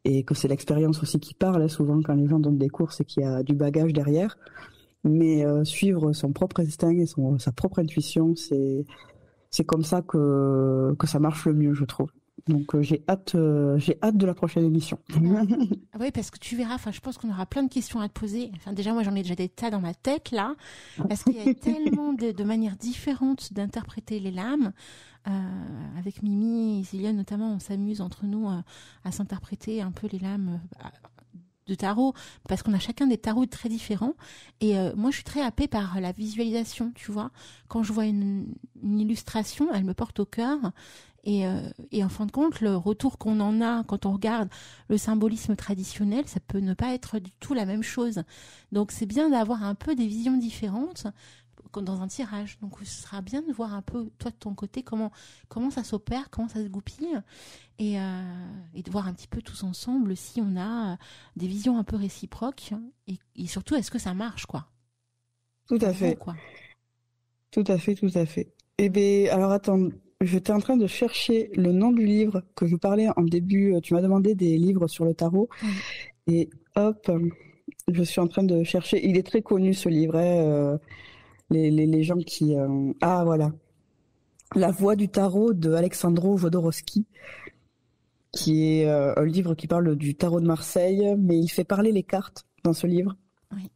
et que c'est l'expérience aussi qui parle. Souvent, quand les gens donnent des cours, c'est qu'il y a du bagage derrière. Mais suivre son propre instinct et sa propre intuition, c'est comme ça que ça marche le mieux, je trouve. Donc j'ai hâte de la prochaine émission.
Oui, parce que tu verras, je pense qu'on aura plein de questions à te poser. Déjà, moi, j'en ai déjà des tas dans ma tête, là, parce qu'il y a tellement de manières différentes d'interpréter les lames. Avec Mimi et Ziliane, notamment, on s'amuse entre nous à s'interpréter un peu les lames de tarot, parce qu'on a chacun des tarots très différents. Et moi, je suis très happée par la visualisation, tu vois. Quand je vois une illustration, elle me porte au cœur. Et en fin de compte, le retour qu'on en a quand on regarde le symbolisme traditionnel, ça peut ne pas être du tout la même chose. Donc c'est bien d'avoir un peu des visions différentes dans un tirage. Donc ce sera bien de voir un peu, toi de ton côté, comment ça s'opère, comment ça se goupille, et de voir un petit peu tous ensemble si on a des visions un peu réciproques, et surtout, est-ce que ça marche, quoi.
Tout à fait. Quoi. Tout à fait. Eh bien, alors attends, j'étais en train de chercher le nom du livre que je parlais en début. Tu m'as demandé des livres sur le tarot. Et hop, je suis en train de chercher. Il est très connu, ce livre. Les gens qui... Ah, voilà. La voix du tarot de Alexandro Jodorowsky, qui est un livre qui parle du tarot de Marseille, mais il fait parler les cartes dans ce livre.
Oui.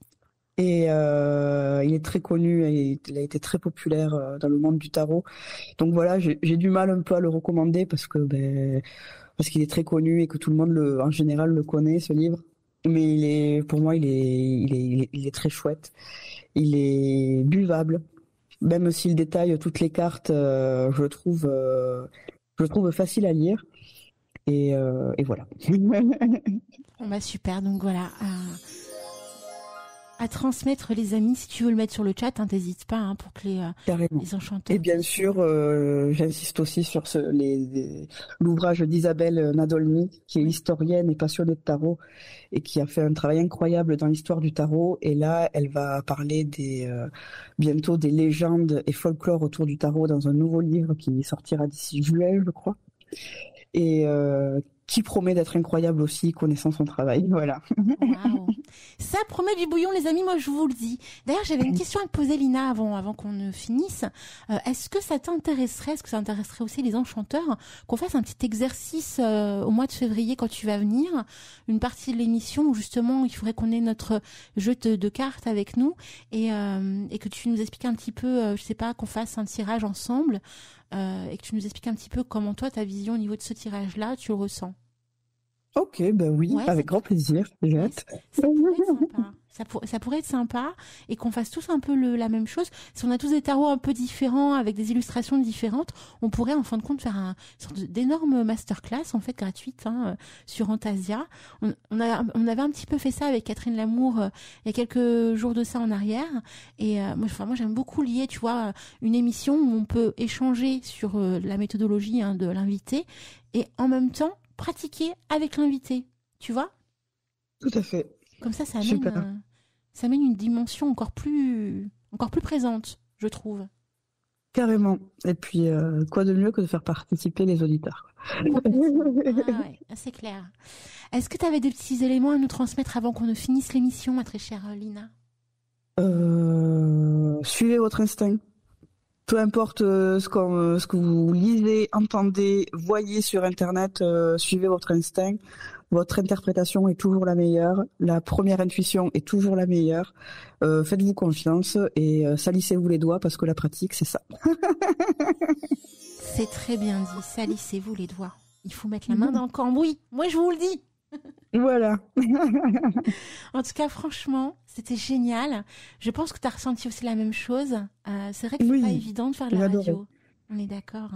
Et il est très connu et il a été très populaire dans le monde du tarot. Donc voilà, j'ai du mal un peu à le recommander parce qu'il est très connu et que tout le monde en général le connaît, ce livre. Mais pour moi, il est très chouette. Il est buvable, même s'il détaille toutes les cartes. Je le trouve facile à lire. Et voilà.
Super. Donc voilà. à transmettre, les amis. Si tu veux le mettre sur le chat, t'hésites pas, pour que les enchanteurs.
Et bien sûr, j'insiste aussi sur l'ouvrage d'Isabelle Nadolny, qui est historienne et passionnée de tarot et qui a fait un travail incroyable dans l'histoire du tarot. Et là, elle va parler bientôt des légendes et folklore autour du tarot dans un nouveau livre qui sortira d'ici juillet, je crois. Et qui promet d'être incroyable aussi, connaissant son travail. Voilà.
Wow. Ça promet du bouillon, les amis, moi je vous le dis. D'ailleurs, j'avais une question à te poser, Lina, avant qu'on ne finisse. Est-ce que ça t'intéresserait, est-ce que ça intéresserait aussi les enchanteurs, qu'on fasse un petit exercice au mois de février quand tu vas venir, une partie de l'émission où justement il faudrait qu'on ait notre jeu de cartes avec nous et que tu nous expliques un petit peu, je sais pas, qu'on fasse un tirage ensemble et que tu nous expliques un petit peu comment toi, ta vision au niveau de ce tirage-là, tu le ressens.
Ok, ben oui, ouais, avec grand plaisir. J'ai hâte.
Ça pourrait être sympa. Ça pourrait être sympa et qu'on fasse tous un peu la même chose. Si on a tous des tarots un peu différents avec des illustrations différentes, on pourrait en fin de compte faire une sorte d'énorme masterclass en fait gratuite sur Antasia. On avait un petit peu fait ça avec Catherine Lamour il y a quelques jours de ça en arrière. Et moi j'aime beaucoup lier, tu vois, une émission où on peut échanger sur la méthodologie de l'invité et en même temps pratiquer avec l'invité, tu vois?
Tout à fait.
Comme ça amène une dimension encore plus présente, je trouve.
Carrément. Et puis, quoi de mieux que de faire participer les auditeurs?
Ouais, c'est clair. Est-ce que tu avais des petits éléments à nous transmettre avant qu'on ne finisse l'émission, ma très chère Lina?
Suivez votre instinct. Peu importe ce que vous lisez, entendez, voyez sur Internet, suivez votre instinct. Votre interprétation est toujours la meilleure. La première intuition est toujours la meilleure. Faites-vous confiance et salissez-vous les doigts parce que la pratique, c'est ça.
C'est très bien dit. Salissez-vous les doigts. Il faut mettre la main dans le cambouis. Moi, je vous le dis.
Voilà.
En tout cas, franchement, c'était génial. Je pense que tu as ressenti aussi la même chose. C'est vrai que c'est pas évident de faire de la radio. On est d'accord.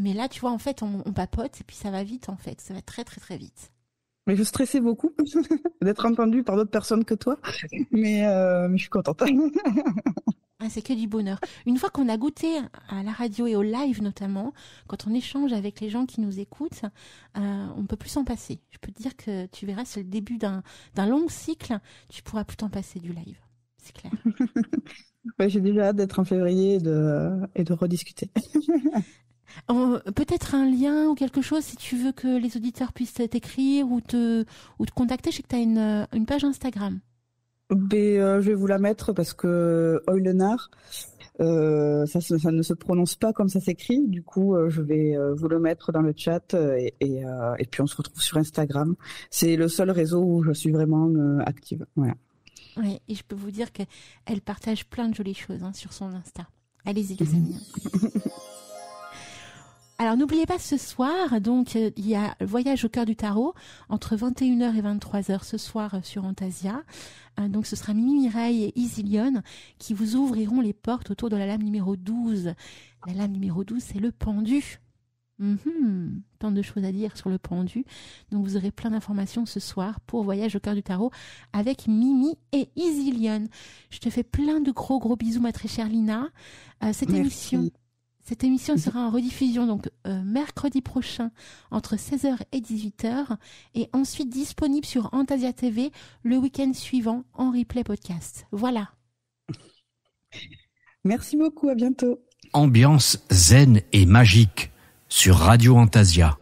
Mais là, tu vois, en fait, on papote et puis ça va vite, en fait. Ça va très, très, très vite.
Mais je stressais beaucoup d'être entendue par d'autres personnes que toi. Mais je suis contente.
C'est que du bonheur. Une fois qu'on a goûté à la radio et au live notamment, quand on échange avec les gens qui nous écoutent, on ne peut plus s'en passer. Je peux te dire que tu verras, c'est le début d'un long cycle. Tu pourras plus t'en passer du live. C'est clair.
Ouais, j'ai déjà hâte d'être en février et de rediscuter.
Peut-être un lien ou quelque chose si tu veux que les auditeurs puissent t'écrire ou te contacter. Je sais que tu as une page Instagram.
Je vais vous la mettre parce que Eulenar, ça ne se prononce pas comme ça s'écrit. Du coup, je vais vous le mettre dans le chat et puis on se retrouve sur Instagram. C'est le seul réseau où je suis vraiment active. Voilà.
Oui, et je peux vous dire qu'elle partage plein de jolies choses sur son Insta. Allez-y les amis. Alors n'oubliez pas ce soir, donc il y a Voyage au cœur du tarot entre 21h et 23h ce soir sur Antasia. Donc ce sera Mimi Mireille et Isilionne qui vous ouvriront les portes autour de la lame numéro 12. La lame numéro 12, c'est le pendu. Tant de choses à dire sur le pendu. Donc vous aurez plein d'informations ce soir pour Voyage au cœur du tarot avec Mimi et Isilionne. Je te fais plein de gros bisous ma très chère Lina. Cette émission sera en rediffusion donc mercredi prochain entre 16h et 18h et ensuite disponible sur Antasia TV le week-end suivant en replay podcast. Voilà.
Merci beaucoup, à bientôt.
Ambiance zen et magique sur Radio Antasia.